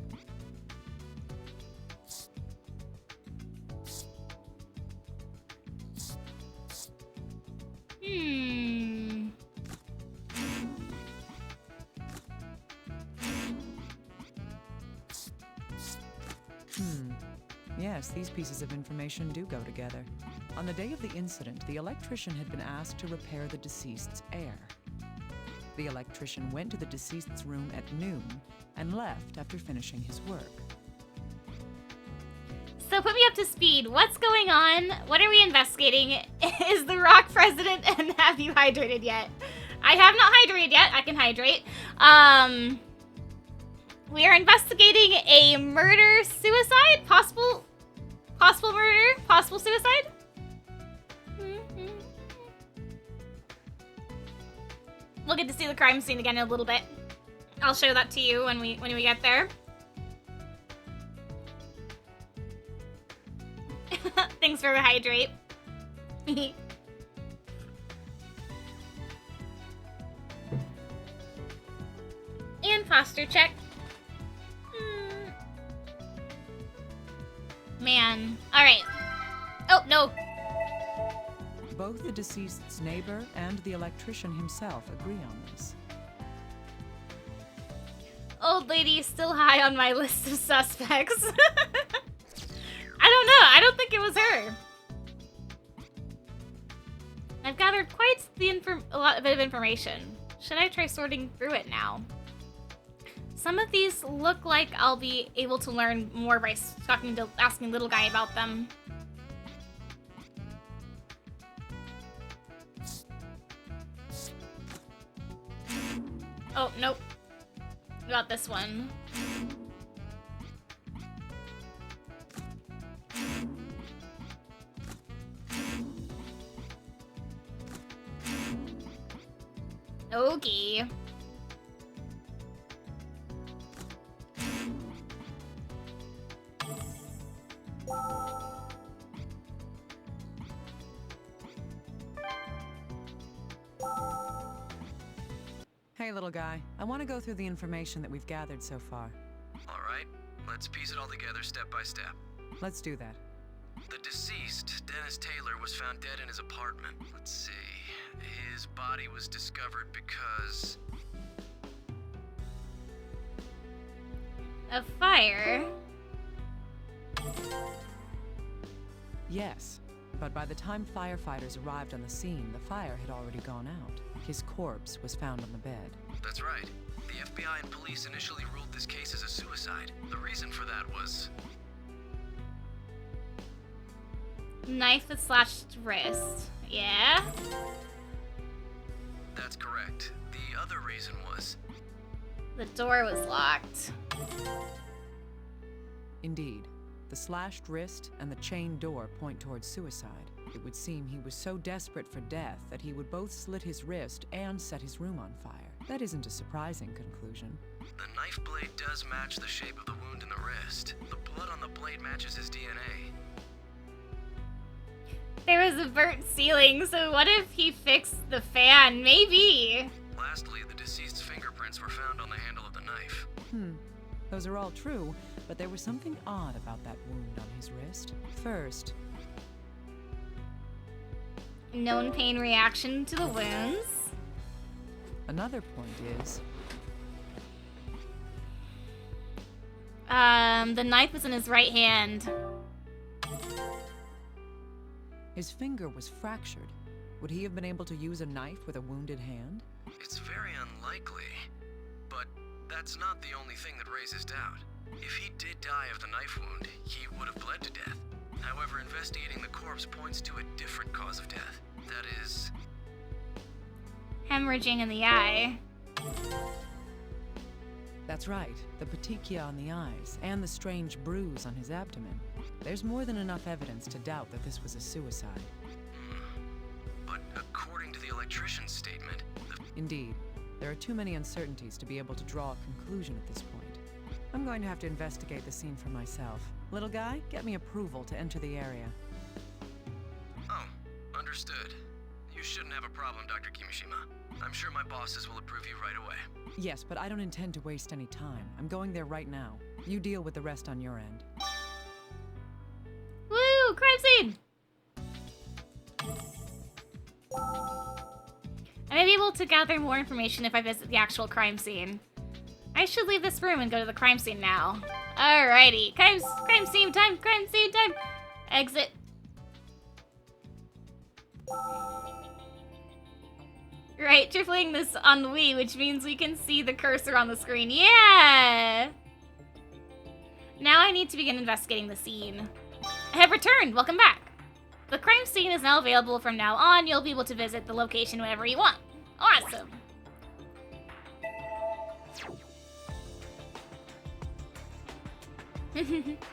S12: Yes, these pieces of information do go together. On the day of the incident, the electrician had been asked to repair the deceased's air. The electrician went to the deceased's room at noon and left after finishing his work.
S1: So put me up to speed. What's going on? What are we investigating? Is the Rock president and have you hydrated yet? I have not hydrated yet. I can hydrate. We are investigating a murder, suicide, possible murder, possible suicide. We'll get to see the crime scene again in a little bit. I'll show that to you when we get there. Thanks for the hydrate. And posture check. Man. Alright. Oh, no.
S12: Both the deceased's neighbor and the electrician himself agree on this.
S1: Old lady still high on my list of suspects. I don't know. I don't think it was her. I've gathered quite a bit of information. Should I try sorting through it now? Some of these look like I'll be able to learn more by asking little guy about them. Oh, nope. About this one. Okay.
S12: Hey, little guy. I want to go through the information that we've gathered so far.
S13: Alright, let's piece it all together step by step.
S12: Let's do that.
S13: The deceased, Dennis Taylor, was found dead in his apartment. Let's see. His body was discovered because...
S1: A fire?
S12: Yes, but by the time firefighters arrived on the scene, the fire had already gone out. His corpse was found on the bed.
S13: That's right. The FBI and police initially ruled this case as a suicide. The reason for that was...
S1: Knife that slashed wrist. Yeah?
S13: That's correct. The other reaon was...
S1: The door was locked.
S12: Indeed. The slashed wrist and the chained door point towards suicide. It would seem he was so desperate for death that he would both slit his wrist and set his room on fire. That isn't a surprising conclusion.
S13: The knife blade does match the shape of the wound in the wrist. The blood on the blade matches his DNA.
S1: There was a burnt ceiling, so what if he fixed the fan? Maybe.
S13: Lastly, the deceased's fingerprints were found on the handle of the knife.
S12: Those are all true, but there was something odd about that wound on his wrist. First,
S1: known pain reaction to the wounds.
S12: Another point is...
S1: the knife was in his right hand.
S12: His finger was fractured. Would he have been able to use a knife with a wounded hand?
S13: It's very unlikely, but that's not the only thing that raises doubt. If he did die of the knife wound, he would have bled to death. However, investigating the corpse points to a different cause of death. That is...
S1: hemorrhaging in the eye.
S12: That's right, the petechia on the eyes, and the strange bruise on his abdomen. There's more than enough evidence to doubt that this was a suicide.
S13: But according to the electrician's statement...
S12: Indeed. There are too many uncertainties to be able to draw a conclusion at this point. I'm going to have to investigate the scene for myself. Little guy, get me approval to enter the area.
S13: Oh, understood. You shouldn't have a problem, Dr. Kimishima. I'm sure my bosses will approve you right away.
S12: Yes, but I don't intend to waste any time. I'm going there right now. You deal with the rest on your end.
S1: Woo! Crime scene! I may be able to gather more information if I visit the actual crime scene. I should leave this room and go to the crime scene now. Alrighty. Crime scene time! Crime scene time! Exit. Right, you're playing this on the Wii, which means we can see the cursor on the screen. Yeah! Now I need to begin investigating the scene. I have returned! Welcome back! The crime scene is now available from now on. You'll be able to visit the location whenever you want. Awesome!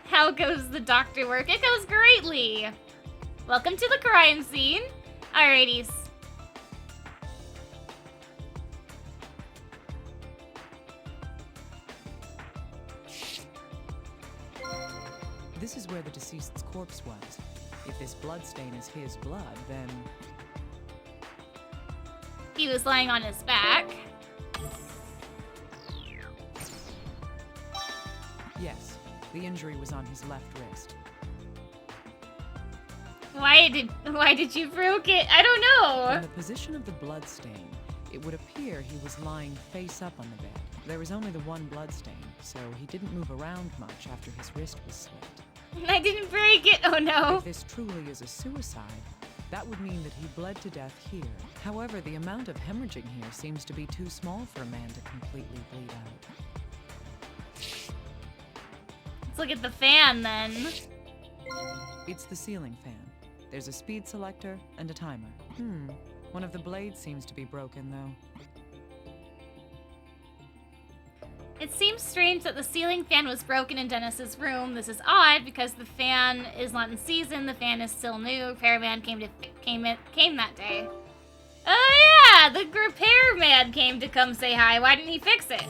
S1: How goes the doctor work? It goes greatly! Welcome to the crime scene. Alrighties.
S12: This is where the deceased's corpse was. If this bloodstain is his blood, then...
S1: He was lying on his back.
S12: Yes, the injury was on his left wrist.
S1: Why did you broke it? I don't know.
S12: From the position of the bloodstain, it would appear he was lying face up on the bed. There was only the one bloodstain, so he didn't move around much after his wrist was slit.
S1: I didn't break it. Oh no.
S12: If this truly is a suicide, that would mean that he bled to death here. However, the amount of hemorrhaging here seems to be too small for a man to completely bleed out.
S1: Let's look at the fan then.
S12: It's the ceiling fan. There's a speed selector and a timer. One of the blades seems to be broken, though.
S1: It seems strange that the ceiling fan was broken in Dennis's room. This is odd because the fan is not in season. The fan is still new. Repairman came that day. Oh yeah, the repairman came to come say hi. Why didn't he fix it?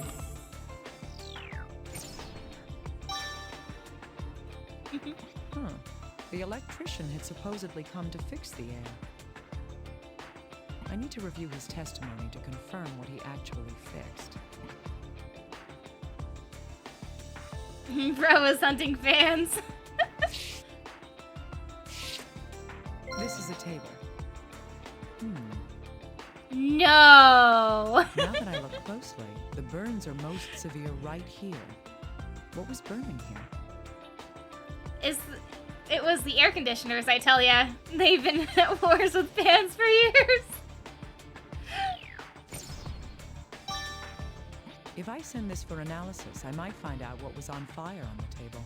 S12: The electrician had supposedly come to fix the air. I need to review his testimony to confirm what he actually fixed.
S1: Bro was hunting fans.
S12: This is a table.
S1: No!
S12: Now that I look closely, the burns are most severe right here. What was burning here?
S1: It was the air conditioners, I tell ya. They've been at wars with fans for years.
S12: If I send this for analysis, I might find out what was on fire on the table.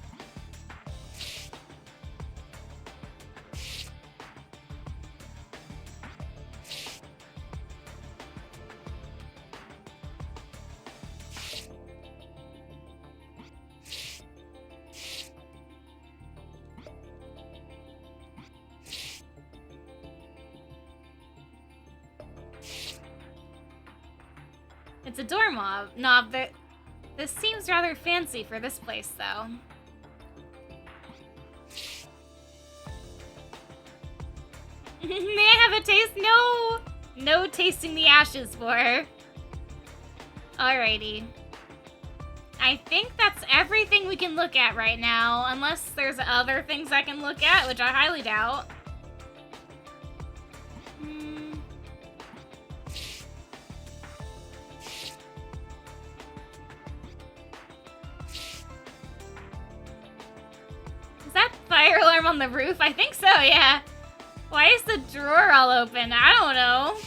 S1: It's a doorknob. This seems rather fancy for this place, though. May I have a taste? No! No tasting the ashes for her. Alrighty. I think that's everything we can look at right now, unless there's other things I can look at, which I highly doubt. Is that fire alarm on the roof? I think so, yeah. Why is the drawer all open? I don't know.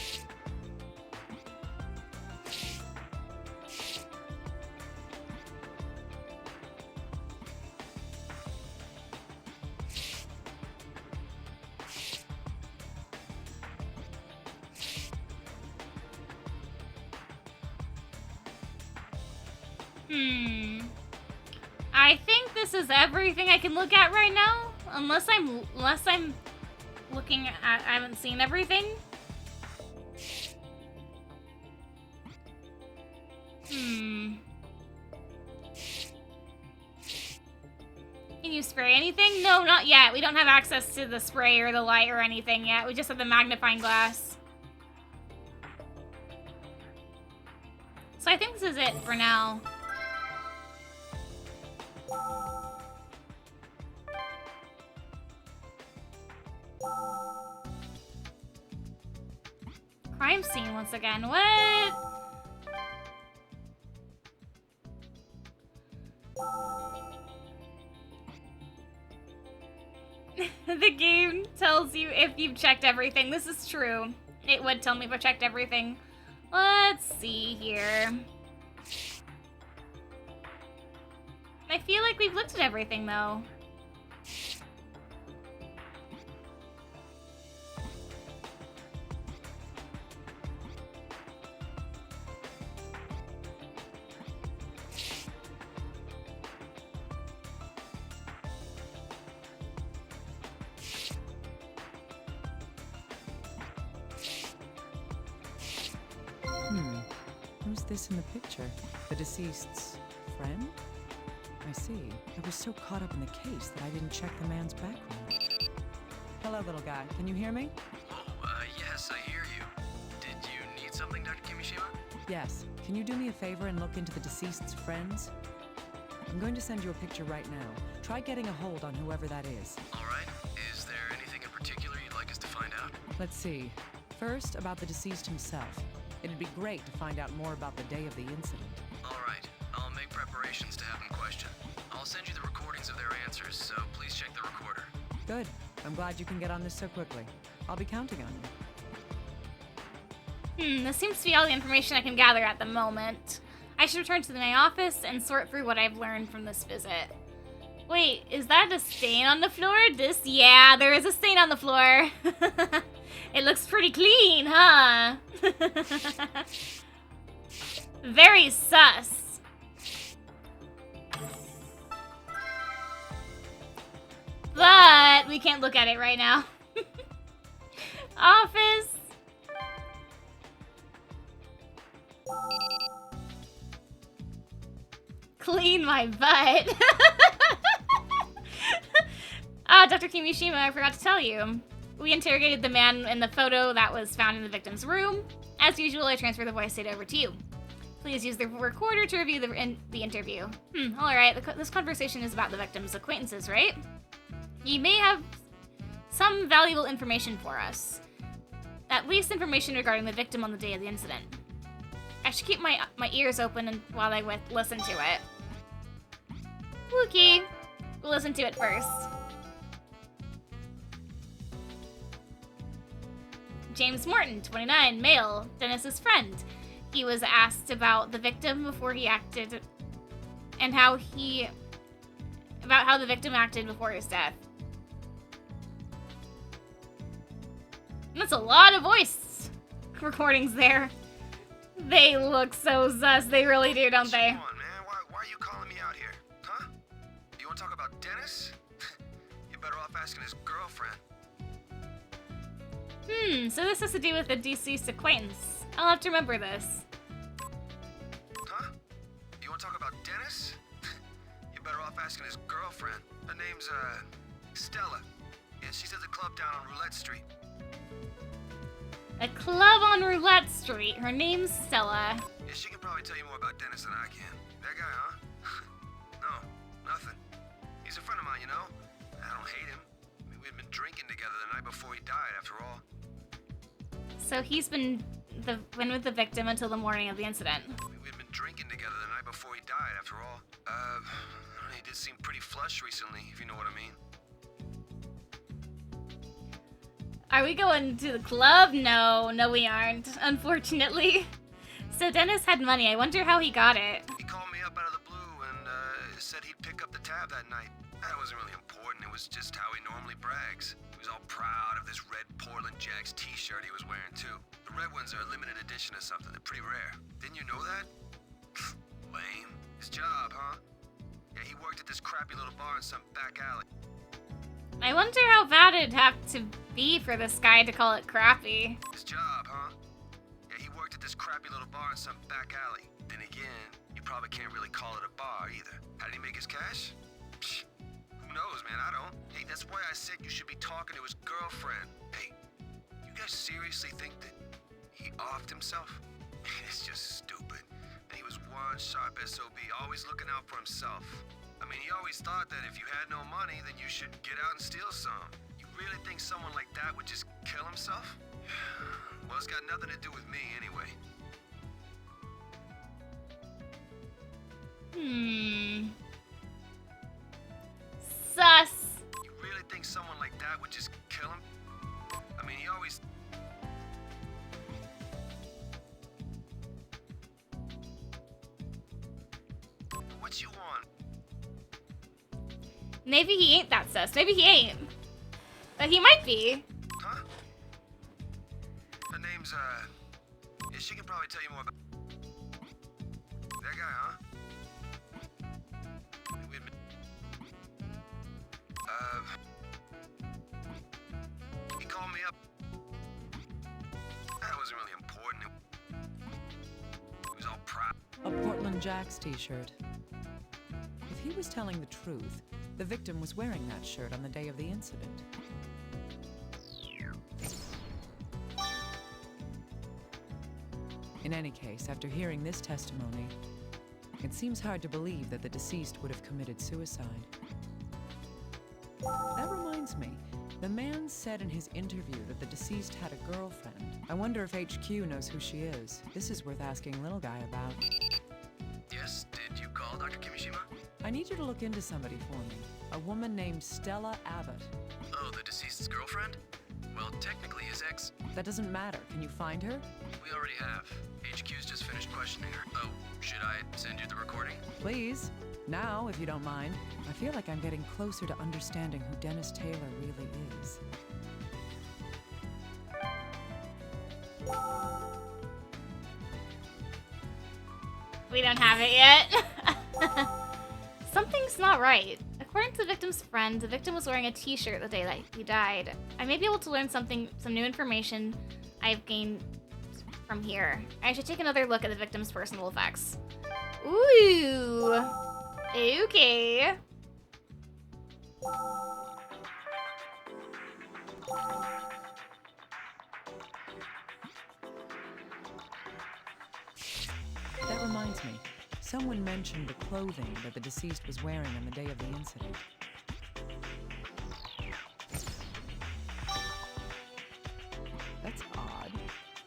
S1: I think this is everything I can look at right now, unless I'm looking at, I haven't seen everything. Can you spray anything? No, not yet. We don't have access to the spray or the light or anything yet. We just have the magnifying glass. So I think this is it for now. Crime scene once again. What? The game tells you if you've checked everything. This is true. It would tell me if I checked everything. Let's see here. I feel like we've looked at everything, though.
S12: Who's this in the picture? The deceased's friend? I see. I was so caught up in the case that I didn't check the man's background. Hello, little guy. Can you hear me?
S13: Oh, yes, I hear you. Did you need something, Dr. Kimishima?
S12: Yes. Can you do me a favor and look into the deceased's friends? I'm going to send you a picture right now. Try getting a hold on whoever that is.
S13: All right. Is there anything in particular you'd like us to find out?
S12: Let's see. First, about the deceased himself. It'd be great to find out more about the day of the incident.
S13: All right. I'll make preparations to have them question. I'll send you the recordings of their answers, so please check the recorder.
S12: Good. I'm glad you can get on this so quickly. I'll be counting on you.
S1: This seems to be all the information I can gather at the moment. I should return to my office and sort through what I've learned from this visit. Wait, is that a stain on the floor? Yeah, there is a stain on the floor. It looks pretty clean, huh? Very sus. But we can't look at it right now. Office. Clean my butt. Dr. Kimishima, I forgot to tell you. We interrogated the man in the photo that was found in the victim's room. As usual, I transfer the voice data over to you. Please use the recorder to review the interview. Alright, this conversation is about the victim's acquaintances, right? You may have some valuable information for us. At least information regarding the victim on the day of the incident. I should keep my ears open while I listen to it. Okay, we'll listen to it first. James Morton, 29, male, Dennis's friend. He was asked about the victim before he acted, and how the victim acted before his death. And that's a lot of voice recordings there. They look so sus, they really do, don't they?
S13: Come on, man. Why are you calling me out here? Huh? You want to talk about Dennis? You're better off asking his girlfriend.
S1: So this has to do with a deceased acquaintance. I'll have to remember this.
S13: asking his girlfriend. Her name's, Stella. Yeah, she's at the club down on Roulette Street.
S1: A club on Roulette Street. Her name's Stella.
S13: Yeah, she can probably tell you more about Dennis than I can. That guy, huh? No, nothing. He's a friend of mine, you know? I don't hate him. I mean, we'd been drinking together the night before he died, after all.
S1: So he's been with the victim until the morning of the incident.
S13: We'd been drinking together the night before he died, after all. He did seem pretty flush recently, if you know what I mean.
S1: Are we going to the club? No, we aren't, unfortunately. So Dennis had money. I wonder how he got it.
S13: He called me up out of the blue and said he'd pick up the tab that night. That wasn't really important. It was just how he normally brags. He was all proud of this red Portland Jacks t-shirt he was wearing too. The red ones are a limited edition or something. They're pretty rare. Didn't you know that? Lame. His job, huh? Yeah, he worked at this crappy little bar in some back alley.
S1: I wonder how bad it'd have to be for this guy to call it crappy.
S13: His job, huh? Yeah, he worked at this crappy little bar in some back alley. Then again, you probably can't really call it a bar either. How did he make his cash? Psh, who knows, man? I don't. Hey, that's why I said you should be talking to his girlfriend. Hey, you guys seriously think that he offed himself? It's just stupid. And he was one sharp SOB, always looking out for himself. I mean, he always thought that if you had no money, then you should get out and steal some. You really think someone like that would just kill himself? Well, it's got nothing to do with me anyway.
S1: Sus.
S13: You really think someone like that would just kill him? I mean, he always... What you want?
S1: Maybe he ain't that sus. Maybe he ain't. But he might be.
S13: Huh? Her name's, yeah, she can probably tell you more about... That guy, huh? We've been... He called me up. That wasn't really important. He was all proud.
S12: A Portland Jacks t-shirt. If he was telling the truth, the victim was wearing that shirt on the day of the incident. In any case, after hearing this testimony, it seems hard to believe that the deceased would have committed suicide. That reminds me, the man said in his interview that the deceased had a girlfriend. I wonder if HQ knows who she is. This is worth asking Little Guy about.
S13: Yes, did you call Dr. Kimishima?
S12: I need you to look into somebody for me. A woman named Stella Abbott.
S13: Oh, the deceased's girlfriend? Well, technically his ex...
S12: That doesn't matter. Can you find her?
S13: We already have. HQ's just finished questioning her. Oh, should I send you the recording?
S12: Please. Now, if you don't mind. I feel like I'm getting closer to understanding who Dennis Taylor really is.
S1: We don't have it yet. Something's not right. According to the victim's friend, the victim was wearing a t-shirt the day that he died. I may be able to learn some new information I've gained from here. I should take another look at the victim's personal effects. Ooh. Okay.
S12: That reminds me. Someone mentioned the clothing that the deceased was wearing on the day of the incident. That's odd.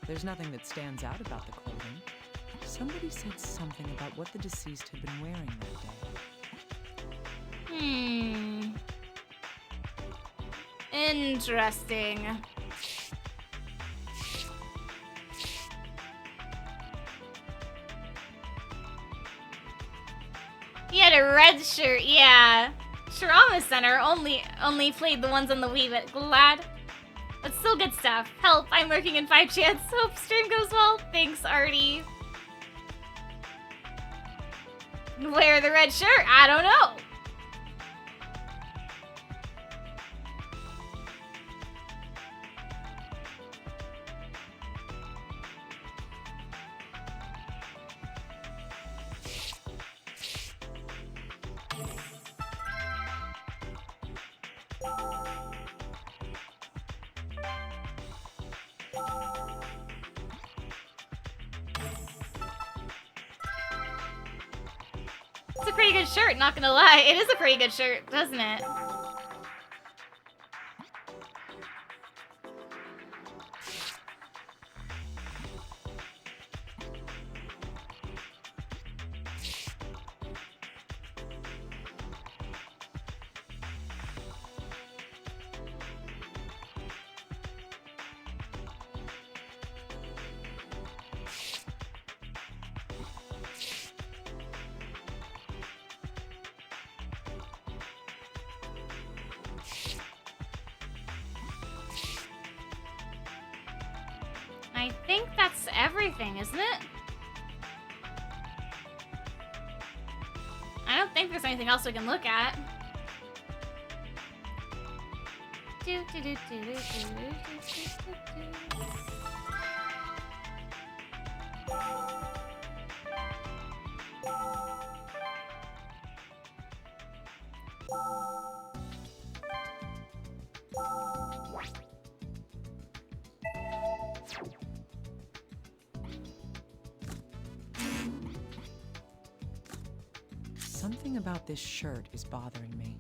S12: There's nothing that stands out about the clothing. Somebody said something about what the deceased had been wearing that day.
S1: Interesting. He had a red shirt, yeah. Trauma Center only played the ones on the Wii, but glad. But still good stuff. Help, I'm working in 5 chance. Hope stream goes well. Thanks, Artie. Wear the red shirt? I don't know. It's a pretty good shirt, not gonna lie. It is a pretty good shirt, doesn't it? I think that's everything, isn't it? I don't think there's anything else we can look at.
S12: Something about this shirt is bothering me.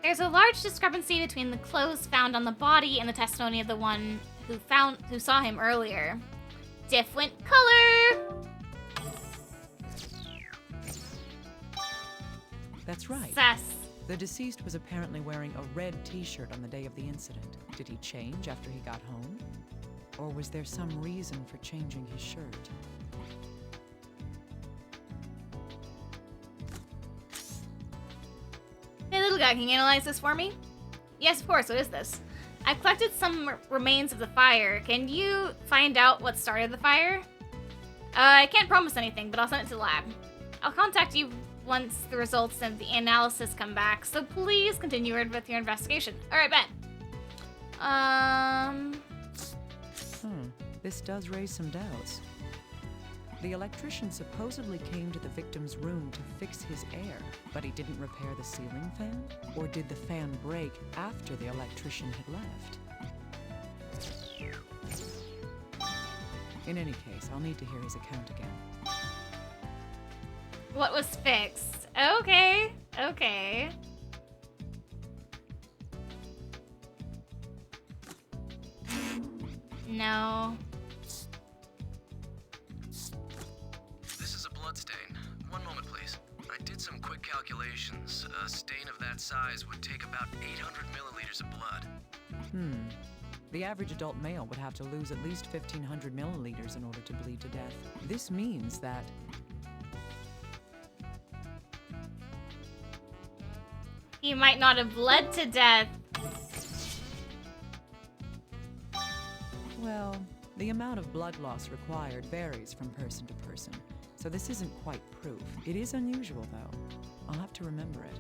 S1: There's a large discrepancy between the clothes found on the body and the testimony of the one who saw him earlier. Different color.
S12: That's right.
S1: Sus.
S12: The deceased was apparently wearing a red t-shirt on the day of the incident. Did he change after he got home? Or was there some reason for changing his shirt?
S1: Hey, little guy, can you analyze this for me? Yes, of course. What is this? I've collected some remains of the fire. Can you find out what started the fire? I can't promise anything, but I'll send it to the lab. I'll contact you once the results of the analysis come back, so please continue with your investigation. Alright, bet.
S12: This does raise some doubts. The electrician supposedly came to the victim's room to fix his air, but he didn't repair the ceiling fan? Or did the fan break after the electrician had left? In any case, I'll need to hear his account again.
S1: What was fixed? Okay, okay. No.
S13: This is a blood stain. One moment, please. I did some quick calculations. A stain of that size would take about 800 milliliters of blood.
S12: The average adult male would have to lose at least 1,500 milliliters in order to bleed to death. This means that...
S1: He might not have bled to death.
S12: Well, the amount of blood loss required varies from person to person, so this isn't quite proof. It is unusual, though. I'll have to remember it.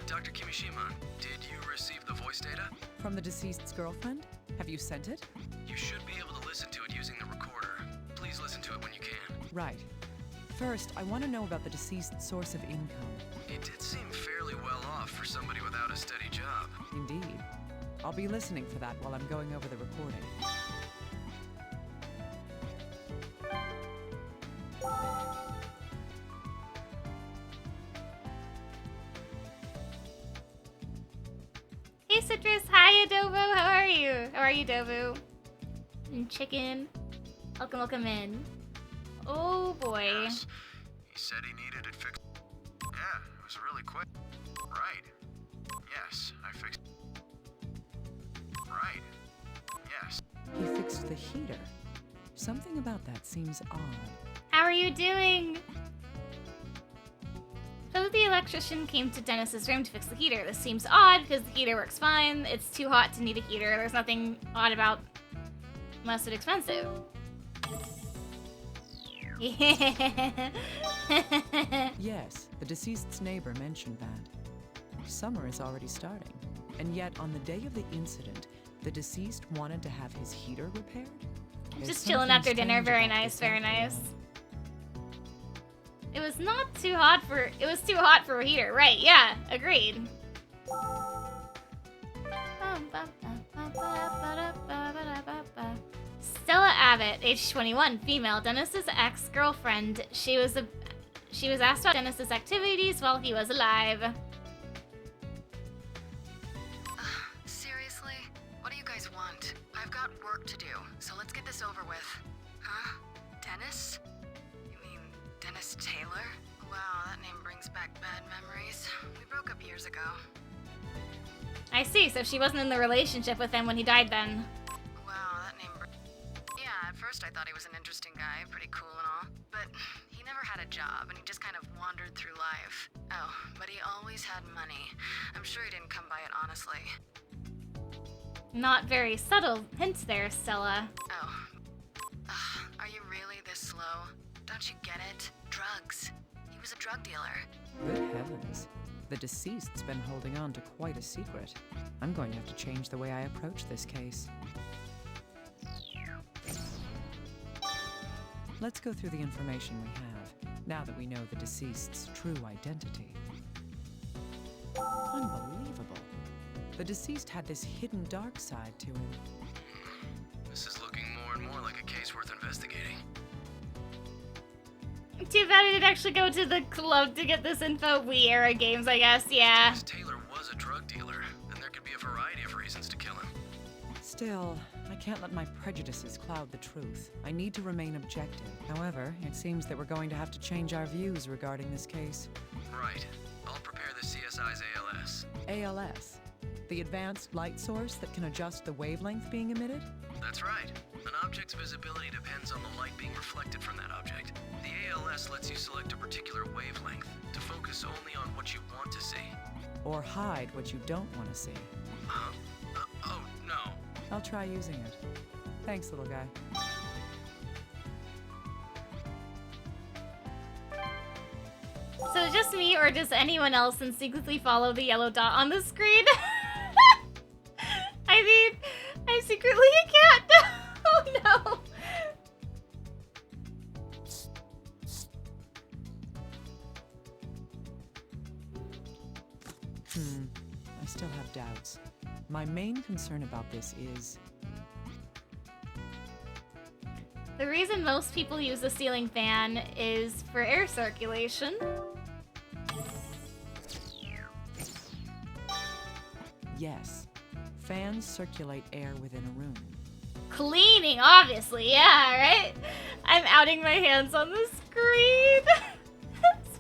S13: Dr. Kimishima, did you receive the voice data?
S12: From the deceased's girlfriend? Have you sent it?
S13: You should be able to listen to it using the recorder. Please listen to it when you can.
S12: Right. First, I want to know about the deceased's source of income.
S13: It did seem fairly well off for somebody without a steady job.
S12: Indeed. I'll be listening for that while I'm going over the recording.
S1: Hey, Citrus. Hi, Adobo. How are you? How are you, Dobu? And chicken. Welcome, welcome in. Oh, boy.
S15: Yes. He said he needed it fixed. Yeah, it was really quick. Right. Yes, I fixed. Right. Yes.
S12: He fixed the heater. Something about that seems odd.
S1: How are you doing? So the electrician came to Dennis's room to fix the heater. This seems odd because the heater works fine. It's too hot to need a heater. There's nothing odd about unless it's expensive.
S12: Yes, the deceased's neighbor mentioned that. Summer is already starting. And yet, on the day of the incident, the deceased wanted to have his heater repaired? There's
S1: Just chilling
S12: something
S1: after dinner.
S12: strange
S1: Very
S12: about
S1: nice,
S12: this
S1: very
S12: after
S1: nice.
S12: all.
S1: It was not too hot for. It was too hot for a heater, right? Yeah, agreed. Stella Abbott, age 21, female, Dennis's ex-girlfriend. She was asked about Dennis's activities while he was alive.
S5: Seriously? What do you guys want? I've got work to do, so let's get this over with. Huh? Dennis? You mean Dennis Taylor? Wow, that name brings back bad memories. We broke up years ago.
S1: I see, so she wasn't in the relationship with him when he died then.
S5: Wow, that name yeah, at first I thought he was an interesting guy, pretty cool and all. But he never had a job, and he just kind of wandered through life. Oh, but he always had money. I'm sure he didn't come by it honestly.
S1: Not very subtle hint there, Stella.
S5: Oh. Ugh, are you really this slow? Don't you get it? Drugs. He was a drug dealer.
S12: Good heavens. The deceased's been holding on to quite a secret. I'm going to have to change the way I approach this case. Let's go through the information we have, now that we know the deceased's true identity. Unbelievable. The deceased had this hidden dark side to him.
S13: This is looking more and more like a case worth investigating.
S1: Too bad I didn't actually go to the club to get this info. Wii era games, I guess, yeah.
S13: If Taylor was a drug dealer, then there could be a variety of reasons to kill him.
S12: Still, I can't let my prejudices cloud the truth. I need to remain objective. However, it seems that we're going to have to change our views regarding this case.
S13: Right. I'll prepare the CSI's ALS.
S12: ALS? The advanced light source that can adjust the wavelength being emitted?
S13: That's right. An object's visibility depends on the light being reflected from that object. The ALS lets you select a particular wavelength to focus only on what you want to see.
S12: Or hide what you don't want to see.
S13: Oh, no.
S12: I'll try using it. Thanks, little guy.
S1: So just me, or does anyone else instinctively follow the yellow dot on the screen? I mean, I'm secretly a cat. Oh no.
S12: I still have doubts. My main concern about this is...
S1: The reason most people use the ceiling fan is for air circulation.
S12: Yes. Fans circulate air within a room.
S1: Cleaning, obviously, yeah, right? I'm outing my hands on the screen.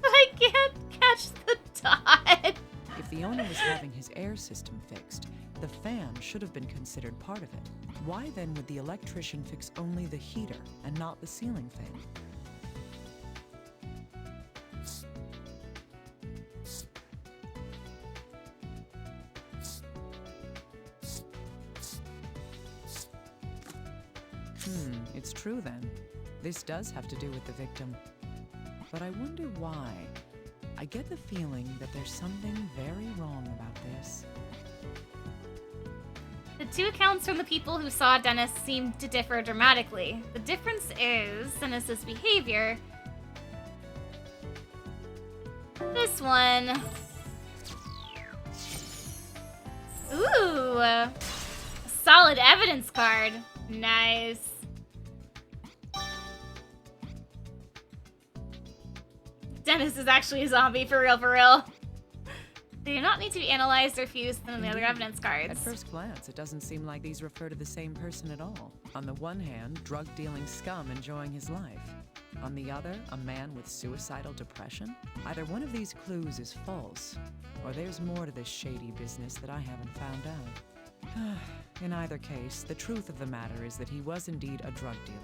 S1: But I can't catch the dot.
S12: If the owner was having his air system fixed, the fan should have been considered part of it. Why then would the electrician fix only the heater and not the ceiling fan? It's true then. This does have to do with the victim. But I wonder why. I get the feeling that there's something very wrong about this.
S1: The two accounts from the people who saw Dennis seem to differ dramatically. The difference is Dennis's behavior. This one... Ooh! A solid evidence card. Nice. Dennis is actually a zombie, for real, for real. They do not need to be analyzed or fused in the other evidence cards.
S12: At first glance, it doesn't seem like these refer to the same person at all. On the one hand, drug-dealing scum enjoying his life. On the other, a man with suicidal depression. Either one of these clues is false, or there's more to this shady business that I haven't found out. In either case, the truth of the matter is that he was indeed a drug dealer.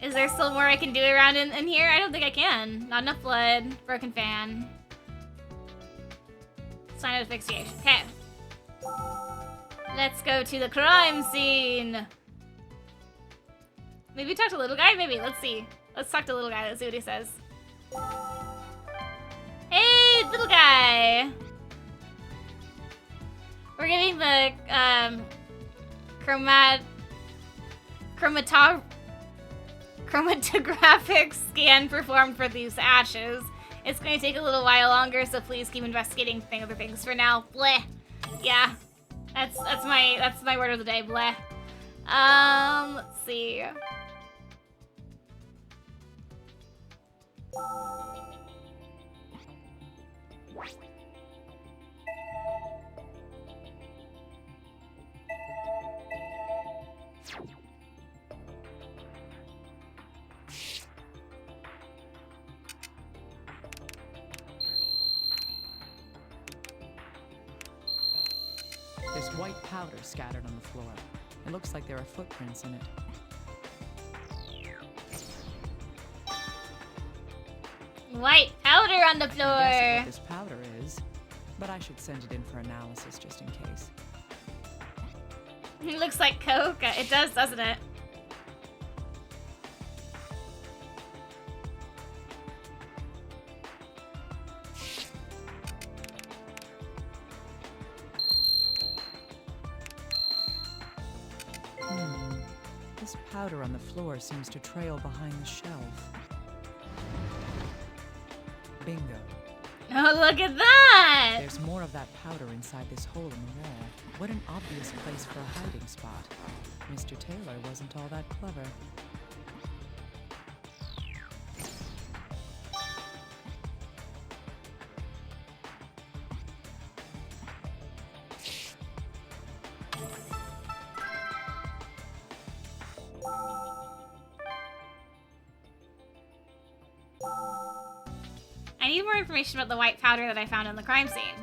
S1: Is there still more I can do around in here? I don't think I can. Not enough blood. Broken fan. Sign of asphyxiation. Okay. Let's go to the crime scene. Maybe talk to little guy? Maybe. Let's see. Let's talk to little guy. Let's see what he says. Hey, little guy. We're getting the chromatographic scan performed for these ashes. It's going to take a little while longer, so please keep investigating other things for now. Bleh. Yeah. That's my word of the day. Bleh. Let's see.
S12: There's white powder scattered on the floor. It looks like there are footprints in it.
S1: White powder on the
S12: I
S1: floor.
S12: guess what this powder is, but I should send it in for analysis just in case.
S1: It looks like Coke. It does, doesn't it?
S12: This powder on the floor seems to trail behind the shelf. Bingo.
S1: Oh, look at that!
S12: There's more of that powder inside this hole in the wall. What an obvious place for a hiding spot. Mr. Taylor wasn't all that clever.
S1: I need more information about the white powder that I found in the crime scene.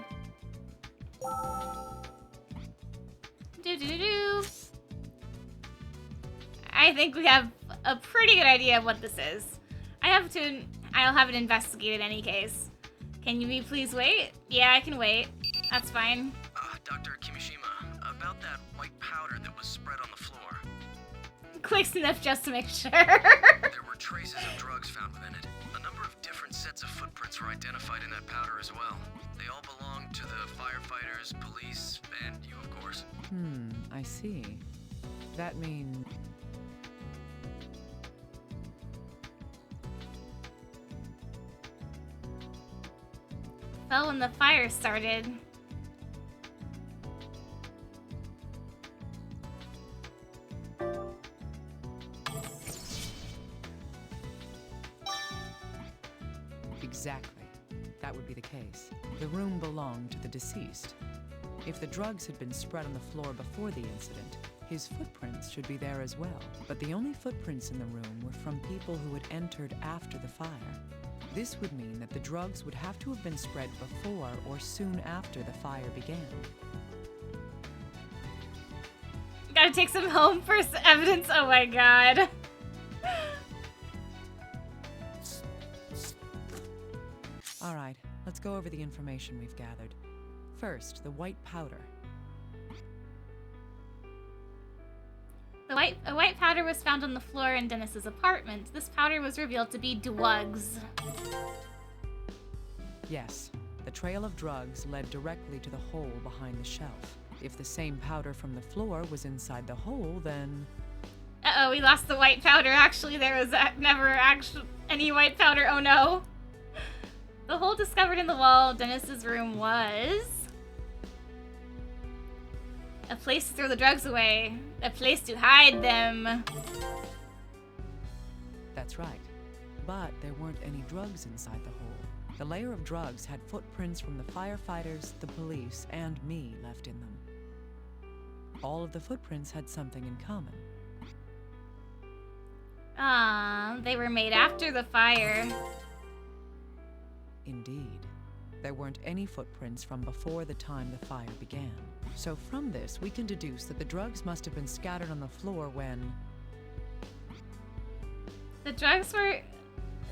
S1: Do-do-do-do. I think we have a pretty good idea of what this is. I'll have it investigated in any case. Can you please wait? Yeah, I can wait. That's fine.
S13: Dr. Kimishima, about that white powder that was spread on the floor.
S1: Quick sniff just to make sure.
S13: There were traces of drugs found within it. A number of different sets of footprints were identified in that powder as well. They all belonged to the firefighters, police, and you, of course.
S12: I see. That means...
S1: Fell when the fire started.
S12: Exactly. That would be the case. The room belonged to the deceased. If the drugs had been spread on the floor before the incident, his footprints should be there as well. But the only footprints in the room were from people who had entered after the fire. This would mean that the drugs would have to have been spread before or soon after the fire began.
S1: Gotta take some home for evidence. Oh my god.
S12: All right, let's go over the information we've gathered. First, the white powder.
S1: A white powder was found on the floor in Dennis's apartment. This powder was revealed to be drugs.
S12: Yes, the trail of drugs led directly to the hole behind the shelf. If the same powder from the floor was inside the hole, then...
S1: Uh-oh, we lost the white powder. Actually, there was never actually any white powder. Oh no. The hole discovered in the wall of Dennis's room was... a place to throw the drugs away. A place to hide them.
S12: That's right. But there weren't any drugs inside the hole. The layer of drugs had footprints from the firefighters, the police, and me left in them. All of the footprints had something in common.
S1: They were made after the fire.
S12: Indeed. There weren't any footprints from before the time the fire began. So from this, we can deduce that the drugs must have been scattered on the floor when...
S1: The drugs were...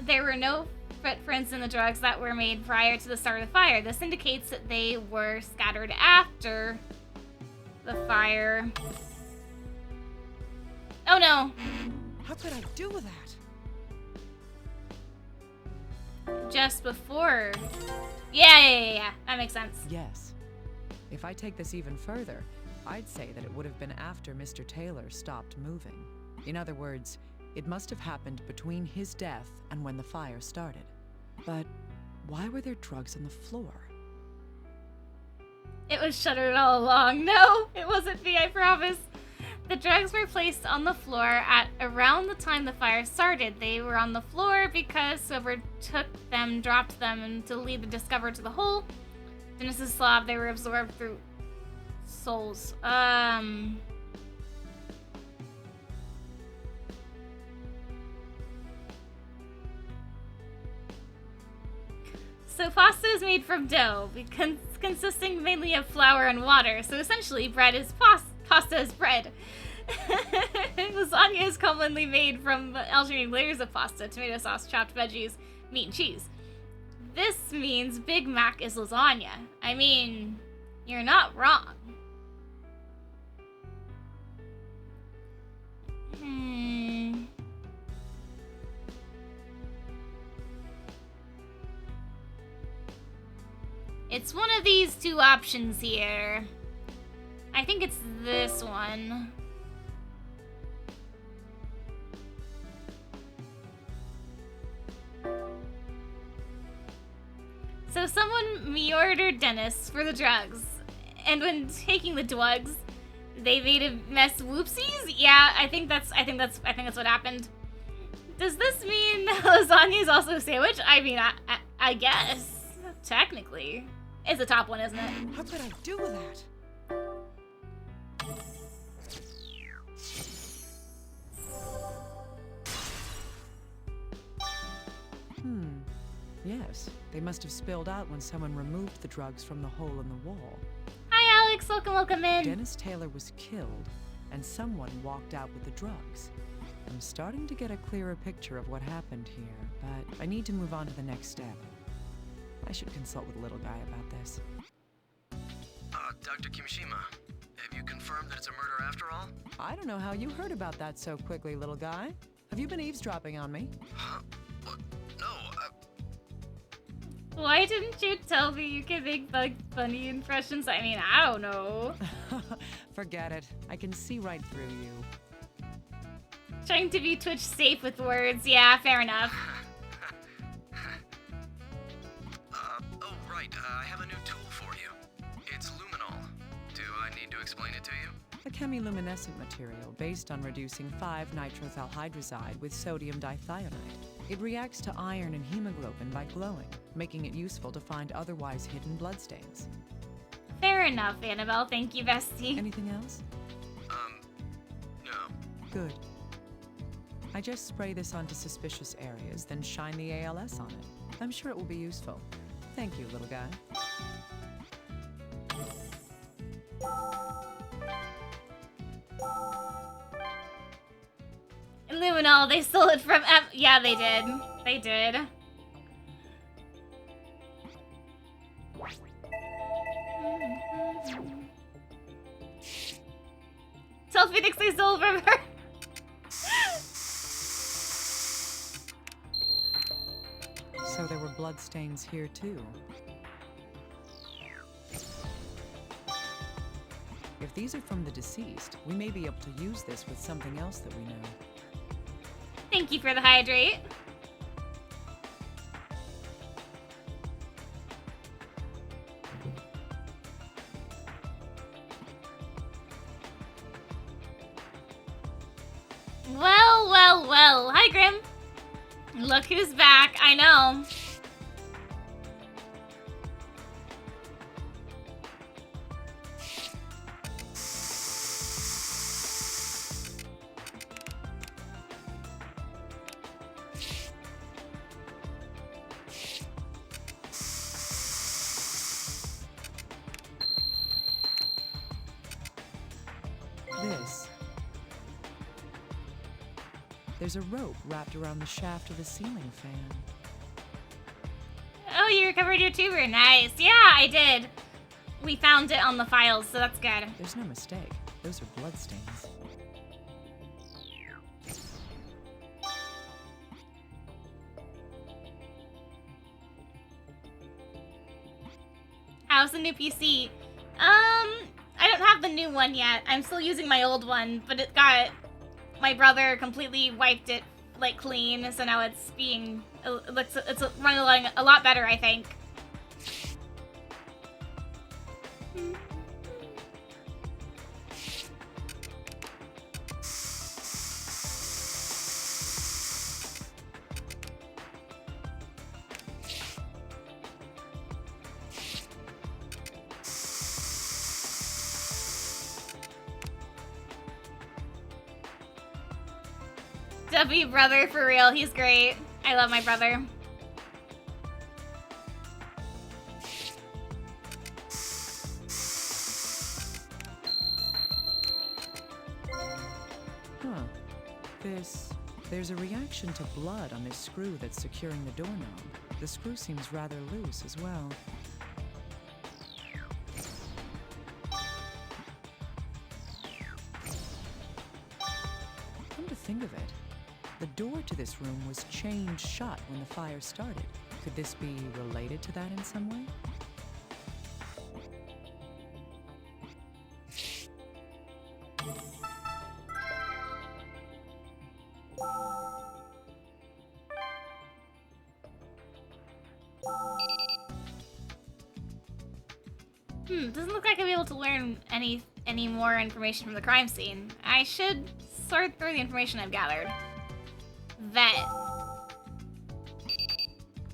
S1: There were no footprints in the drugs that were made prior to the start of the fire. This indicates that they were scattered after the fire. Oh no!
S12: How could I do that?
S1: Just before. Yeah. That makes sense.
S12: Yes. If I take this even further, I'd say that it would have been after Mr. Taylor stopped moving. In other words, it must have happened between his death and when the fire started. But why were there drugs on the floor?
S1: It was shuttered all along. No, it wasn't me, I promise. The drugs were placed on the floor at around the time the fire started. They were on the floor because whoever took them dropped them, and to lead the discoverer to the hole. Dennis's slab, they were absorbed through souls. So pasta is made from dough, consisting mainly of flour and water. So essentially, bread is pasta is bread. Lasagna is commonly made from alternating layers of pasta, tomato sauce, chopped veggies, meat, and cheese. This means Big Mac is lasagna. I mean, you're not wrong. It's one of these two options here. I think it's this one. So someone me-ordered Dennis for the drugs, and when taking the drugs, they made a mess. Whoopsies? Yeah, I think that's what happened. Does this mean lasagna is also a sandwich? I mean, I guess technically, it's the top one, isn't it?
S12: How could I do that? Yes, they must have spilled out when someone removed the drugs from the hole in the wall.
S1: Hi, Alex. Welcome in.
S12: Dennis Taylor was killed, and someone walked out with the drugs. I'm starting to get a clearer picture of what happened here, but I need to move on to the next step. I should consult with the little guy about this.
S13: Dr. Kimishima, have you confirmed that it's a murder after all?
S12: I don't know how you heard about that so quickly, little guy. Have you been eavesdropping on me?
S13: Huh? What? No,
S1: Why didn't you tell me you can make Bugs Bunny impressions? I mean, I don't know.
S12: Forget it. I can see right through you.
S1: Trying to be Twitch safe with words. Yeah, fair enough.
S13: Oh, right. I have a new tool for you. It's luminol. Do I need to explain it to you?
S12: A chemiluminescent material based on reducing 5-nitrothalhydrazide with sodium dithionite. It reacts to iron and hemoglobin by glowing, making it useful to find otherwise hidden bloodstains.
S1: Fair enough, Annabelle. Thank you, bestie.
S12: Anything else?
S13: No.
S12: Good. I just spray this onto suspicious areas, then shine the ALS on it. I'm sure it will be useful. Thank you, little guy.
S1: Luminol, they stole it from yeah, they did. They did. Tell Phoenix they stole from her.
S12: So there were bloodstains here too. If these are from the deceased, we may be able to use this with something else that we know.
S1: Thank you for the hydrate. Well, well, well. Hi, Grim. Look who's back. I know.
S12: There's a rope wrapped around the shaft of the ceiling fan.
S1: Oh, you recovered your tuber. Nice. Yeah, I did. We found it on the files, so that's good.
S12: There's no mistake. Those are bloodstains.
S1: How's the new PC? I don't have the new one yet. I'm still using my old one, but it got... My brother completely wiped it, like, clean, so now it's being... It's running a lot better, I think. W brother, for real. He's great. I love my brother.
S12: Huh. There's a reaction to blood on this screw that's securing the doorknob. The screw seems rather loose as well. Come to think of it, the door to this room was chained shut when the fire started. Could this be related to that in some way?
S1: Doesn't look like I'll be able to learn any more information from the crime scene. I should sort through the information I've gathered. Vet.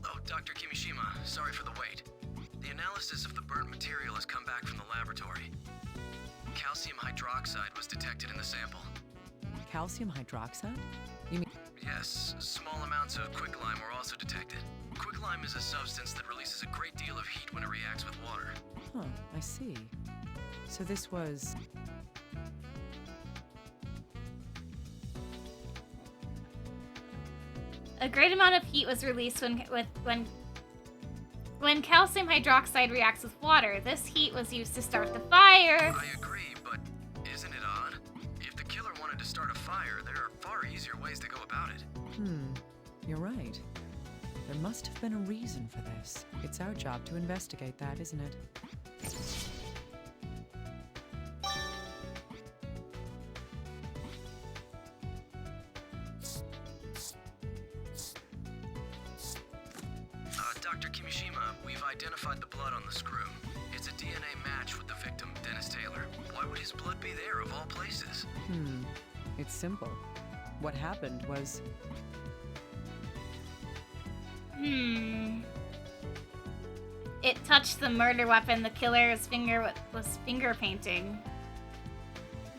S13: Oh, Dr. Kimishima, sorry for the wait. The analysis of the burnt material has come back from the laboratory. Calcium hydroxide was detected in the sample.
S12: Calcium hydroxide? You mean...
S13: Yes, small amounts of quicklime were also detected. Quicklime is a substance that releases a great deal of heat when it reacts with water.
S12: Huh, I see. So this was...
S1: A great amount of heat was released when calcium hydroxide reacts with water. This heat was used to start the fire.
S13: I agree, but isn't it odd? If the killer wanted to start a fire, there are far easier ways to go about it.
S12: You're right. There must have been a reason for this. It's our job to investigate that, isn't it?
S13: Dr. Kimishima, we've identified the blood on the screw. It's a DNA match with the victim, Dennis Taylor. Why would his blood be there, of all places?
S12: It's simple. What happened was...
S1: It touched the murder weapon. The killer's finger was finger painting.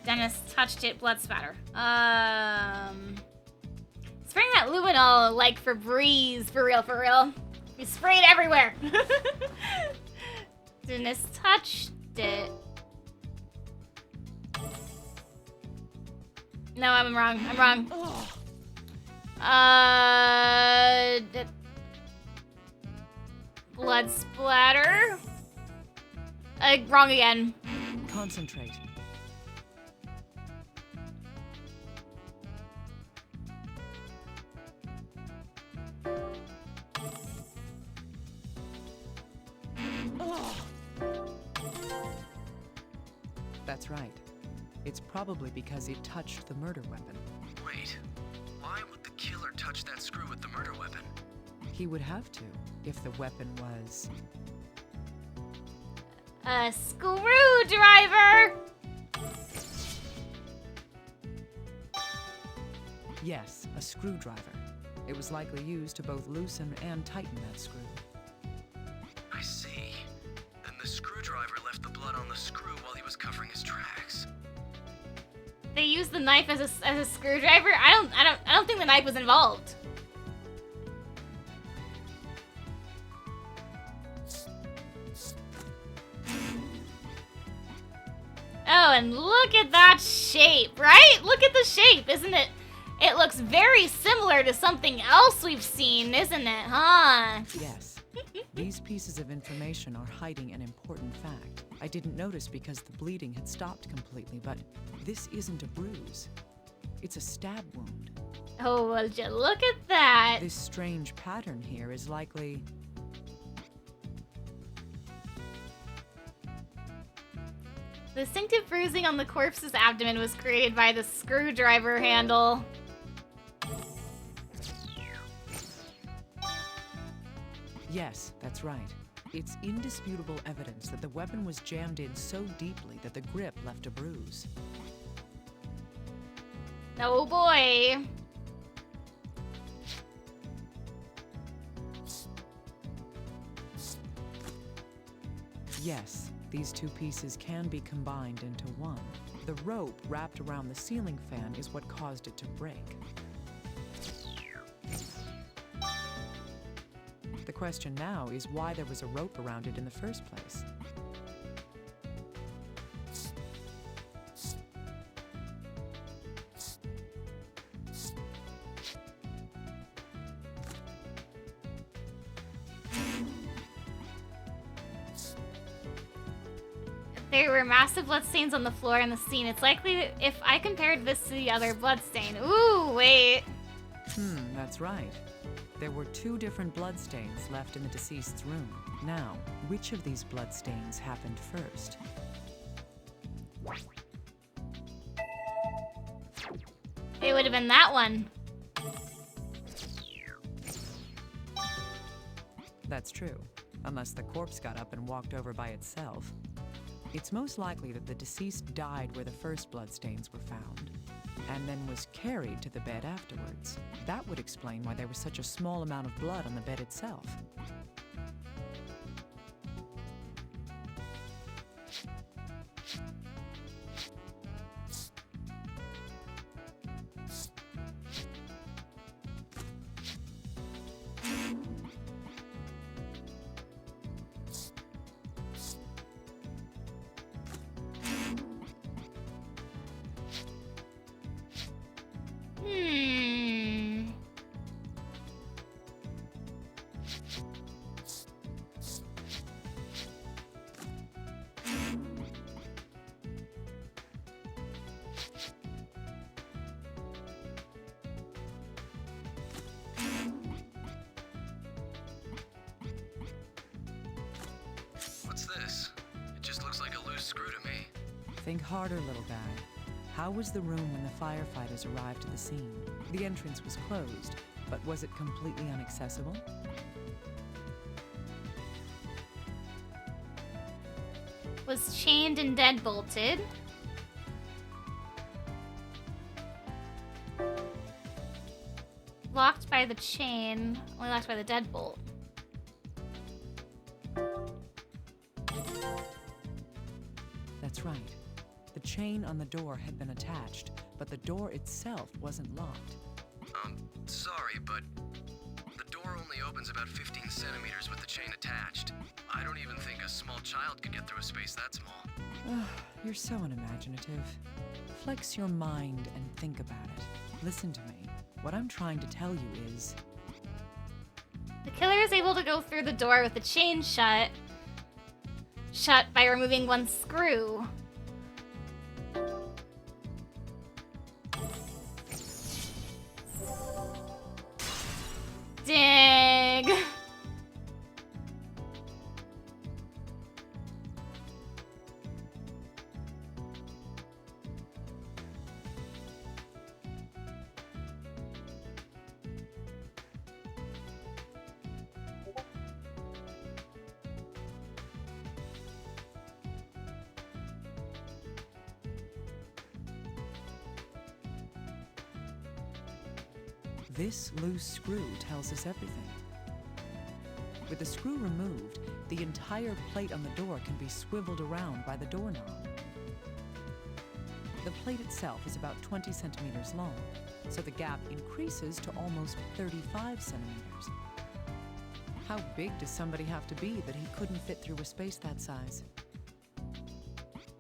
S1: Dennis touched it, blood spatter. Spraying that luminol like Febreze, for real. You sprayed everywhere. Dennis touched it. No, I'm wrong. Blood splatter. Wrong again.
S12: Concentrate. That's right. It's probably because he touched the murder weapon.
S13: Wait, why would the killer touch that screw with the murder weapon?
S12: He would have to, if the weapon was...
S1: A screwdriver!
S12: Yes, a screwdriver. It was likely used to both loosen and tighten that screw.
S13: I see. Then the screwdriver left the blood on the screw while he was covering his tracks.
S1: They used the knife as a screwdriver? I don't think the knife was involved. Oh, and look at that shape, right? Look at the shape, isn't it? It looks very similar to something else we've seen, isn't it, huh?
S12: Yes. These pieces of information are hiding an important fact. I didn't notice because the bleeding had stopped completely, but this isn't a bruise. It's a stab wound.
S1: Oh, would you look at that?
S12: This strange pattern here is likely...
S1: The distinctive bruising on the corpse's abdomen was created by the screwdriver handle.
S12: Yes, that's right. It's indisputable evidence that the weapon was jammed in so deeply that the grip left a bruise.
S1: Oh boy.
S12: Yes, these two pieces can be combined into one. The rope wrapped around the ceiling fan is what caused it to break. The question now is why there was a rope around it in the first place.
S1: There were massive bloodstains on the floor in the scene. It's likely if I compared this to the other bloodstain. Ooh, wait.
S12: That's right. There were 2 different bloodstains left in the deceased's room. Now, which of these bloodstains happened first?
S1: It would have been that one.
S12: That's true, unless the corpse got up and walked over by itself. It's most likely that the deceased died where the first bloodstains were found, and then was carried to the bed afterwards. That would explain why there was such a small amount of blood on the bed itself.
S13: What's this? It just looks like a loose screw to me.
S12: Think harder, little guy. How was the room when the firefighters arrived at the scene? The entrance was closed, but was it completely inaccessible?
S1: Was chained and deadbolted. Locked by the chain, only locked by the deadbolt.
S12: That's right. The chain on the door had been attached, but the door itself wasn't locked.
S13: Sorry, but the door only opens about 15 centimeters with the chain attached. I don't even think a small child could get through a space that small.
S12: You're so unimaginative. Flex your mind and think about it. Listen to me. What I'm trying to tell you is...
S1: The killer is able to go through the door with the chain shut by removing one screw. Dig.
S12: This loose screw tells us everything. With the screw removed, the entire plate on the door can be swiveled around by the doorknob. The plate itself is about 20 centimeters long, so the gap increases to almost 35 centimeters. How big does somebody have to be that he couldn't fit through a space that size?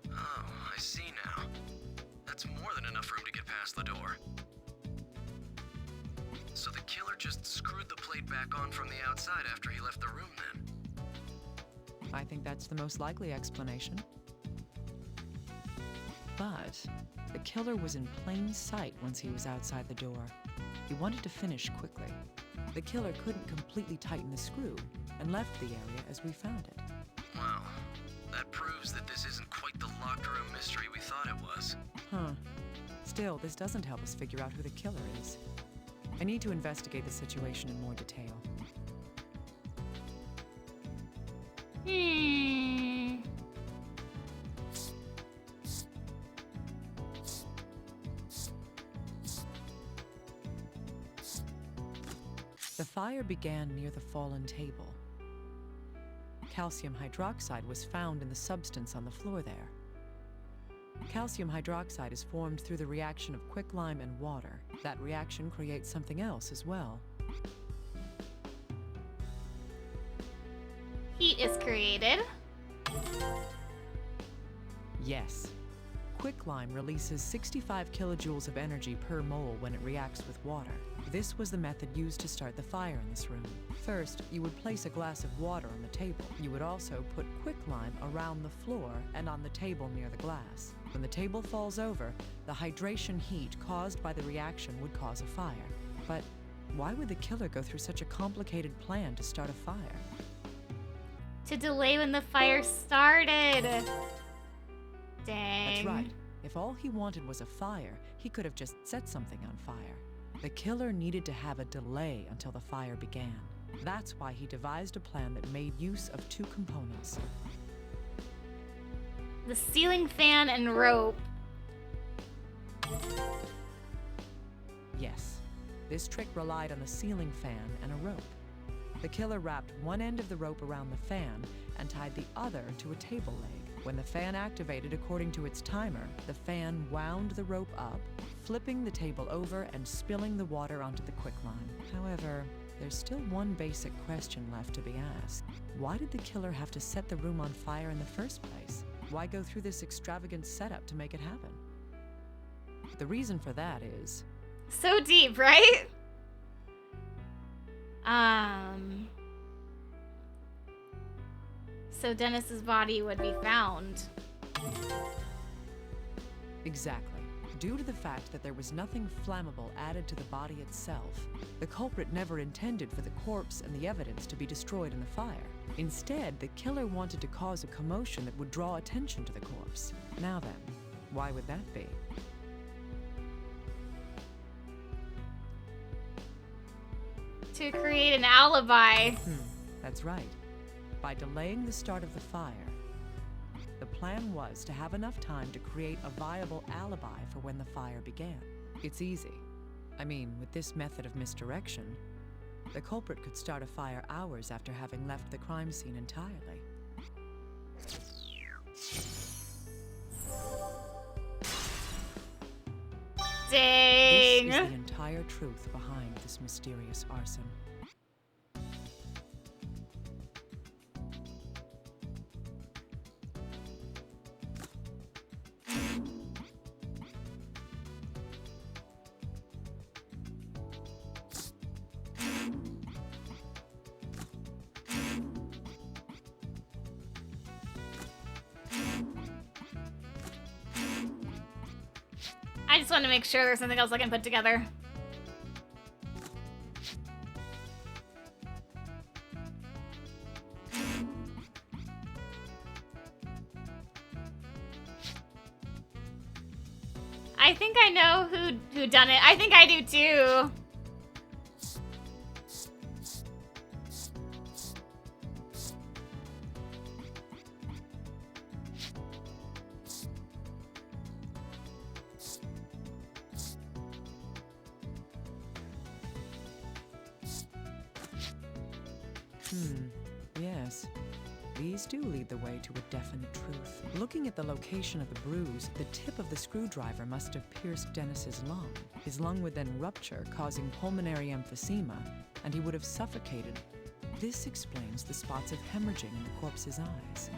S13: Oh, I see now. That's more than enough room to get past the door. killer just screwed the plate back on from the outside after he left the room then.
S12: I think that's the most likely explanation. But the killer was in plain sight once he was outside the door. He wanted to finish quickly. The killer couldn't completely tighten the screw and left the area as we found it.
S13: Well, that proves that this isn't quite the locked room mystery we thought it was.
S12: Huh. Still, this doesn't help us figure out who the killer is. I need to investigate the situation in more detail. The fire began near the fallen table. Calcium hydroxide was found in the substance on the floor there. Calcium hydroxide is formed through the reaction of quicklime and water. That reaction creates something else as well.
S1: Heat is created.
S12: Yes. Quicklime releases 65 kilojoules of energy per mole when it reacts with water. This was the method used to start the fire in this room. First, you would place a glass of water on the table. You would also put quicklime around the floor and on the table near the glass. When the table falls over, the hydration heat caused by the reaction would cause a fire. But why would the killer go through such a complicated plan to start a fire?
S1: To delay when the fire started. Dang.
S12: That's right. If all he wanted was a fire, he could have just set something on fire. The killer needed to have a delay until the fire began. That's why he devised a plan that made use of two components.
S1: The ceiling fan and rope.
S12: Yes. This trick relied on a ceiling fan and a rope. The killer wrapped one end of the rope around the fan and tied the other to a table leg. When the fan activated according to its timer, the fan wound the rope up, flipping the table over and spilling the water onto the quicklime. However, there's still one basic question left to be asked. Why did the killer have to set the room on fire in the first place? Why go through this extravagant setup to make it happen? The reason for that is...
S1: So deep, right? So Dennis's body would be found.
S12: Exactly. Due to the fact that there was nothing flammable added to the body itself, the culprit never intended for the corpse and the evidence to be destroyed in the fire. Instead, the killer wanted to cause a commotion that would draw attention to the corpse. Now then, why would that be?
S1: To create an alibi.
S12: That's right. By delaying the start of the fire, the plan was to have enough time to create a viable alibi for when the fire began. It's easy. I mean, with this method of misdirection, the culprit could start a fire hours after having left the crime scene entirely.
S1: Dang!
S12: This is the entire truth behind this mysterious arson.
S1: I just want to make sure there's something else I can put together. I think I know who done it. I think I do too.
S12: Yes. These do lead the way to a definite truth. Looking at the location of the bruise, the tip of the screwdriver must have pierced Dennis's lung. His lung would then rupture, causing pulmonary emphysema, and he would have suffocated. This explains the spots of hemorrhaging in the corpse's eyes.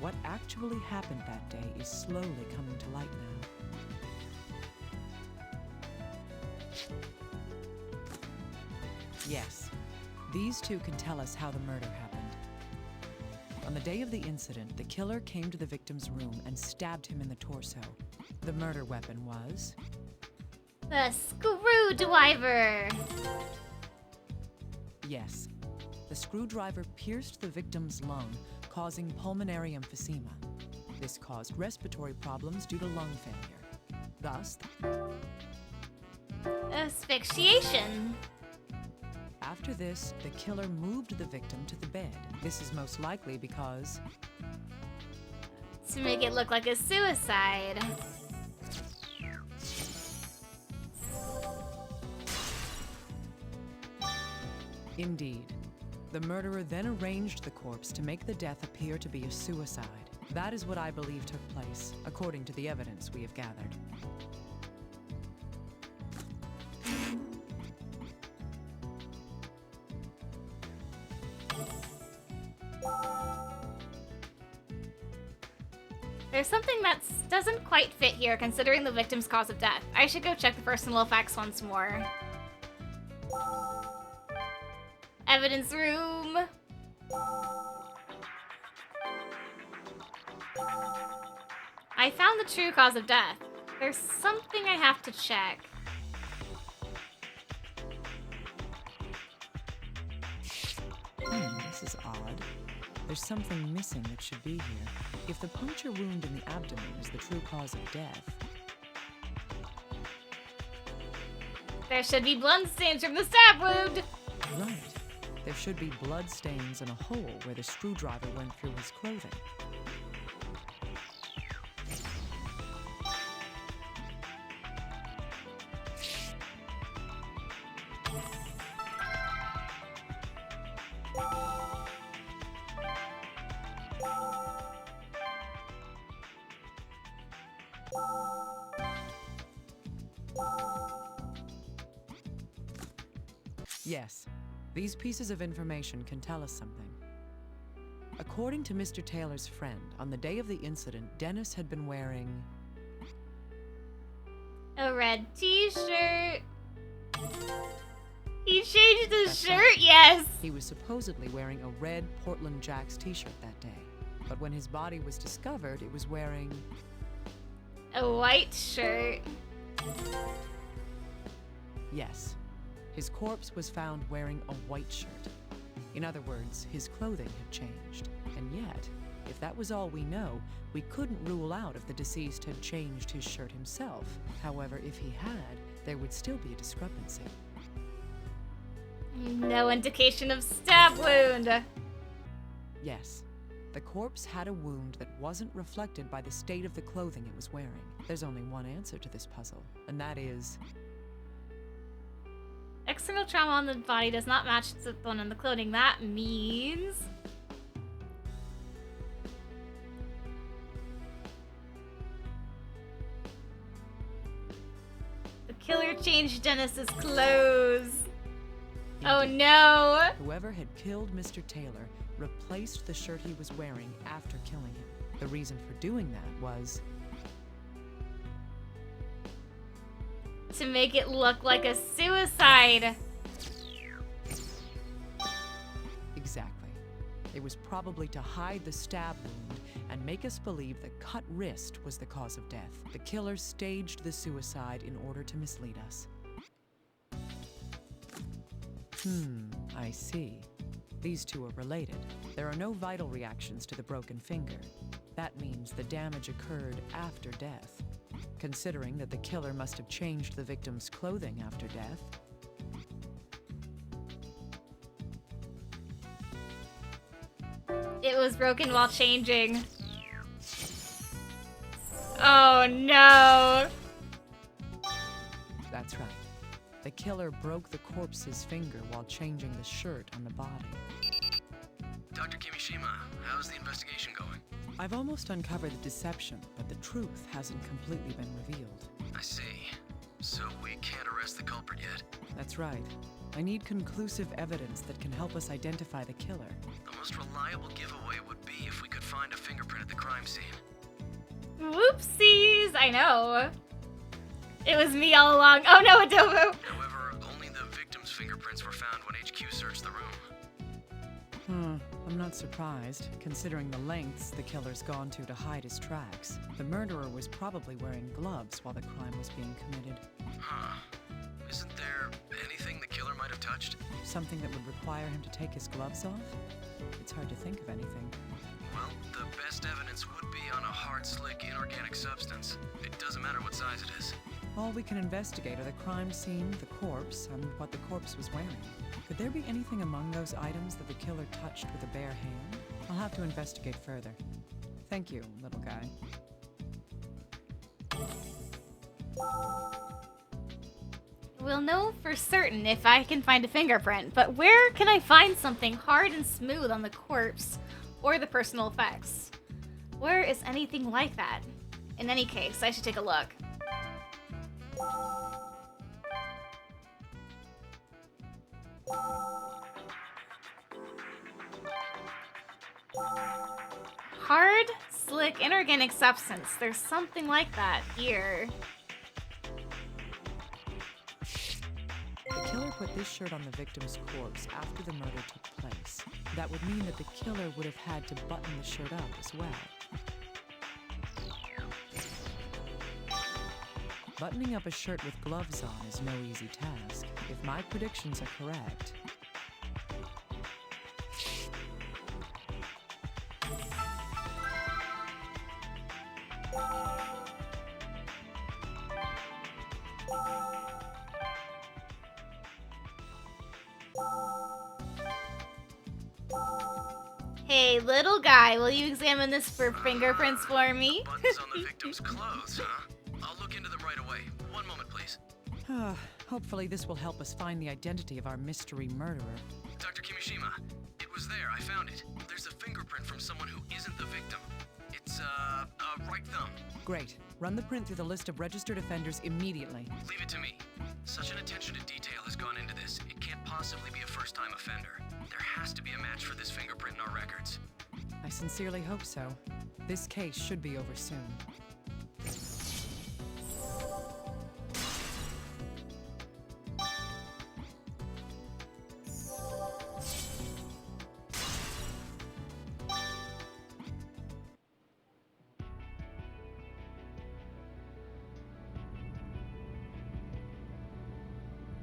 S12: What actually happened that day is slowly coming to light now. Yes. These two can tell us how the murder happened. On the day of the incident, the killer came to the victim's room and stabbed him in the torso. The murder weapon was...
S1: the screwdriver.
S12: Yes. The screwdriver pierced the victim's lung, causing pulmonary emphysema. This caused respiratory problems due to lung failure. Thus...
S1: asphyxiation.
S12: After this, the killer moved the victim to the bed. This is most likely because...
S1: to make it look like a suicide.
S12: Indeed. The murderer then arranged the corpse to make the death appear to be a suicide. That is what I believe took place, according to the evidence we have gathered.
S1: There's something that doesn't quite fit here, considering the victim's cause of death. I should go check the personal effects once more. Evidence room. I found the true cause of death. There's something I have to check.
S12: This is odd. There's something missing that should be here. If the puncture wound in the abdomen is the true cause of death...
S1: there should be blood stains from the stab wound!
S12: Right. There should be blood stains and a hole where the screwdriver went through his clothing. Yes, these pieces of information can tell us something. According to Mr. Taylor's friend, on the day of the incident, Dennis had been wearing...
S1: a red t-shirt. He changed his shirt, yes!
S12: He was supposedly wearing a red Portland Jacks t-shirt that day. But when his body was discovered, it was wearing...
S1: a white shirt.
S12: Yes. His corpse was found wearing a white shirt. In other words, his clothing had changed. And yet, if that was all we know, we couldn't rule out if the deceased had changed his shirt himself. However, if he had, there would still be a discrepancy.
S1: No indication of stab wound.
S12: Yes. The corpse had a wound that wasn't reflected by the state of the clothing it was wearing. There's only one answer to this puzzle, and that is...
S1: external trauma on the body does not match the one on the clothing. That means... the killer changed Dennis's clothes. Oh no!
S12: Whoever had killed Mr. Taylor replaced the shirt he was wearing after killing him. The reason for doing that was...
S1: to make it look like a suicide.
S12: Exactly. It was probably to hide the stab wound and make us believe the cut wrist was the cause of death. The killer staged the suicide in order to mislead us. I see. These two are related. There are no vital reactions to the broken finger. That means the damage occurred after death. Considering that the killer must have changed the victim's clothing after death.
S1: It was broken while changing. Oh no!
S12: That's right. The killer broke the corpse's finger while changing the shirt on the body.
S13: Dr. Kimishima, how's the investigation going?
S12: I've almost uncovered the deception, but the truth hasn't completely been revealed.
S13: I see. So we can't arrest the culprit yet?
S12: That's right. I need conclusive evidence that can help us identify the killer.
S13: The most reliable giveaway would be if we could find a fingerprint at the crime scene.
S1: Whoopsies! I know. It was me all along. Oh no, Adobo!
S13: However, only the victim's fingerprints were found when
S12: I'm not surprised, considering the lengths the killer's gone to hide his tracks. The murderer was probably wearing gloves while the crime was being committed.
S13: Huh. Isn't there anything the killer might have touched?
S12: Something that would require him to take his gloves off? It's hard to think of anything.
S13: Well, the best evidence would be on a hard, slick, inorganic substance. It doesn't matter what size it is.
S12: All we can investigate are the crime scene, the corpse, and what the corpse was wearing. Could there be anything among those items that the killer touched with a bare hand? I'll have to investigate further. Thank you, little guy.
S1: We'll know for certain if I can find a fingerprint, but where can I find something hard and smooth on the corpse or the personal effects? Where is anything like that? In any case, I should take a look. Hard, slick, inorganic substance. There's something like that here.
S12: The killer put this shirt on the victim's corpse after the murder took place. That would mean that the killer would have had to button the shirt up as well. Buttoning up a shirt with gloves on is no easy task. If my predictions are correct,
S1: Hey, little guy, will you examine this for fingerprints for me?
S13: Buttons on the victim's clothes, huh? I'll look into them right away. One moment, please.
S12: hopefully this will help us find the identity of our mystery murderer.
S13: Dr. Kimishima, it was there. I found it. There's a fingerprint from someone who isn't the victim. It's, a right thumb.
S12: Great. Run the print through the list of registered offenders immediately.
S13: Leave it to me. Such an attention to detail has gone into this. It can't possibly be a first-time offender. There has to be a match for this fingerprint in our records.
S12: I sincerely hope so. This case should be over soon.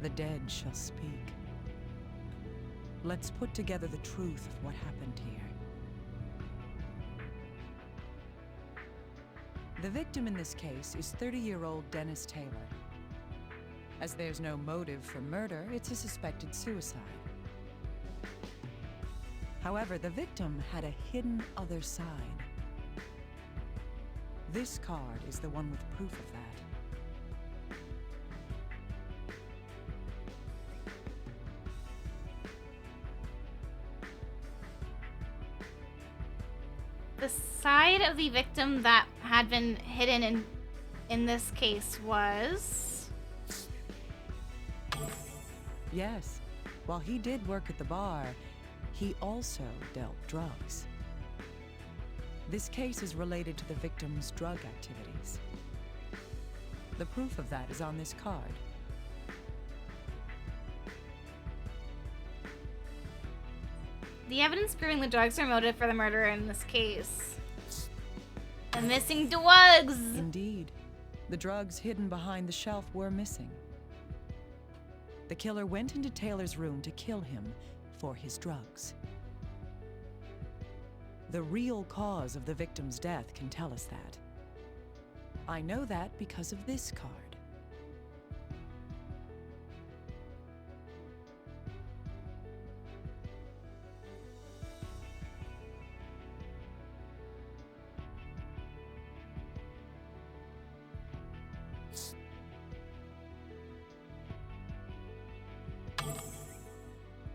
S12: The dead shall speak. Let's put together the truth of what happened here. The victim in this case is 30-year-old Dennis Taylor. As there's no motive for murder, it's a suspected suicide. However, the victim had a hidden other side. This card is the one with proof of that.
S1: The side of the victim that had been hidden in this case was...
S12: Yes. While he did work at the bar, he also dealt drugs. This case is related to the victim's drug activities. The proof of that is on this card.
S1: The evidence proving the drugs are motive for the murder in this case. The missing drugs!
S12: Indeed. The drugs hidden behind the shelf were missing. The killer went into Taylor's room to kill him for his drugs. The real cause of the victim's death can tell us that. I know that because of this card.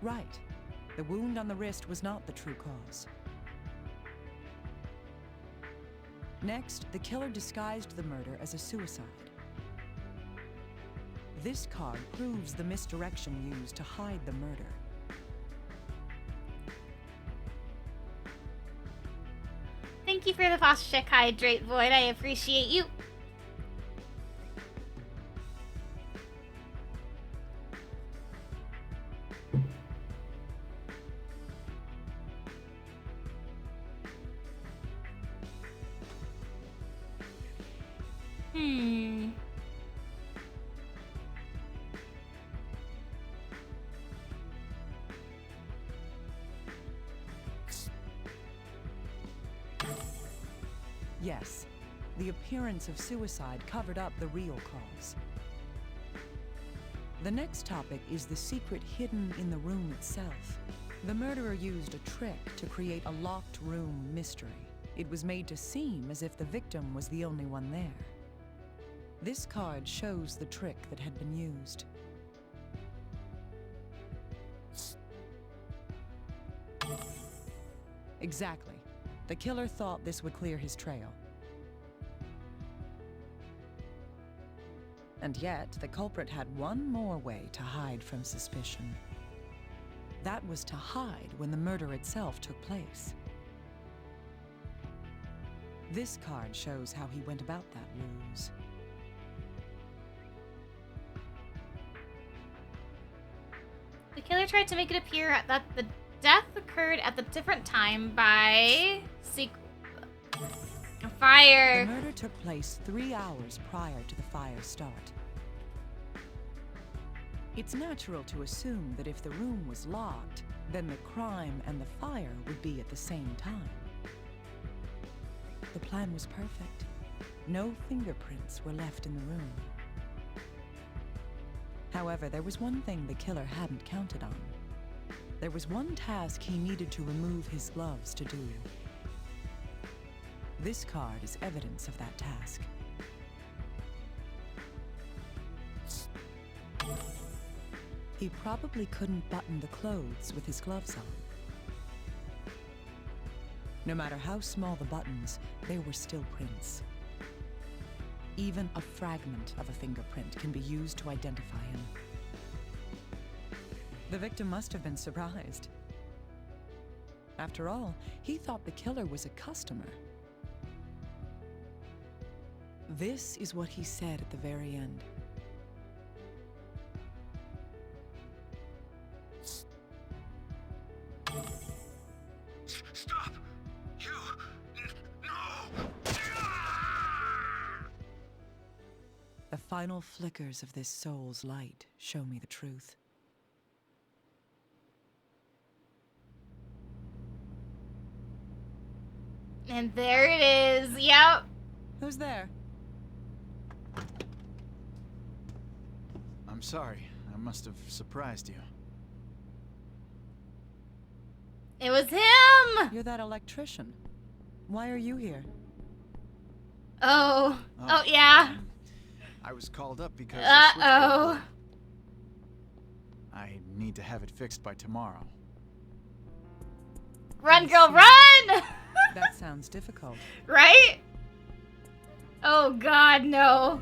S12: Right. The wound on the wrist was not the true cause. Next, the killer disguised the murder as a suicide. This card proves the misdirection used to hide the murder.
S1: Thank you for the phosphoric hydrate, Void. I appreciate you. Hmm.
S12: Yes, the appearance of suicide covered up the real cause. The next topic is the secret hidden in the room itself. The murderer used a trick to create a locked room mystery. It was made to seem as if the victim was the only one there. This card shows the trick that had been used. Exactly. The killer thought this would clear his trail. And yet, the culprit had one more way to hide from suspicion. That was to hide when the murder itself took place. This card shows how he went about that ruse.
S1: The killer tried to make it appear that the death occurred at the different time by a fire.
S12: The murder took place 3 hours prior to the fire's start. It's natural to assume that if the room was locked, then the crime and the fire would be at the same time. The plan was perfect. No fingerprints were left in the room. However, there was one thing the killer hadn't counted on. There was one task he needed to remove his gloves to do. This card is evidence of that task. He probably couldn't button the clothes with his gloves on. No matter how small the buttons, they were still prints. Even a fragment of a fingerprint can be used to identify him. The victim must have been surprised. After all, he thought the killer was a customer. This is what he said at the very end.
S15: Stop! You! No!
S12: The final flickers of this soul's light show me the truth.
S1: And there it is. Yep.
S12: Who's there?
S15: I'm sorry. I must have surprised you.
S1: It was him!
S12: You're that electrician. Why are you here?
S1: Oh. Oh, yeah.
S15: I was called up because
S1: Uh-oh.
S15: I need to have it fixed by tomorrow.
S1: Run, girl, run!
S12: That sounds difficult.
S1: Right? Oh, God, no.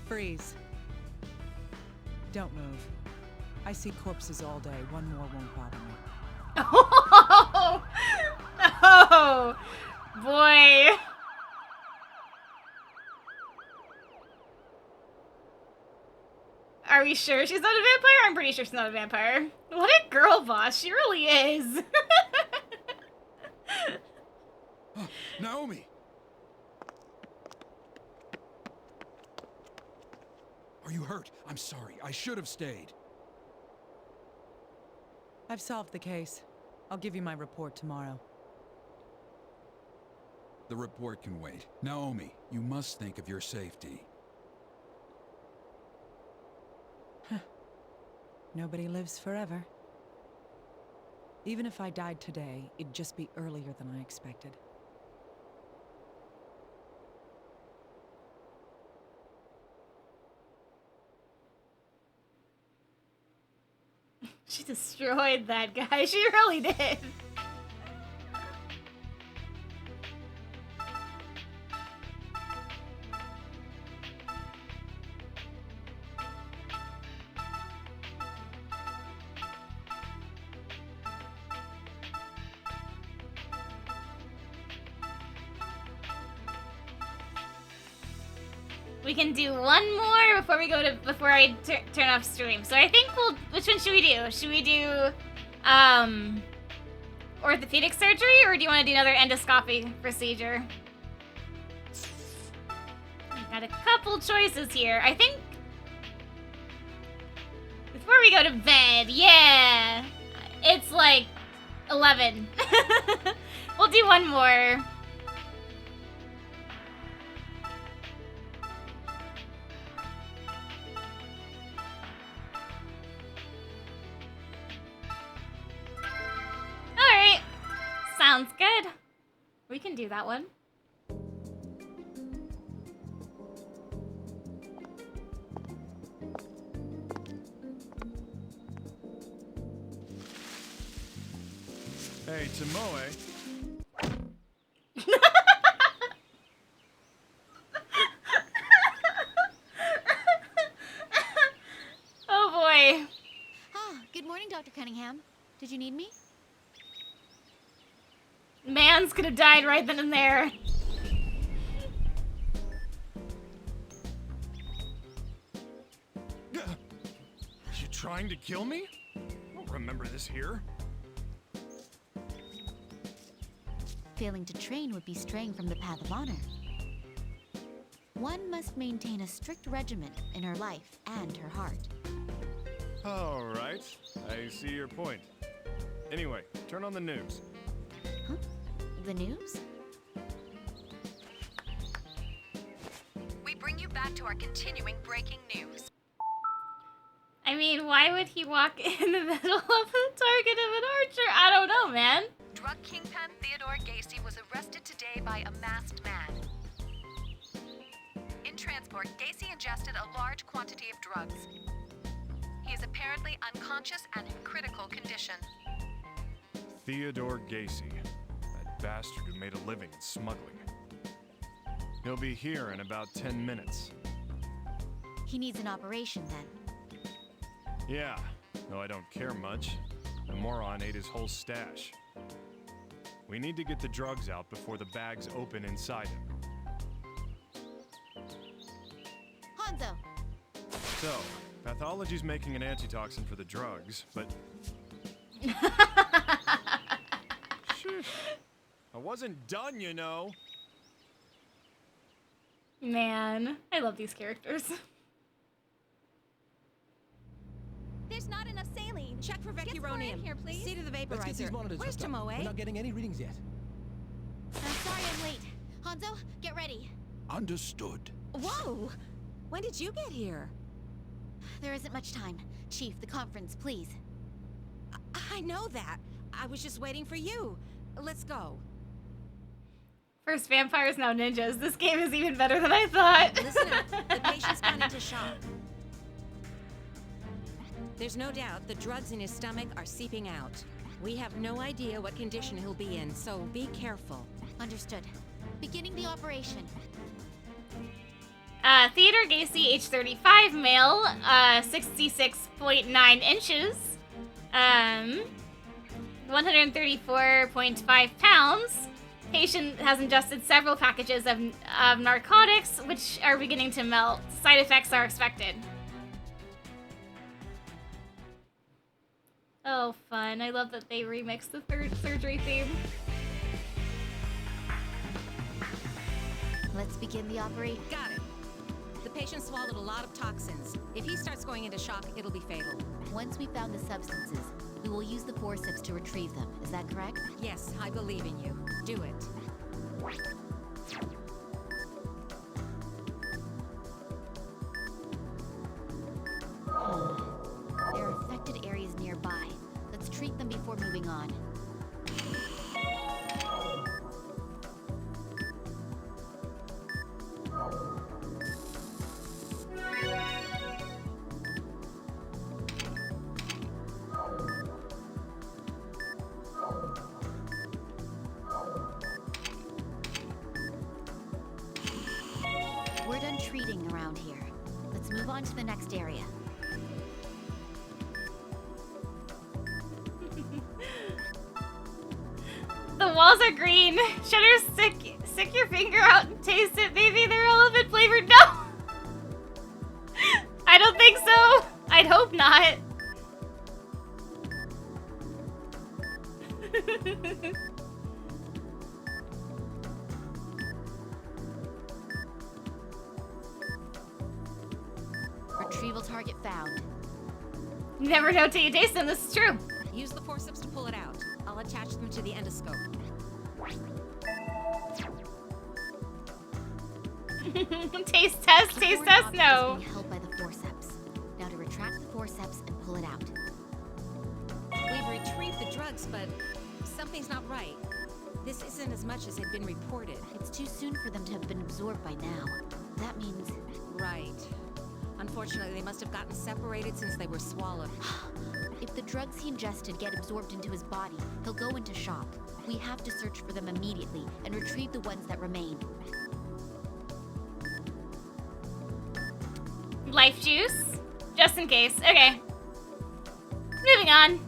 S12: Freeze. Don't move. I see corpses all day. One more won't bother me.
S1: Oh, oh boy. Are we sure she's not a vampire? I'm pretty sure she's not a vampire. What a girl boss. She really is.
S3: Naomi! Are you hurt? I'm sorry. I should have stayed.
S12: I've solved the case. I'll give you my report tomorrow.
S3: The report can wait. Naomi, you must think of your safety.
S12: Nobody lives forever. Even if I died today, it'd just be earlier than I expected.
S1: She destroyed that guy. She really did. We can do one more before I turn off stream. So I think which one should we do? Should we do, orthopedic surgery, or do you want to do another endoscopy procedure? We've got a couple choices here. I think before we go to bed, yeah, it's like 11. We'll do one more. Alright. Sounds good. We can do that one.
S3: Hey, Tomoe.
S1: Oh boy.
S9: Ah, good morning, Dr. Cunningham. Did you need me?
S1: Man's could have died right then and there.
S3: You trying to kill me? I don't remember this here.
S9: Failing to train would be straying from the path of honor. One must maintain a strict regimen in her life and her heart.
S3: All right, I see your point. Anyway, turn on the news.
S9: Huh? The news?
S16: We bring you back to our continuing breaking news.
S1: I mean, why would he walk in the middle of the target of an archer? I don't know, man.
S16: Drug kingpin Theodore Gacy was arrested today by a masked man. In transport, Gacy ingested a large quantity of drugs. He is apparently unconscious and in critical condition.
S3: Theodore Gacy. That bastard who made a living in smuggling. He'll be here in about 10 minutes.
S9: He needs an operation then.
S3: Yeah, though I don't care much. The moron ate his whole stash. We need to get the drugs out before the bags open inside him.
S9: Hanzo!
S3: So, pathology's making an antitoxin for the drugs, but... Shit. I wasn't done, you know.
S1: Man, I love these characters.
S4: There's not enough saline. Check for
S10: Get more in here, please.
S4: See to the
S8: Let's get these
S4: vaporizer.
S8: monitors
S4: Where's
S8: hooked up.
S4: Tomoe?
S8: We're not getting any readings yet.
S9: I'm sorry I'm late. Hanzo, get ready.
S6: Understood.
S4: Whoa! When did you get here?
S9: There isn't much time. Chief, the conference, please.
S4: I know that. I was just waiting for you. Let's go.
S1: First vampires, now ninjas. This game is even better than I thought.
S4: Listen up. The patient's gone into shock. There's no doubt the drugs in his stomach are seeping out. We have no idea what condition he'll be in, so be careful.
S9: Understood. Beginning the operation.
S1: Theodore Gacy, age 35, male, 66.9 inches, 134.5 pounds. Patient has ingested several packages of narcotics, which are beginning to melt. Side effects are expected. Oh, fun. I love that they remixed the third surgery theme.
S9: Let's begin the operation.
S4: Got it. The patient swallowed a lot of toxins. If he starts going into shock, it'll be fatal.
S9: Once we found the substances, we will use the forceps to retrieve them. Is that correct?
S4: Yes, I believe in you. Do it.
S9: There are affected areas nearby. Let's treat them before moving on. We're done treating around here. Let's move on to the next area.
S1: The walls are green. Shutter, stick your finger out and taste it. Maybe they're relevant flavored. No! I don't think so. I'd hope not.
S9: Retrieval target found.
S1: You never know till you taste them. This is true.
S4: Use the forceps to pull it out. I'll attach them to the endoscope.
S1: Taste test, taste test, no.
S9: Being held by the forceps. Now to retract the forceps and pull it out.
S4: We've retrieved the drugs, but something's not right. This isn't as much as had been reported.
S9: It's too soon for them to have been absorbed by now. That means...
S4: Right. Unfortunately, they must have gotten separated since they were swallowed.
S9: If the drugs he ingested get absorbed into his body, he'll go into shock. We have to search for them immediately and retrieve the ones that remain.
S1: Life juice? Just in case. Okay. Moving on.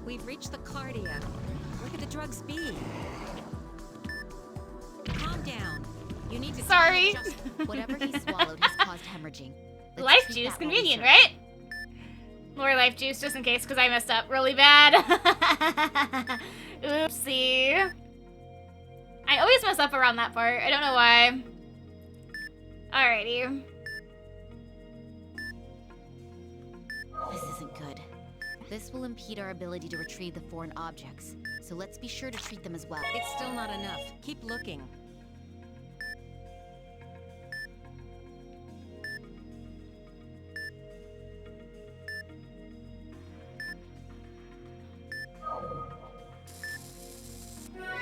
S4: We've reached the cardia. Where could the drugs be? Calm down. You need to...
S1: Sorry.
S9: Whatever he swallowed has caused hemorrhaging.
S1: Life juice, convenient, right? More life juice just in case, because I messed up really bad. Oopsie. I always mess up around that part. I don't know why. Alrighty.
S9: This isn't good. This will impede our ability to retrieve the foreign objects, so let's be sure to treat them as well.
S4: It's still not enough. Keep looking.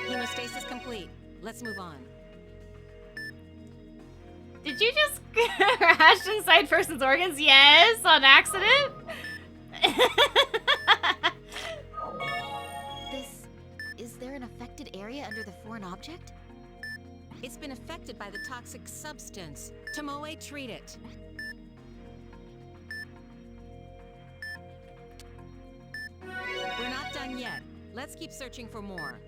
S4: Hemostasis complete. Let's move on.
S1: Did you just crash inside person's organs? Yes, on accident?
S9: Is there an affected area under the foreign object?
S4: It's been affected by the toxic substance. Tomoe, treat it. We're not done yet. Let's keep searching for more.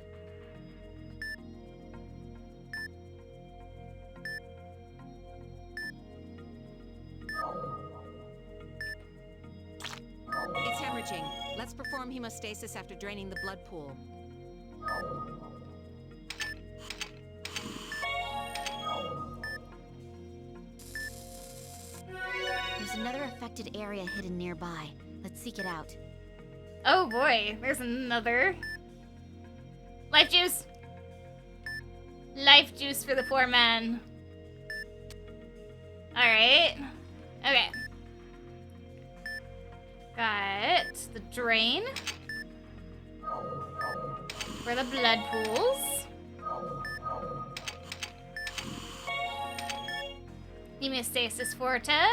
S4: It's hemorrhaging. Let's perform hemostasis after draining the blood pool.
S9: There's another affected area hidden nearby. Let's seek it out.
S1: Oh boy, there's another. Life juice! Life juice for the poor man. Alright. Okay. Got the drain. For the blood pools. Hemostasis vortex.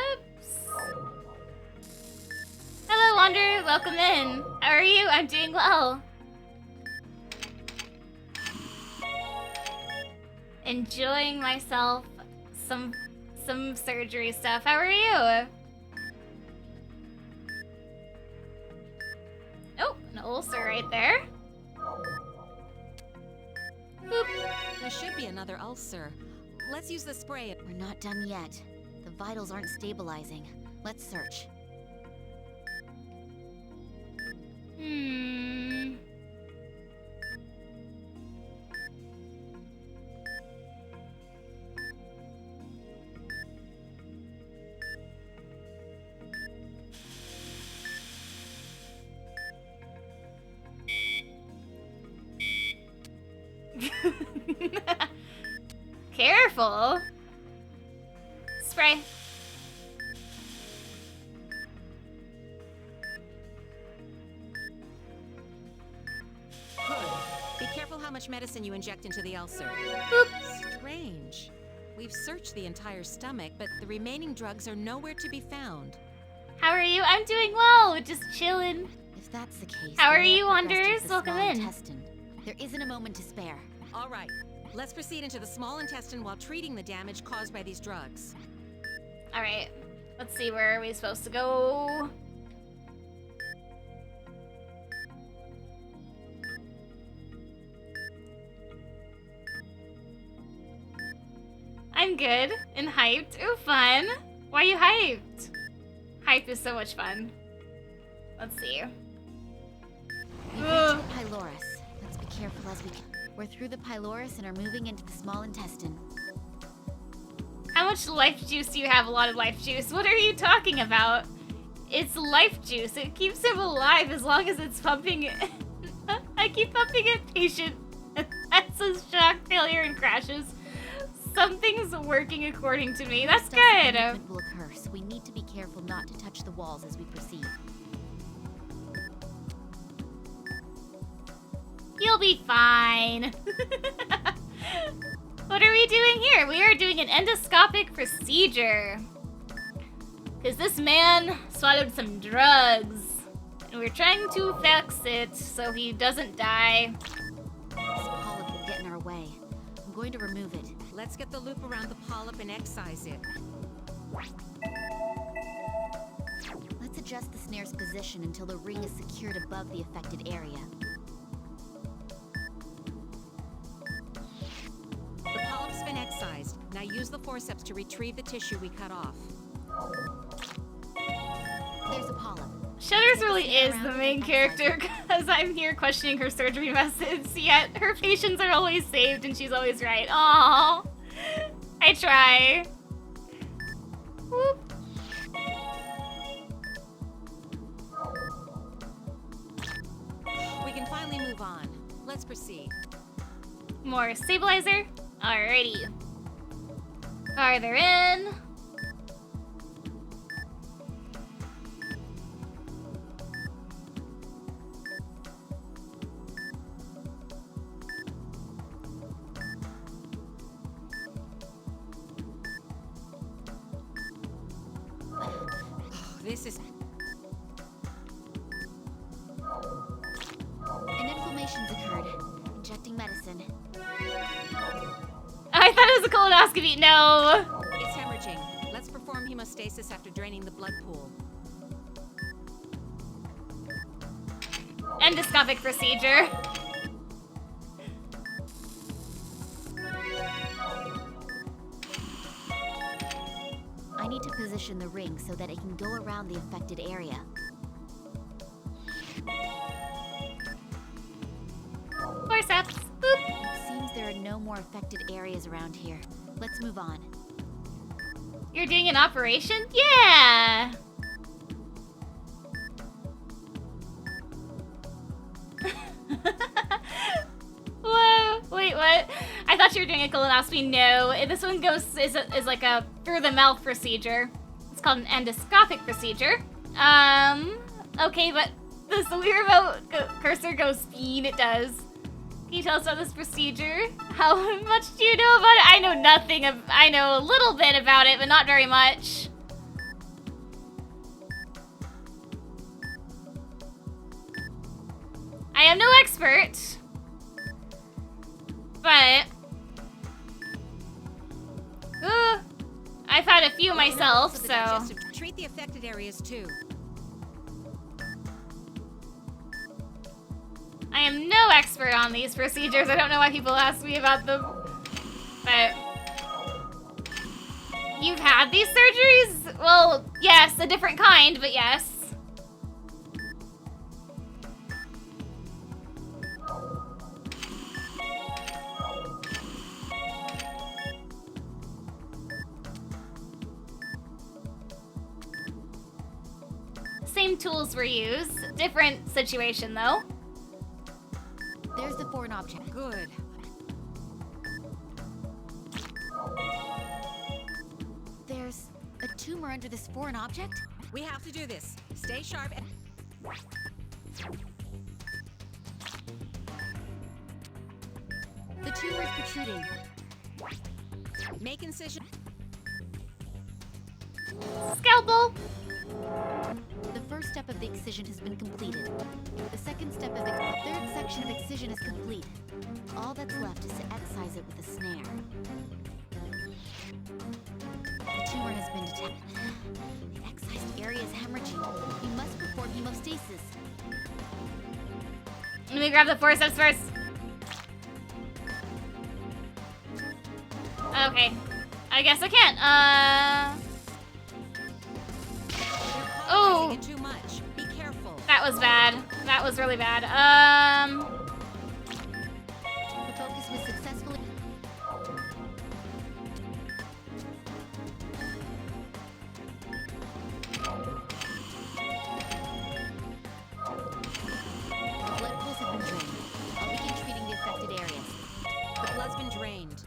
S1: Hello, Wander. Welcome in. How are you? I'm doing well. Enjoying myself. Some surgery stuff. How are you? Oh, an ulcer right there.
S4: Boop. There should be another ulcer. Let's use the spray.
S9: We're not done yet. The vitals aren't stabilizing. Let's search.
S1: Careful. Spray.
S4: Good. Be careful how much medicine you inject into the ulcer.
S1: Boop.
S4: Strange. We've searched the entire stomach, but the remaining drugs are nowhere to be found.
S1: How are you? I'm doing well. Just chilling.
S9: If that's the case,
S1: how are
S9: we
S1: you,
S9: have progressed
S1: Wanderers?
S9: into the
S1: Welcome
S9: small
S1: in.
S9: Intestine. There isn't a moment to spare.
S4: All right. Let's proceed into the small intestine while treating the damage caused by these drugs.
S1: All right. Let's see, where are we supposed to go? feeling good and hyped. Ooh, fun. Why are you hyped? Hype is so much fun. Let's see.
S9: We've reached the pylorus. Let's be careful as we can. We're through the pylorus and are moving into the small intestine.
S1: How much life juice do you have? A lot of life juice. What are you talking about? It's life juice. It keeps him alive as long as it's pumping. I keep pumping it, patient. That's a shock, failure, and crashes. Something's working according to me. That's good.
S9: Movement will occur, so we need to be careful not to touch the walls as we proceed.
S1: You'll be fine. What are we doing here? We are doing an endoscopic procedure. Because this man swallowed some drugs. And we're trying to fix it so he doesn't die.
S9: This polyp will get in our way. I'm going to remove it.
S4: Let's get the loop around the polyp and excise it.
S9: Let's adjust the snare's position until the ring is secured above the affected area.
S4: The polyp's been excised. Now use the forceps to retrieve the tissue we cut off.
S9: There's a polyp.
S1: Shutters really is the main character because I'm here questioning her surgery methods, yet her patients are always saved and she's always right. Aww. I try. Whoop.
S4: We can finally move on. Let's proceed.
S1: More stabilizer. Alrighty. Farther in.
S4: This is...
S9: An inflammation's occurred. Injecting medicine.
S1: I thought it was a colonoscopy. No.
S4: It's hemorrhaging. Let's perform hemostasis after draining the blood pool.
S1: Endoscopic procedure.
S9: I need to position the ring so that it can go around the affected area.
S1: Forceps. Boop.
S9: It seems there are no more affected areas around here. Let's move on.
S1: You're doing an operation? Yeah. Whoa. Wait, what? I thought you were doing a colonoscopy. No, this one is like a through the mouth procedure. It's called an endoscopic procedure. Okay, but does the Wii remote cursor go speed? It does. Can you tell us about this procedure? How much do you know about it? I know nothing I know a little bit about it, but not very much. I am no expert, but I've had a few myself, so.
S4: Treat the affected areas too.
S1: I am no expert on these procedures. I don't know why people ask me about them, but you've had these surgeries? Well, yes, a different kind, but yes. Same tools were used. Different situation, though.
S9: There's the foreign object.
S4: Good.
S9: There's a tumor under this foreign object?
S4: We have to do this. Stay sharp and...
S9: The tumor is protruding.
S4: Make incision.
S1: Scalpel!
S9: The first step of the excision has been completed. The second step of the third section of excision is complete. All that's left is to excise it with a snare. The tumor has been detected. The excised area is hemorrhaging. You must perform hemostasis.
S1: Let me grab the forceps first. Okay. I guess I can't. Oh.
S4: Too much. Be careful.
S1: That was bad. That was really bad.
S9: The focus was successfully. The blood pools have been drained. I'll begin treating the affected areas.
S4: The blood's been drained.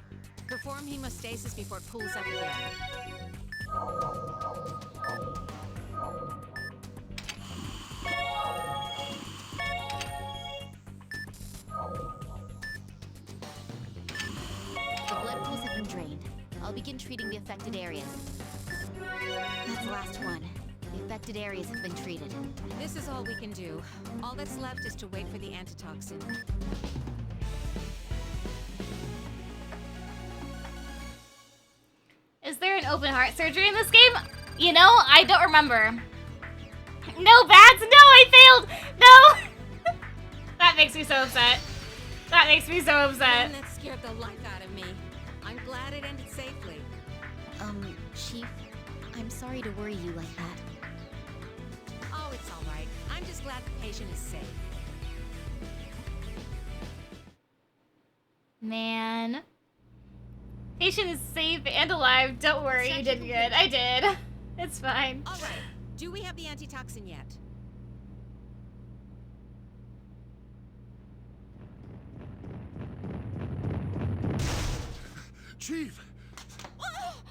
S4: Perform hemostasis before it pulls up again.
S9: The blood pools have been drained. I'll begin treating the affected areas. That's the last one. The affected areas have been treated.
S4: This is all we can do. All that's left is to wait for the antitoxin.
S1: Is there an open heart surgery in this game? You know, I don't remember. No bats? No, I failed! No! That makes me so upset. That makes me so upset.
S4: Man, that scared the life out of me. I'm glad it ended safely.
S9: Chief, I'm sorry to worry you like that.
S4: Oh, it's all right. I'm just glad the patient is safe.
S1: Man. Patient is safe and alive. Don't worry, you did good. I did. It's fine.
S4: All right. Do we have the antitoxin yet?
S3: Chief!
S4: Oh,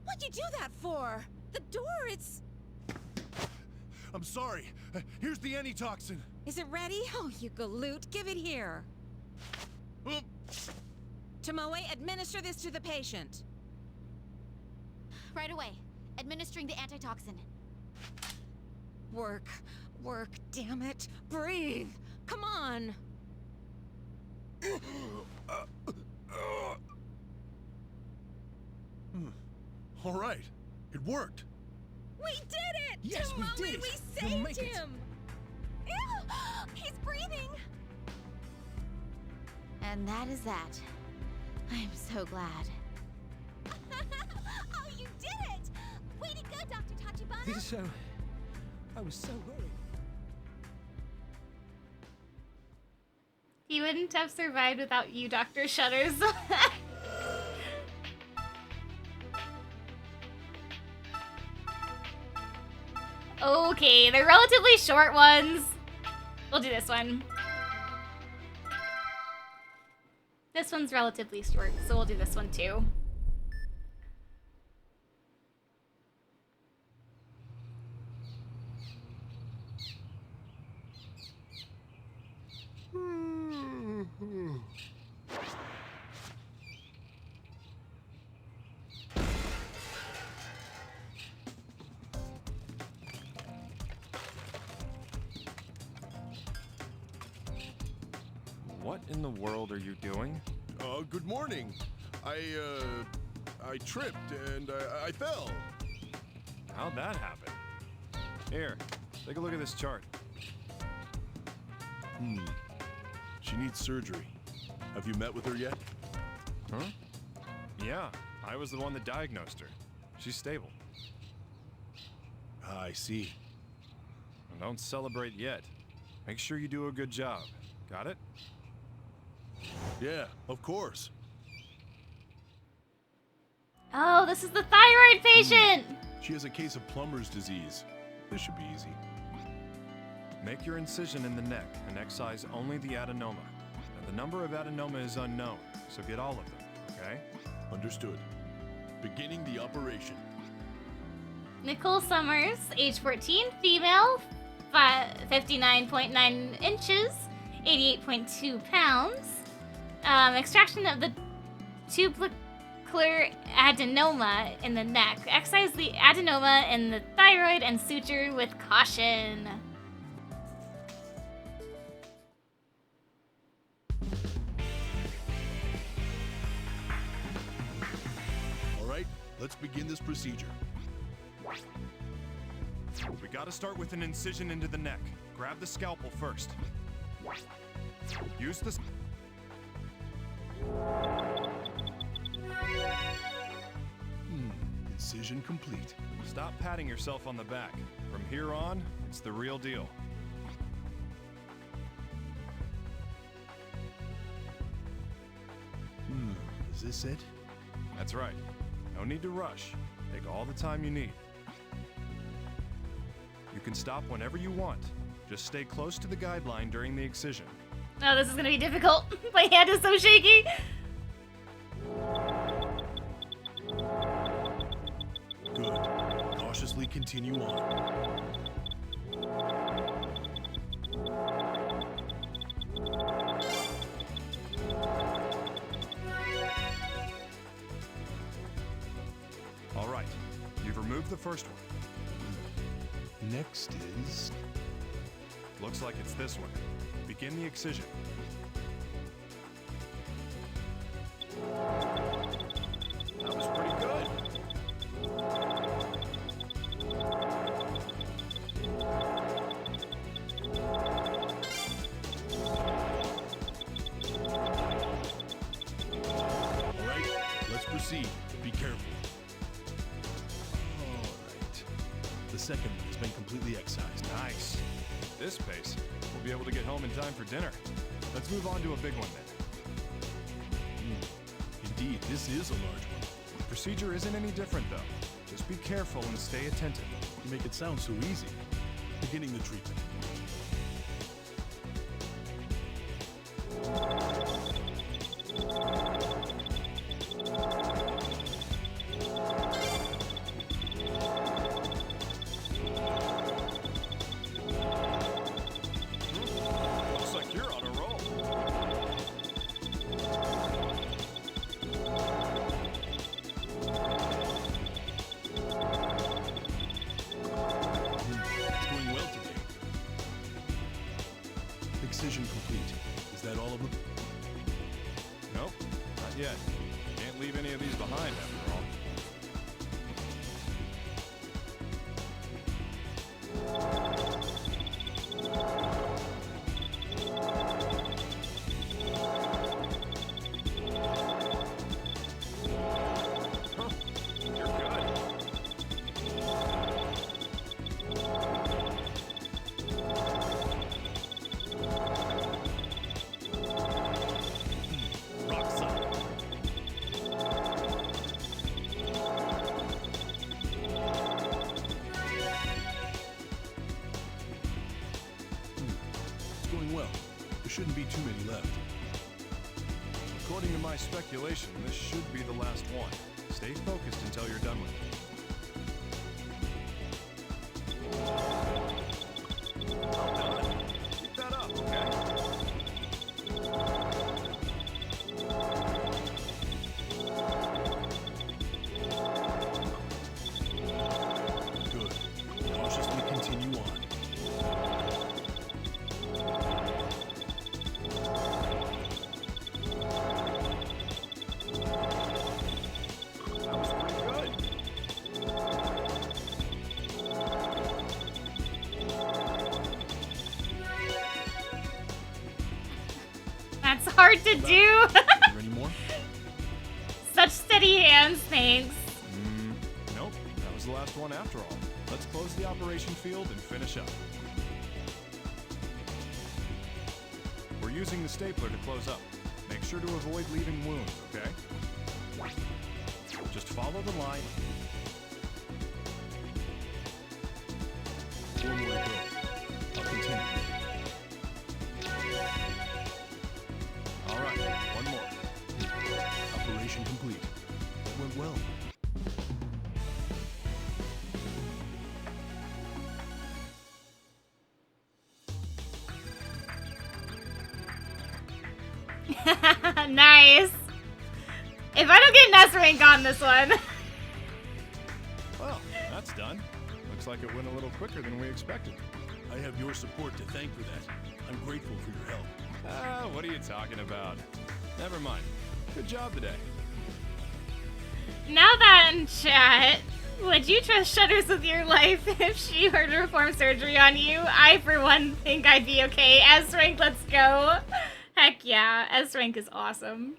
S4: what'd you do that for? The door, it's...
S3: I'm sorry. Here's the antitoxin.
S4: Is it ready? Oh, you galoot. Give it here. Tomoe, administer this to the patient.
S9: Right away. Administering the antitoxin.
S4: Work. Work, damn it. Breathe. Come on.
S3: All right. It worked.
S4: We did it!
S8: Yes, we did it.
S4: We
S8: You'll
S4: saved
S8: make it.
S4: him! Ew, he's breathing!
S9: And that is that. I'm so glad.
S14: Oh, you did it! Way to go, Dr. Tachibana!
S8: I was so worried.
S1: He wouldn't have survived without you, Dr. Shutters. Okay, they're relatively short ones. We'll do this one. This one's relatively short, so we'll do this one too.
S3: What in the world are you doing?
S17: Good morning. I tripped and I fell.
S3: How'd that happen? Here, take a look at this chart.
S17: She needs surgery. Have you met with her yet?
S3: Huh? Yeah, I was the one that diagnosed her. She's stable.
S17: I see.
S3: And don't celebrate yet. Make sure you do a good job. Got it?
S17: Yeah, of course.
S1: Oh, this is the thyroid patient!
S17: She has a case of plumber's disease. This should be easy.
S3: Make your incision in the neck and excise only the adenoma. Now, the number of adenoma is unknown, so get all of them, okay?
S17: Understood. Beginning the operation.
S1: Nicole Summers, age 14, female, 59.9 inches, 88.2 pounds. Extraction of the tubercular adenoma in the neck. Excise the adenoma in the thyroid and suture with caution.
S17: All right, let's begin this procedure.
S3: We gotta start with an incision into the neck. Grab the scalpel first. Use the...
S17: Excision complete.
S3: Stop patting yourself on the back. From here on, it's the real deal.
S17: Is this it?
S3: That's right. No need to rush. Take all the time you need. You can stop whenever you want. Just stay close to the guideline during the excision.
S1: Oh, this is gonna be difficult. My hand is so shaky.
S17: Good. Cautiously continue on.
S3: All right. You've removed the first one.
S17: Next is...
S3: Looks like it's this one. Begin the excision. That was pretty good.
S17: All right, let's proceed. Be careful. All right. The second one has been completely excised.
S3: Nice. At this pace, we'll be able to get home in time for dinner. Let's move on to a big one then.
S17: Indeed, this is a large one.
S3: The procedure isn't any different though. Just be careful and stay attentive.
S17: You make it sound so easy. Beginning the treatment.
S3: Looks like you're on a roll.
S17: It's going well today. Excision complete. Is that all of them?
S3: Nope, not yet. Can't leave any of these behind after all. Huh, you're good.
S17: Rock solid. It's going well. There shouldn't be too many left.
S3: According to my speculation, this should be the last one. Stay focused until you're done with it. Well done. Keep that up, okay?
S17: Good. Cautiously continue on.
S3: That was pretty good.
S1: That's hard to do.
S17: You ready more?
S1: Such steady hands, thanks.
S3: Nope, that was the last one after all. Let's close the operation field and finish up. We're using the stapler to close up. Make sure to avoid leaving wounds, okay? Just follow the line.
S17: One more to go. I'll continue.
S3: All right, one more.
S17: Operation complete. That went well.
S1: Nice. If I don't get an S rank on this one.
S3: Well, that's done. Looks like it went a little quicker than we expected.
S17: I have your support to thank for that. I'm grateful for your help.
S3: Ah, what are you talking about? Never mind. Good job today.
S1: Now that in chat, would you trust Shutters with your life if she were to perform surgery on you? I, for one, think I'd be okay. S rank, let's go. Heck yeah, S rank is awesome.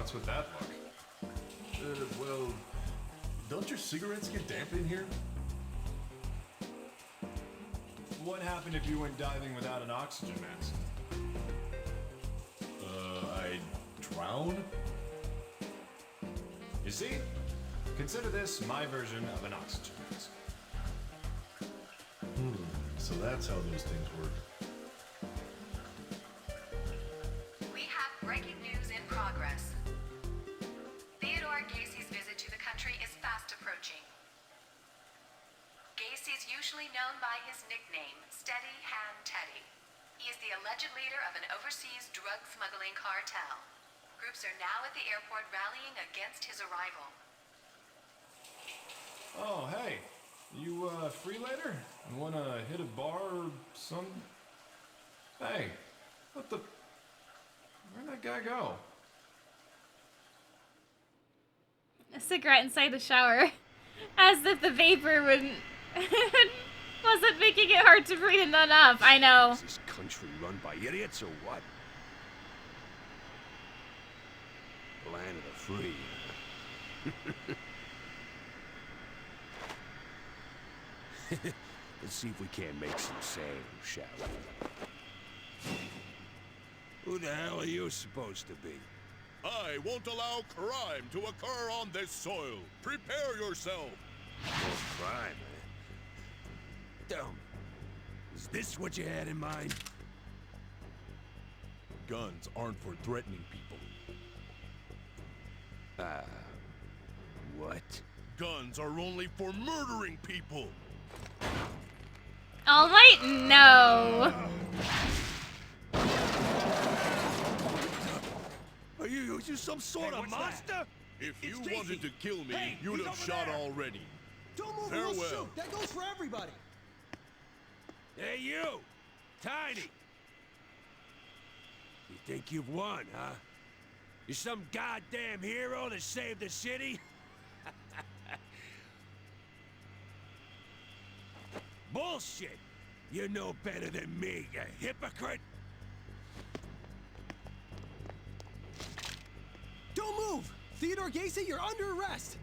S3: What's with that look?
S17: Well, don't your cigarettes get damp in here?
S3: What happened if you went diving without an oxygen mask?
S17: I'd drown?
S3: You see? Consider this my version of an oxygen mask.
S17: So that's how those things work.
S16: We have breaking news in progress. Theodore Gacy's visit to the country is fast approaching. Gacy is usually known by his nickname, Steady Hand Teddy. He is the alleged leader of an overseas drug smuggling cartel. Groups are now at the airport rallying against his arrival.
S3: Oh, hey. You, free later? You wanna hit a bar or some? Hey, what the? Where'd that guy go?
S1: A cigarette inside the shower. As if the vapor wouldn't... wasn't making it hard to breathe enough. I know.
S18: Is this country run by idiots or what? Land of the free. Let's see if we can't make some sand, shall we? Who the hell are you supposed to be?
S17: I won't allow crime to occur on this soil. Prepare yourself.
S18: No crime, eh? Dumb. Is this what you had in mind?
S17: Guns aren't for threatening people.
S18: What?
S17: Guns are only for murdering people.
S1: All right, no.
S18: Are you some sort of monster?
S17: If you wanted to kill me, you'd have shot already.
S8: Don't move,
S17: Farewell.
S8: we'll shoot. That goes for everybody.
S18: Hey, you! Tiny! You think you've won, huh? You're some goddamn hero that saved the city? Bullshit! You're no better than me, you hypocrite!
S8: Don't move! Theodore Gacy, you're under arrest!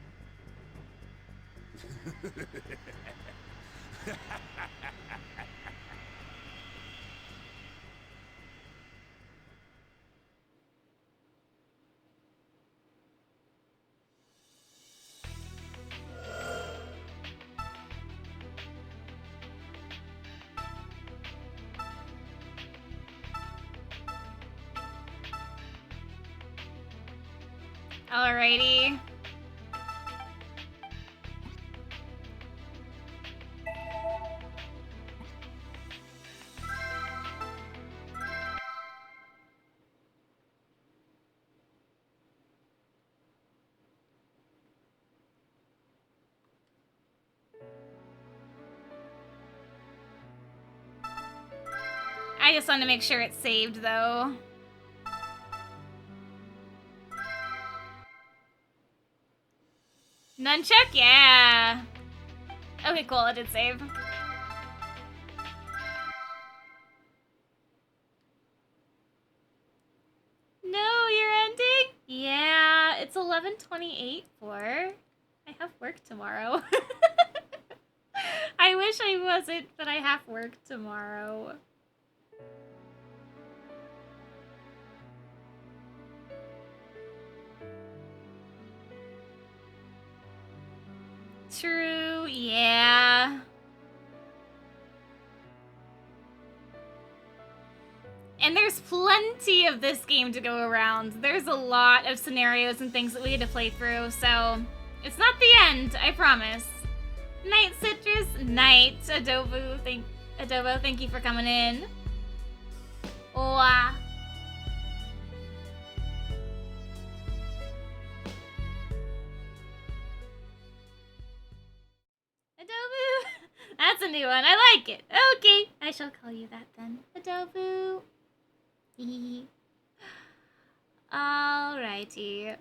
S1: Alrighty. I just want to make sure it's saved, though. Nunchuck? Yeah. Okay, cool. It did save. No, you're ending? Yeah, it's 11:28 for... I have work tomorrow. I wish I wasn't, but I have work tomorrow. True, yeah. And there's plenty of this game to go around. There's a lot of scenarios and things that we had to play through, so it's not the end, I promise. Night Citrus, night. Adobo, thank you for coming in. Wow. Adobo. That's a new one. I like it. Okay, I shall call you that then. Adobo. Alrighty.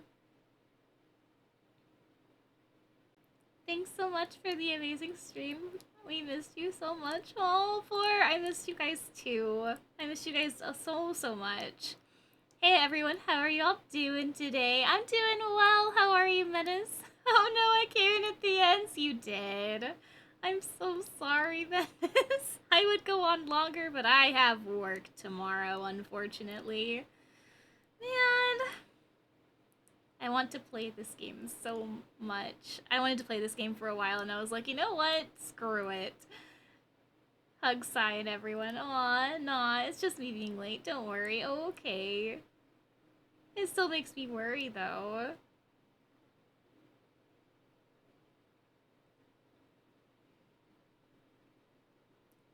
S1: Thanks so much for the amazing stream. We missed you so much. Oh, I missed you guys too. I missed you guys so much. Hey everyone, how are y'all doing today? I'm doing well. How are you, Menace? Oh no, I came in at the end. You did. I'm so sorry, Menace. I would go on longer, but I have work tomorrow, unfortunately. Man, I want to play this game so much. I wanted to play this game for a while, and I was like, you know what? Screw it. Hug sign, everyone. Aw, nah, it's just me being late. Don't worry. Oh, okay. It still makes me worry, though.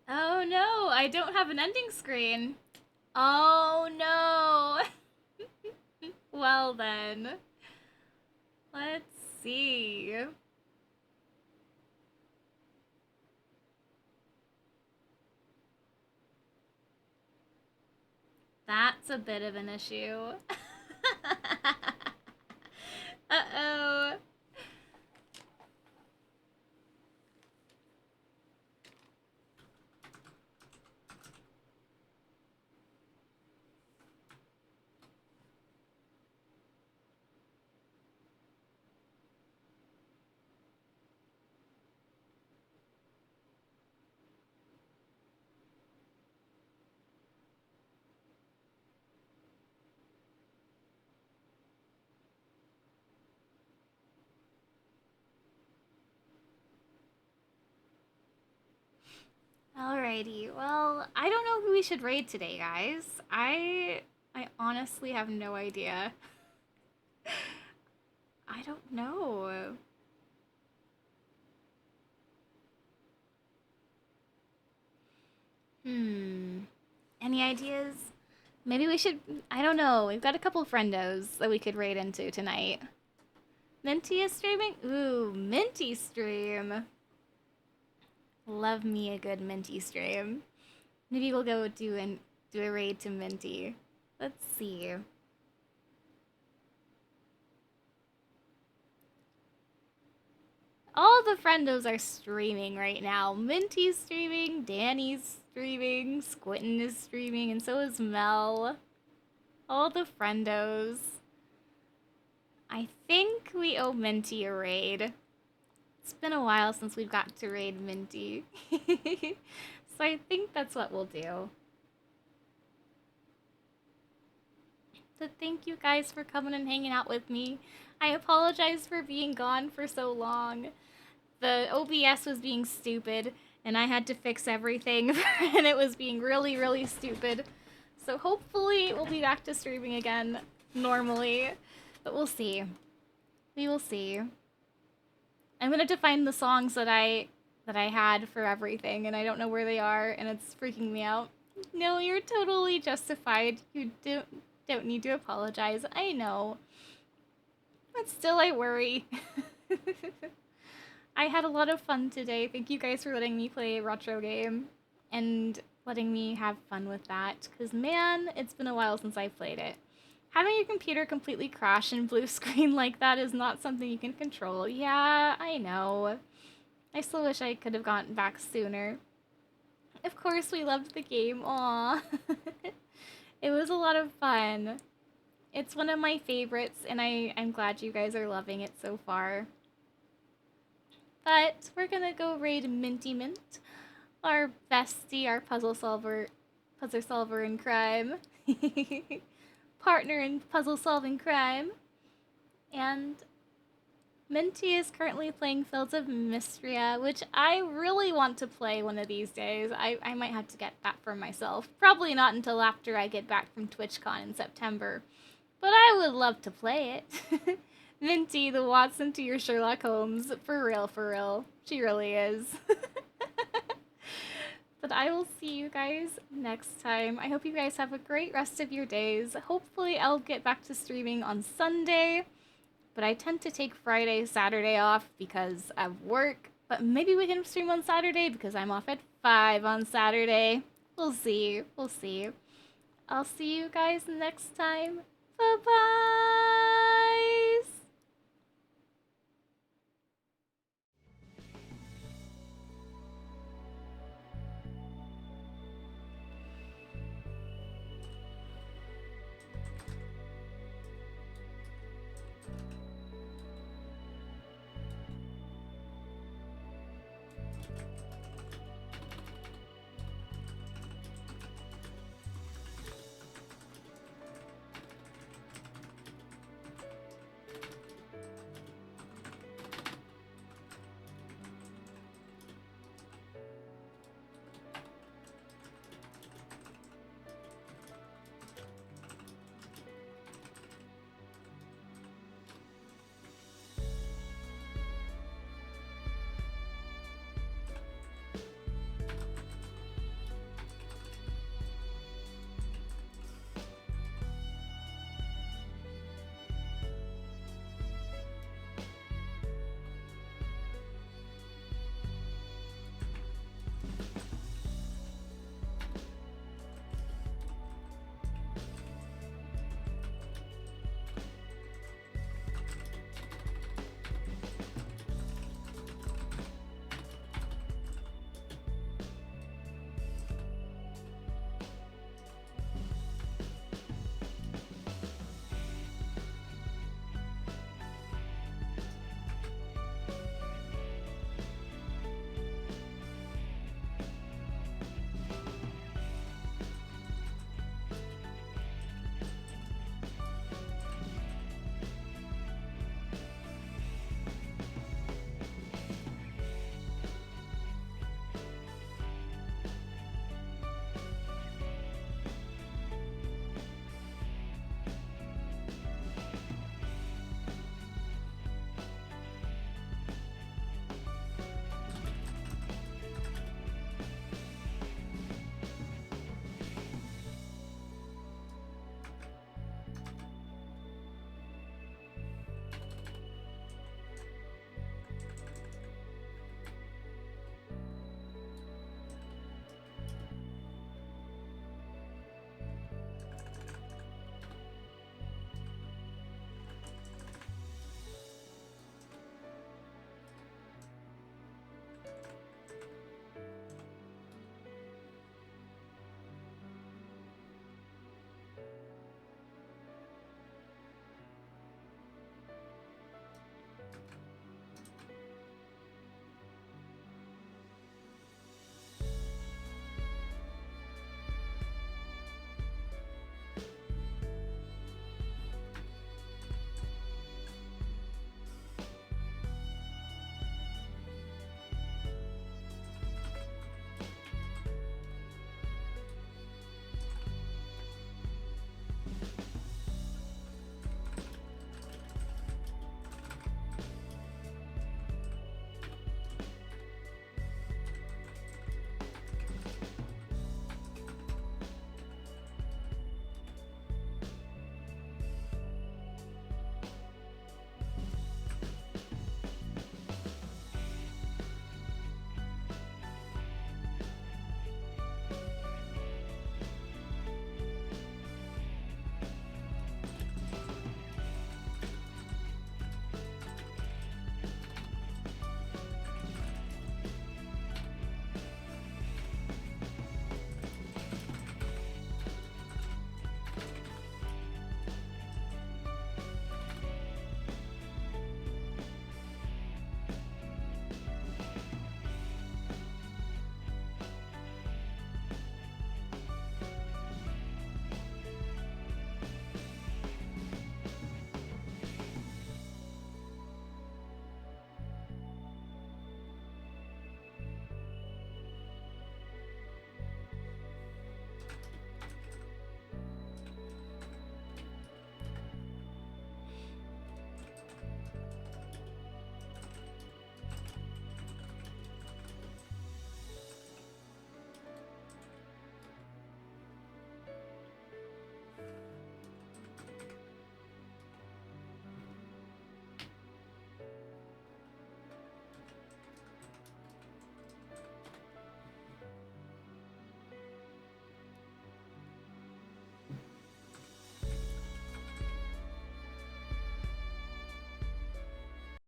S1: Oh no, I don't have an ending screen. Oh no. Well then. Let's see. That's a bit of an issue. Uh-oh. Alrighty, well, I don't know who we should raid today, guys. I honestly have no idea. I don't know. Any ideas? Maybe we should, I don't know, we've got a couple friendos that we could raid into tonight. Minty is streaming? Ooh, Minty stream. Love me a good Minty stream. Maybe we'll go do a raid to Minty. Let's see. All the friendos are streaming right now. Minty's streaming, Danny's streaming, Squinton is streaming, and so is Mel. All the friendos. I think we owe Minty a raid. It's been a while since we've got to raid Minty. So I think that's what we'll do. So thank you guys for coming and hanging out with me. I apologize for being gone for so long. The OBS was being stupid, and I had to fix everything, and it was being really, really stupid. So hopefully we'll be back to streaming again normally, but we'll see. We will see. I'm gonna find the songs that I had for everything, and I don't know where they are, and it's freaking me out. No, you're totally justified. You don't need to apologize. I know. But still, I worry. I had a lot of fun today. Thank you guys for letting me play a retro game and letting me have fun with that. Because, man, it's been a while since I played it. Having your computer completely crash and blue screen like that is not something you can control. Yeah, I know. I still wish I could have gotten back sooner. Of course, we loved the game. Aww. It was a lot of fun. It's one of my favorites, and I'm glad you guys are loving it so far. But we're gonna go raid Minty Mint, our bestie, our puzzle solver in crime. Partner in puzzle-solving crime. And Minty is currently playing Fields of Mystria, which I really want to play one of these days. I might have to get that for myself. Probably not until after I get back from TwitchCon in September. But I would love to play it. Minty, the Watson to your Sherlock Holmes. For real. She really is. But I will see you guys next time. I hope you guys have a great rest of your days. Hopefully I'll get back to streaming on Sunday. But I tend to take Friday, Saturday off because of work. But maybe we can stream on Saturday because I'm off at 5 on Saturday. We'll see. I'll see you guys next time. Bye-bye!